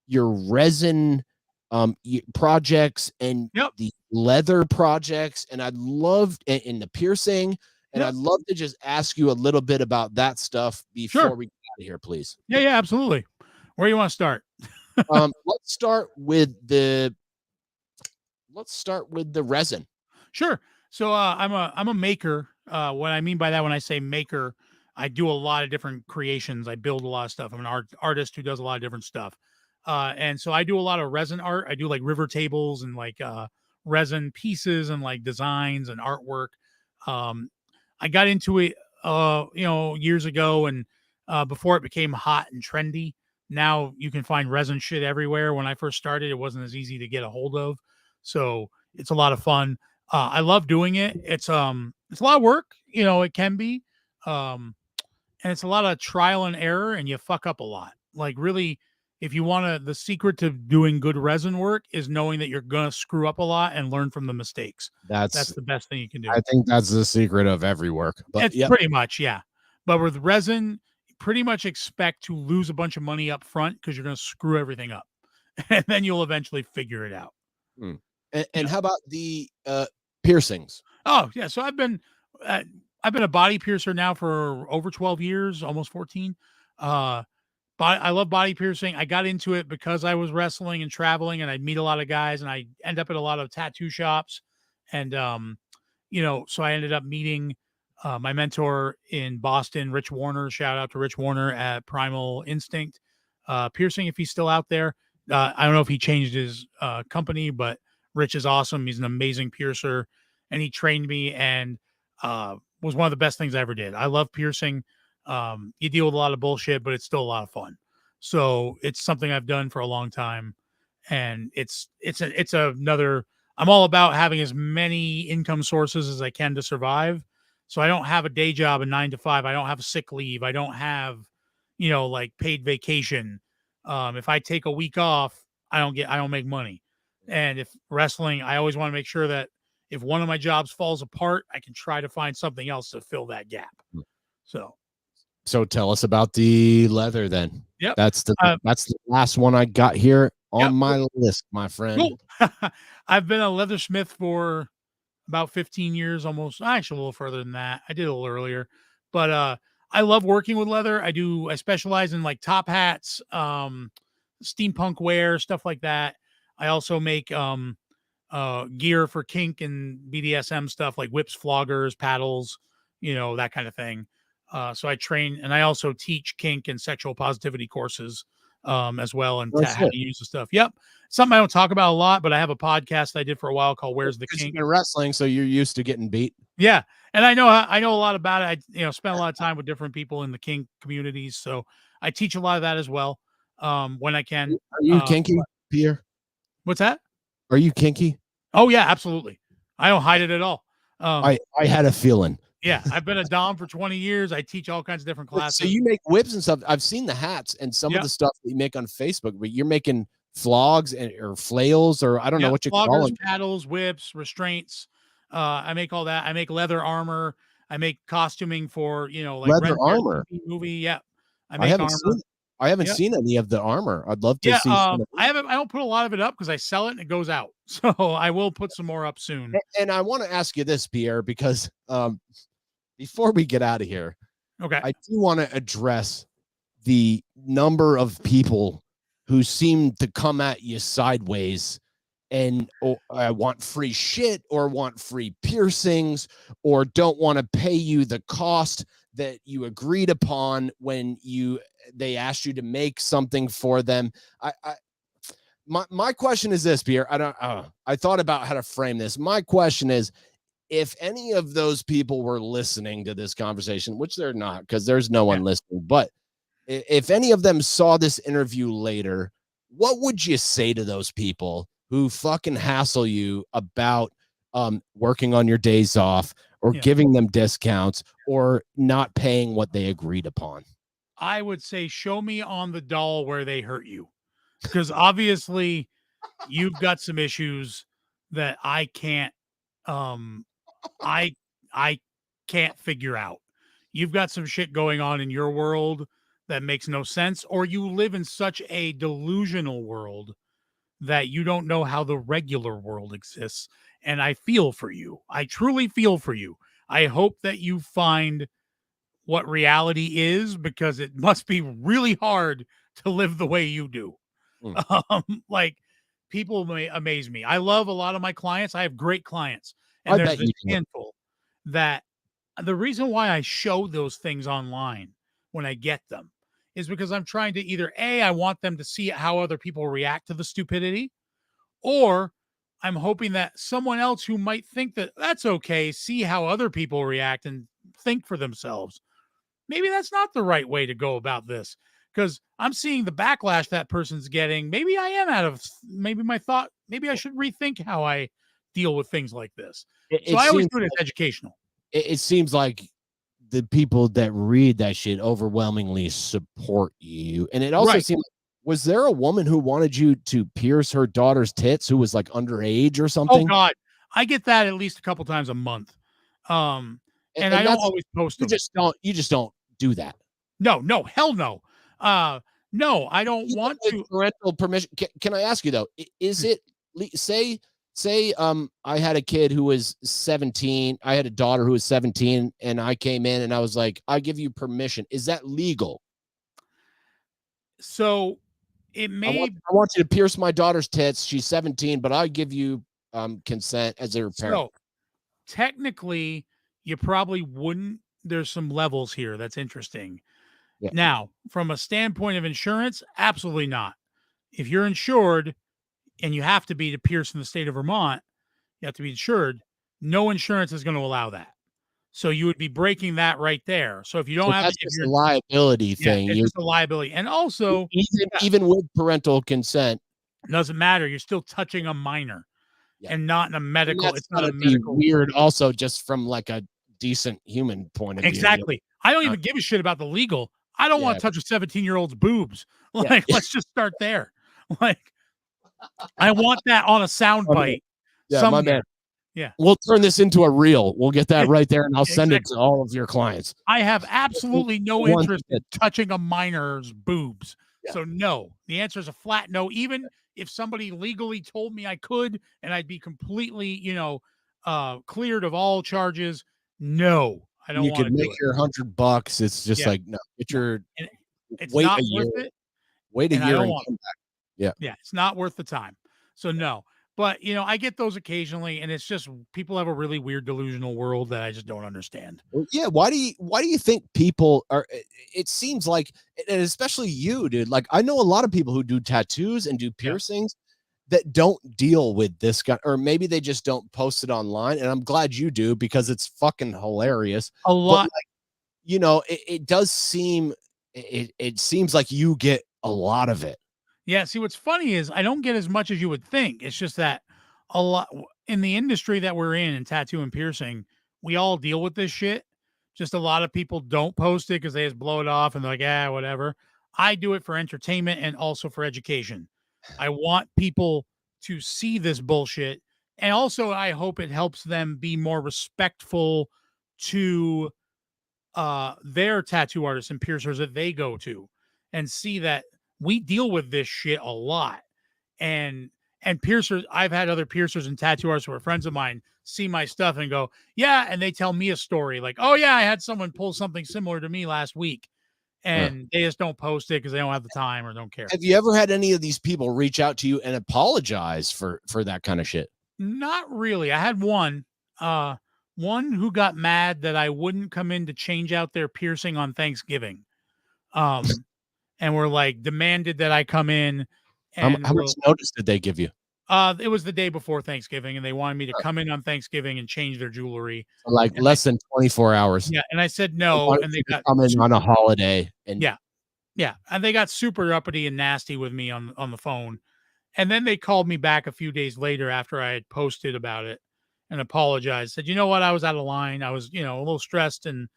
your resin projects and the leather projects, and I'd love in the piercing. And I'd love to just ask you a little bit about that stuff before we get out of here, please. Yeah, absolutely. Where do you want to start? Let's start with the resin. Sure. So I'm a maker. What I mean by that, when I say maker, I do a lot of different creations. I build a lot of stuff. I'm an artist who does a lot of different stuff. And so I do a lot of resin art. I do like river tables and like resin pieces and like designs and artwork. I got into it, years ago, and before it became hot and trendy. Now you can find resin shit everywhere. When I first started, it wasn't as easy to get a hold of, so it's a lot of fun. I love doing it. It's a lot of work, it can be, and it's a lot of trial and error, and you fuck up a lot. Like, really, if you want the secret to doing good resin work is knowing that you're going to screw up a lot and learn from the mistakes. That's the best thing you can do. I think that's the secret of every work. But it's pretty much, yeah. But with resin, you pretty much expect to lose a bunch of money up front because you're going to screw everything up. And then you'll eventually figure it out. And how about the piercings? Oh, yeah. So I've been a body piercer now for over 12 years, almost 14. I love body piercing. I got into it because I was wrestling and traveling, and I'd meet a lot of guys, and I end up at a lot of tattoo shops. And, so I ended up meeting my mentor in Boston, Rich Warner. Shout out to Rich Warner at Primal Instinct Piercing, if he's still out there. I don't know if he changed his company, but Rich is awesome. He's an amazing piercer, and he trained me and was one of the best things I ever did. I love piercing. You deal with a lot of bullshit, but it's still a lot of fun. So it's something I've done for a long time, and it's another. I'm all about having as many income sources as I can to survive. So I don't have a day job, a 9 to 5. I don't have sick leave. I don't have, like paid vacation. If I take a week off, I don't make money. And if wrestling, I always want to make sure that if one of my jobs falls apart, I can try to find something else to fill that gap. So tell us about the leather then. Yep. That's the last one I got here on my list, my friend. Cool. I've been a leathersmith for about 15 years, almost. Actually, a little further than that. I did a little earlier, but I love working with leather. I specialize in like top hats, steampunk wear, stuff like that. I also make gear for kink and BDSM stuff like whips, floggers, paddles, that kind of thing. So I train and I also teach kink and sexual positivity courses as well, and Oh, how shit. to use the stuff. Yep. Something I don't talk about a lot, but I have a podcast I did for a while called Where's the Because you've Kink? been wrestling, so you're used to getting beat. Yeah. And I know a lot about it. I spent a lot of time with different people in the kink communities. So I teach a lot of that as well. When I can. Are you kinky, Pierre? What's that? Are you kinky? Oh yeah, absolutely. I don't hide it at all. I had a feeling. Yeah, I've been a dom for 20 years. I teach all kinds of different classes. So you make whips and stuff. I've seen the hats and some of Yep. the stuff that you make on Facebook, but you're making flogs or flails, or I don't know what you call Floggers, them. paddles, whips, restraints. I make all that. I make leather armor. I make costuming for, like Leather armor. movie. Yeah. I haven't seen it. I haven't Yep. seen any of the armor. I'd love to Yeah, see some of I don't put a lot of it up because I sell it and it goes out. So I will put some more up soon. And I want to ask you this, Pierre, because before we get out of here, Okay. I do want to address the number of people who seem to come at you sideways and want free shit or want free piercings or don't want to pay you the cost that you agreed upon when they asked you to make something for them. My question is this, Pierre. I thought about how to frame this. My question is, if any of those people were listening to this conversation, which they're not, because there's no one listening, but if any of them saw this interview later, what would you say to those people who fucking hassle you about working on your days off or giving them discounts or not paying what they agreed upon? I would say, show me on the doll where they hurt you, because obviously you've got some issues that I can't I can't figure out. You've got some shit going on in your world that makes no sense, or you live in such a delusional world that you don't know how the regular world exists. And I feel for you. I truly feel for you. I hope that you find what reality is, because it must be really hard to live the way you do. Like, people may amaze me. I love a lot of my clients. I have great clients. And there's this handful that the reason why I show those things online when I get them is because I'm trying to either I want them to see how other people react to the stupidity, or I'm hoping that someone else who might think that that's okay, see how other people react and think for themselves. Maybe that's not the right way to go about this, because I'm seeing the backlash that person's getting. Maybe I am maybe I should rethink how I deal with things like this. So I always do it as educational. It seems like the people that read that shit overwhelmingly support you. And it also seems like, was there a woman who wanted you to pierce her daughter's tits who was like underage or something? Oh God. I get that at least a couple times a month. And I don't always post them. You just don't do that. No, hell no. No, I don't want to. Parental permission. Can I ask you though, is it, say I had a kid who was 17, I had a daughter who was 17, and I came in and I was like, I give you permission. Is that legal? So it may, I want you to pierce my daughter's tits. She's 17, but I give you consent as her parent. So technically you probably wouldn't. There's some levels here. That's interesting. Yeah. Now, from a standpoint of insurance, absolutely not. If you're insured, and you have to be to pierce in the state of Vermont, you have to be insured. No insurance is going to allow that. So you would be breaking that right there. So if you don't have, that's just a liability thing. It's just a liability. And also, even with parental consent, doesn't matter. You're still touching a minor, and not in a medical. It's not a medical. Weird. Also, just from like a decent human point of view. Exactly. I don't even give a shit about the legal. I don't want to touch a 17-year-old's boobs. Like, let's just start there. Like, I want that on a sound bite. Yeah, my man. Yeah. We'll turn this into a reel. We'll get that right there, and I'll send it to all of your clients. I have absolutely no interest in touching a minor's boobs. Yeah. So no. The answer is a flat no. Even if somebody legally told me I could, and I'd be completely, cleared of all charges, no. I don't You want could to do make it. your $100. It's just Yeah, like, no, get no, your and it's wait a not year, worth it, wait a and I year don't and want. come back. Yeah. Yeah, it's not worth the time. So no. But I get those occasionally, and it's just people have a really weird delusional world that I just don't understand. Well, yeah. Why do you think people are? It seems like, and especially you, dude. Like, I know a lot of people who do tattoos and do Yeah. piercings that don't deal with this guy, or maybe they just don't post it online. And I'm glad you do, because it's fucking hilarious. A But lot. like, it does seem, it seems like you get a lot of it. Yeah, see what's funny is I don't get as much as you would think. It's just that a lot in the industry that we're in tattoo and piercing, we all deal with this shit. Just a lot of people don't post it because they just blow it off and they're like, "Ah, whatever." I do it for entertainment and also for education. I want people to see this bullshit, and also I hope it helps them be more respectful to their tattoo artists and piercers that they go to, and see that we deal with this shit a lot. And piercers, I've had other piercers and tattoo artists who are friends of mine see my stuff and go, yeah, and they tell me a story like, oh yeah, I had someone pull something similar to me last week, Huh. and they just don't post it because they don't have the time or don't care. Have you ever had any of these people reach out to you and apologize for that kind of shit? Not really. I had one who got mad that I wouldn't come in to change out their piercing on Thanksgiving. And were like demanded that I come in, and How much notice did they give you? it was the day before Thanksgiving, and they wanted me to come in on Thanksgiving and change their jewelry. Like And less than 24 hours. yeah, and I said They no, wanted and they you to got come in on a holiday and yeah, yeah, and they got super uppity and nasty with me on the phone. And then they called me back a few days later after I had posted about it and apologized. Said, "You know what? I was out of line. I was, a little stressed, and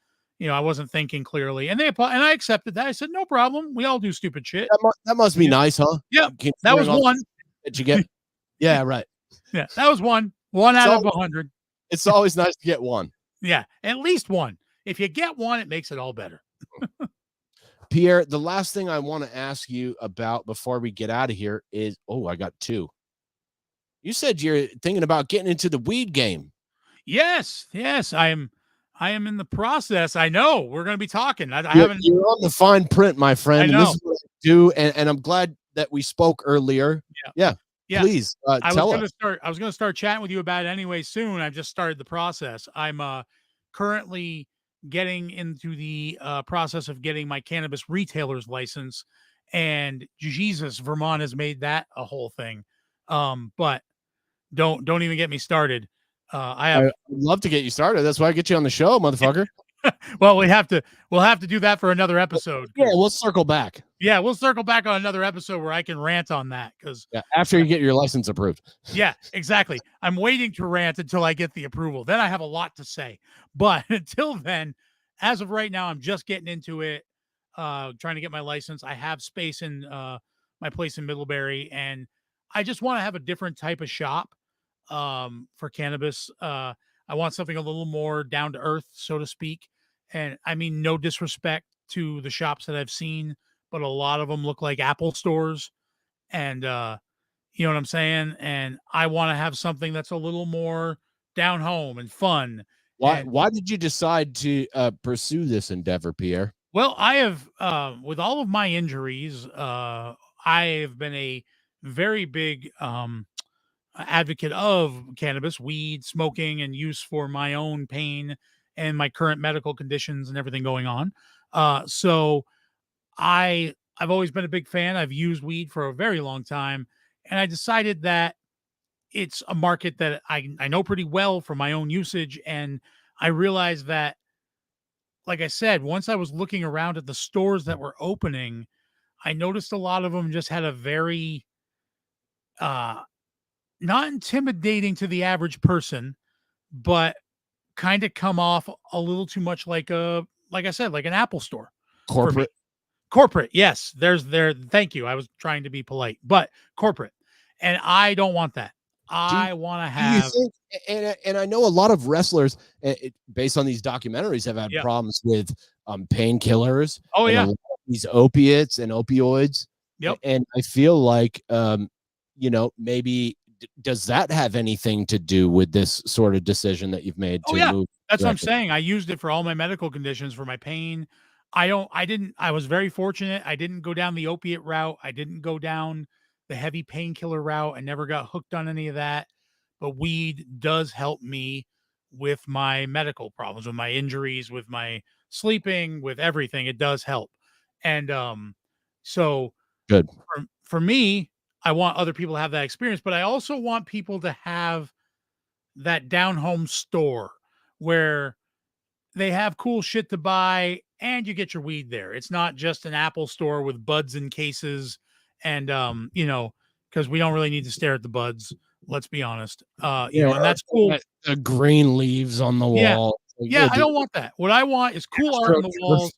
I wasn't thinking clearly." And and I accepted that. I said, "No problem. We all do stupid shit." that must be Yeah. nice, huh? Yeah, that was Considering all the one. that you get. Yeah, right. Yeah, that was one. One It's out of al 100. it's always nice to get one. Yeah, at least one. If you get one, it makes it all better. Pierre, the last thing I wanna ask you about before we get out of here is, I got 2. You said you're thinking about getting into the weed game. Yes, yes, I am in the process. I know we're going to be talking. I You're haven't. you're on the fine print, my I friend, and this know. is what I do, and I'm glad that we spoke earlier. Yeah, Yeah, yeah. please, tell us. I was going to start chatting with you about it anyway soon. I've just started the process. I'm currently getting into the process of getting my cannabis retailer's license, and Jesus, Vermont has made that a whole thing. But don't even get me started. I have I'd love to get you started. That's why I get you on the show, motherfucker. well, we'll have to do that for another episode. Yeah, we'll circle back. Yeah, we'll circle back on another episode where I can rant on that because Yeah, after you get your license approved. yeah, exactly. I'm waiting to rant until I get the approval. Then I have a lot to say. But until then, as of right now, I'm just getting into it, trying to get my license. I have space in my place in Middlebury, and I just want to have a different type of shop for cannabis. I want something a little more down to earth, so to speak. And I mean, no disrespect to the shops that I've seen, but a lot of them look like Apple stores. And, you know what I'm saying? And I want to have something that's a little more down home and fun. And Why did you decide to pursue this endeavor, Pierre? well, I have, with all of my injuries, I have been a very big advocate of cannabis, weed, smoking, and use for my own pain and my current medical conditions and everything going on. So I've always been a big fan. I've used weed for a very long time, and I decided that it's a market that I know pretty well from my own usage. And I realized that, like I said, once I was looking around at the stores that were opening, I noticed a lot of them just had a very uh not intimidating to the average person, but kind of come off a little too much like I said, like an Apple store for me. Corporate? Corporate, yes. Thank you. I was trying to be polite, but corporate. And I don't want that. Do I want to do you have think, and I know a lot of wrestlers, based on these documentaries, have had yeah. problems with painkillers Oh and a yeah. lot of these opiates and opioids. Yep. And I feel like maybe does that have anything to do with this sort of decision that you've made to move? That's what I'm saying. I used it for all my medical conditions, for my pain. I was very fortunate. I didn't go down the opiate route. I didn't go down the heavy painkiller route. I never got hooked on any of that. But weed does help me with my medical problems, with my injuries, with my sleeping, with everything. It does help. And so Good. for me, I want other people to have that experience, but I also want people to have that down home store where they have cool shit to buy and you get your weed there. It's not just an Apple store with buds in cases and because we don't really need to stare at the buds, let's be honest. And that's cool. The green leaves on the wall. Yeah, I don't want that. What I want is cool art on the walls,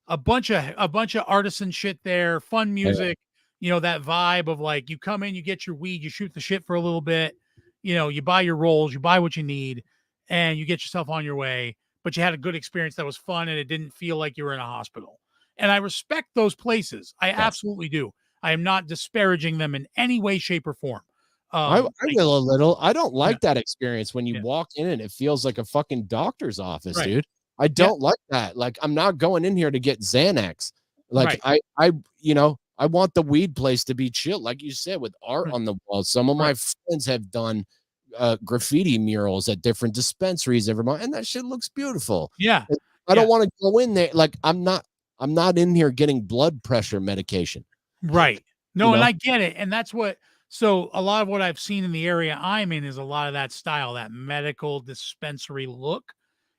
a bunch of artisan shit there, fun music, that vibe of like you come in, you get your weed, you shoot the shit for a little bit, you buy your rolls, you buy what you need, and you get yourself on your way. But you had a good experience that was fun and it didn't feel like you were in a hospital. And I respect those places. I absolutely do. I am not disparaging them in any way, shape, or form. I will a little. I don't like that experience when you walk in and it feels like a fucking doctor's office, dude. I don't like that. Like, I'm not going in here to get Xanax. Like, I want the weed place to be chill, like you said, with art on the walls. Some of my friends have done graffiti murals at different dispensaries every month, and that shit looks beautiful. I don't want to go in there. Like, I'm not in here getting blood pressure medication. Right. No, and I get it. And that's what, so a lot of what I've seen in the area I'm in is a lot of that style, that medical dispensary look.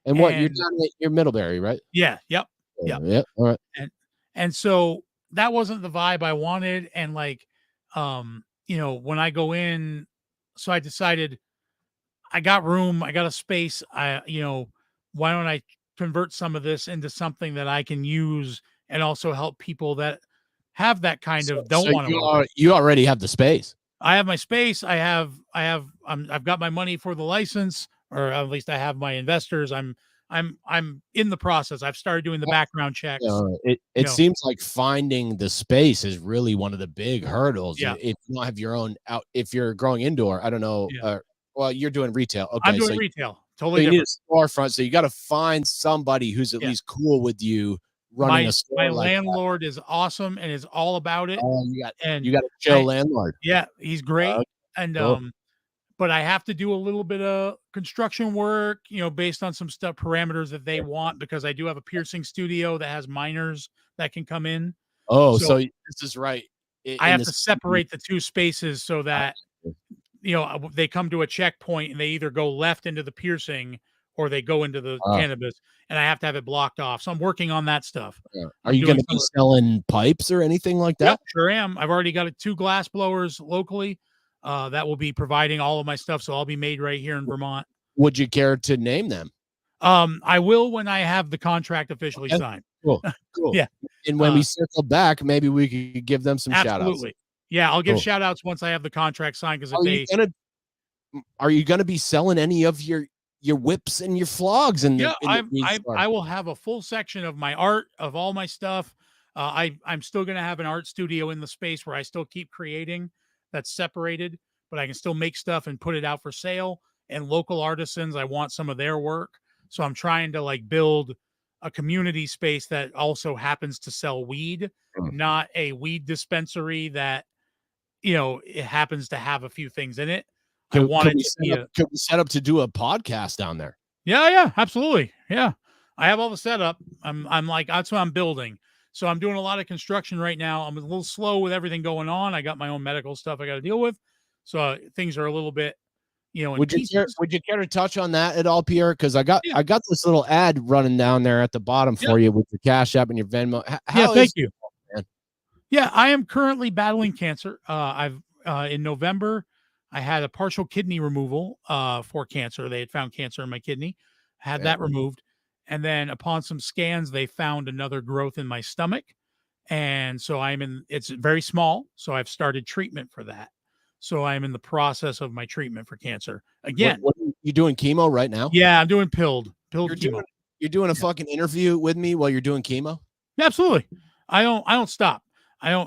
And what you're done at your Middlebury, right? Yeah. Yep. Yeah. All right. And so that wasn't the vibe I wanted. And like, when I go in, so I decided I got room, I got a space. Why don't I convert some of this into something that I can use and also help people that have that kind of don't want to. You already have the space. I have my space. I've got my money for the license, or at least I have my investors. I'm in the process. I've started doing the background checks. It seems like finding the space is really one of the big hurdles. Yeah. If you don't have your own out, if you're growing indoor, I don't know. Yeah. Well, you're doing retail. Okay. I'm doing retail. Totally so different. You need a storefront. So you got to find somebody who's at least cool with you running a store. My like landlord is awesome and is all about it. You got a chill landlord. Yeah, he's great. And but I have to do a little bit of construction work, based on some stuff parameters that they want, because I do have a piercing studio that has minors that can come in. Oh, so this is right. I have to separate the two spaces so that they come to a checkpoint and they either go left into the piercing or they go into the cannabis, and I have to have it blocked off. So I'm working on that stuff. Yeah. Are you going to be selling pipes or anything like that? Yep, sure am. I've already got 2 glass blowers locally that will be providing all of my stuff. So I'll be made right here in Vermont. Would you care to name them? I will when I have the contract officially signed. Cool. Yeah. And when we circle back, maybe we could give them some shout outs. Absolutely. Yeah, I'll give shout outs once I have the contract signed, because are you gonna be selling any of your whips and your flogs? And I will have a full section of my art, of all my stuff. I'm still gonna have an art studio in the space where I still keep creating, that's separated, but I can still make stuff and put it out for sale. And local artisans, I want some of their work. So I'm trying to build a community space that also happens to sell weed, not a weed dispensary that, it happens to have a few things in it. Could we set up to do a podcast down there? Yeah, absolutely. Yeah. I have all the setup. I'm like, that's what I'm building. So I'm doing a lot of construction right now. I'm a little slow with everything going on. I got my own medical stuff I got to deal with. So things are a little bit, would you care to touch on that at all, Pierre? Because I got this little ad running down there at the bottom for you with your Cash App and your Venmo. Thank you. Man? Yeah, I am currently battling cancer. In November, I had a partial kidney removal for cancer. They had found cancer in my kidney, had that removed. And then upon some scans, they found another growth in my stomach. And so it's very small. So I've started treatment for that. So I'm in the process of my treatment for cancer. Again, what are you doing chemo right now? Yeah, I'm doing pilled chemo. You're doing a fucking interview with me while you're doing chemo? Yeah, absolutely. I don't stop.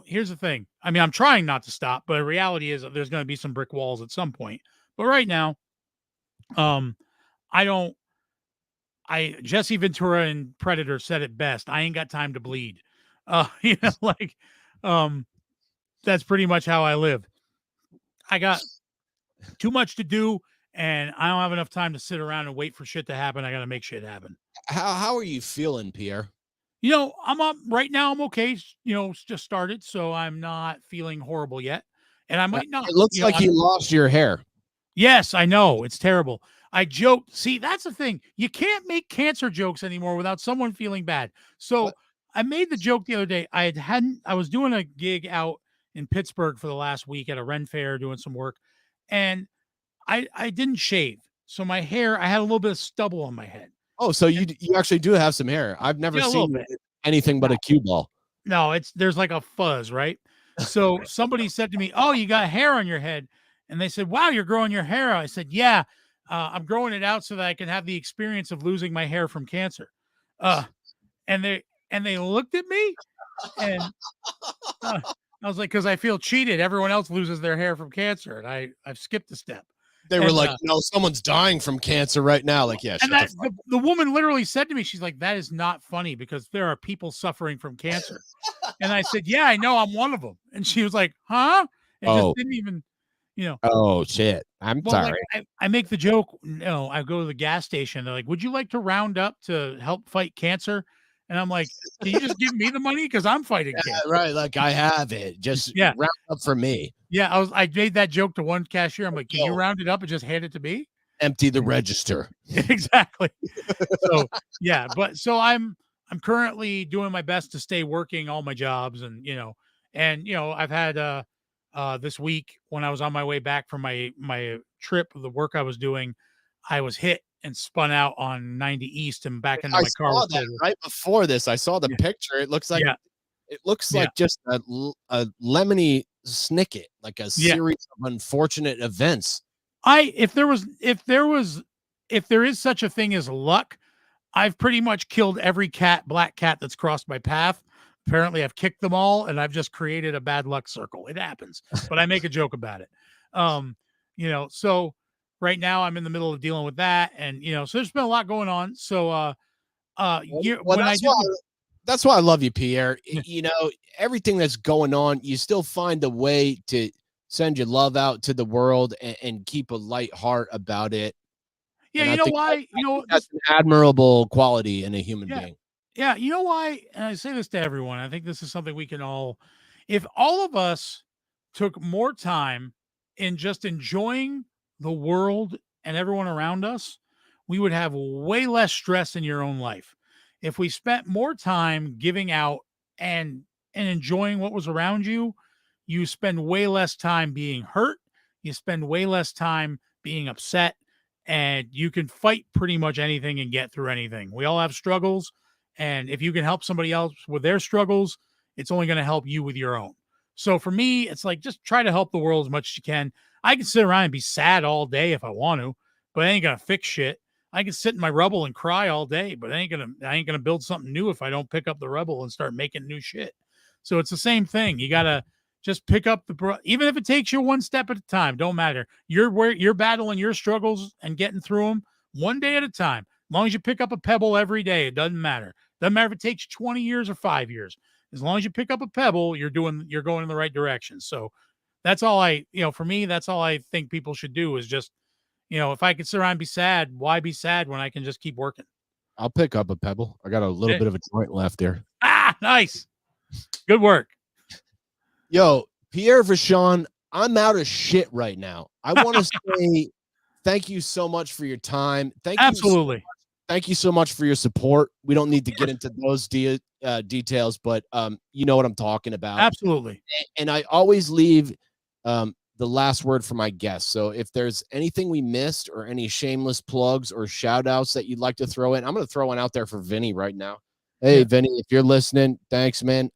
Here's the thing. I mean, I'm trying not to stop, but the reality is that there's going to be some brick walls at some point. But right now, um, I don't, Jesse Ventura and Predator said it best. I ain't got time to bleed. Like, um, that's pretty much how I live. I got too much to do, and I don't have enough time to sit around and wait for shit to happen. I got to make shit happen. How are you feeling, Pierre? I'm up right now. I'm okay. It's just started, so I'm not feeling horrible yet, and I might not. It looks like you lost your hair. Yes, I know. It's terrible. I joked. See, that's the thing. You can't make cancer jokes anymore without someone feeling bad. So What? I made the joke the other day. I was doing a gig out in Pittsburgh for the last week at a Ren fair doing some work, and I didn't shave. So my hair, I had a little bit of stubble on my head. Oh, so you actually do have some hair. I've never seen anything but a cue ball. No, there's like a fuzz, right? So somebody said to me, "Oh, you got hair on your head." And they said, "Wow, you're growing your hair out." I said, "Yeah, I'm growing it out so that I can have the experience of losing my hair from cancer." And they looked at me, and I was like, "Because I feel cheated. Everyone else loses their hair from cancer, and I've skipped a step." They were like, "No, someone's dying from cancer right now." Like, yeah. And the woman literally said to me, she's like, "That is not funny because there are people suffering from cancer." And I said, "Yeah, I know. I'm one of them." And she was like, "Huh?" And just didn't even. Oh shit. I'm sorry. Like, I make the joke, I go to the gas station. They're like, "Would you like to round up to help fight cancer?" And I'm like, "Can you just give me the money? Because I'm fighting cancer." Right. Like, I have it. Just round up for me. Yeah. I made that joke to one cashier. I'm like, "Can you round it up and just hand it to me?" Empty the register. Exactly. So yeah, but so I'm currently doing my best to stay working all my jobs, and I've had this week when I was on my way back from my trip, the work I was doing, I was hit and spun out on 90 East and back into my car. I saw that right before this. I saw the picture. It looks like just a lemony snicket, like a series of unfortunate events. If there is such a thing as luck, I've pretty much killed every black cat that's crossed my path. Apparently I've kicked them all, and I've just created a bad luck circle. It happens, but I make a joke about it. So right now I'm in the middle of dealing with that. And, so there's been a lot going on. So, that's why I love you, Pierre. Everything that's going on, you still find a way to send your love out to the world and keep a light heart about it. Yeah. And that's an admirable quality in a human being. Yeah, you know why? And I say this to everyone. I think this is something we can if all of us took more time in just enjoying the world and everyone around us, we would have way less stress in your own life. If we spent more time giving out and enjoying what was around you, you spend way less time being hurt. You spend way less time being upset, and you can fight pretty much anything and get through anything. We all have struggles. And if you can help somebody else with their struggles, it's only going to help you with your own. So for me, it's like, just try to help the world as much as you can. I can sit around and be sad all day if I want to, but I ain't going to fix shit. I can sit in my rubble and cry all day, but I ain't going to build something new if I don't pick up the rubble and start making new shit. So it's the same thing. You got to just pick up even if it takes you one step at a time, don't matter. You're battling your struggles and getting through them one day at a time. As long as you pick up a pebble every day, it doesn't matter. Doesn't matter if it takes 20 years or 5 years. As long as you pick up a pebble, you're going in the right direction. So that's all for me, that's all I think people should do is just, if I could sit around and be sad, why be sad when I can just keep working? I'll pick up a pebble. I got a little bit of a joint left there. Nice. Good work. Yo, Pierre Vachon, I'm out of shit right now. I want to say thank you so much for your time. Absolutely. Thank you so much for your support. We don't need to get into those details, but you know what I'm talking about. Absolutely. And I always leave the last word for my guests. So if there's anything we missed or any shameless plugs or shout outs that you'd like to throw in, I'm going to throw one out there for Vinny right now. Hey, Vinny, if you're listening, thanks, man.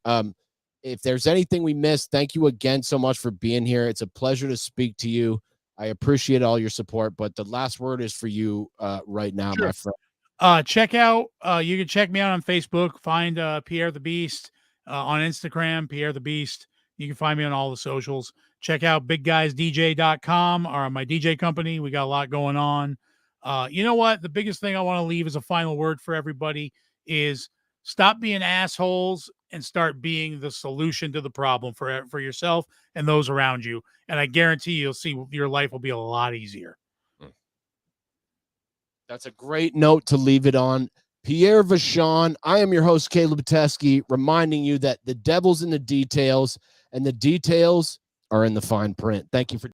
If there's anything we missed, thank you again so much for being here. It's a pleasure to speak to you. I appreciate all your support, but the last word is for you right now, my friend. You can check me out on Facebook, find Pierre the Beast. on Instagram, Pierre the Beast. You can find me on all the socials. Check out bigguysdj.com or my DJ company. We got a lot going on. You know what? The biggest thing I want to leave as a final word for everybody is stop being assholes and start being the solution to the problem for yourself and those around you. And I guarantee you'll see your life will be a lot easier. That's a great note to leave it on. Pierre Vachon, I am your host, Caleb Teske, reminding you that the devil's in the details, and the details are in the fine print. Thank you for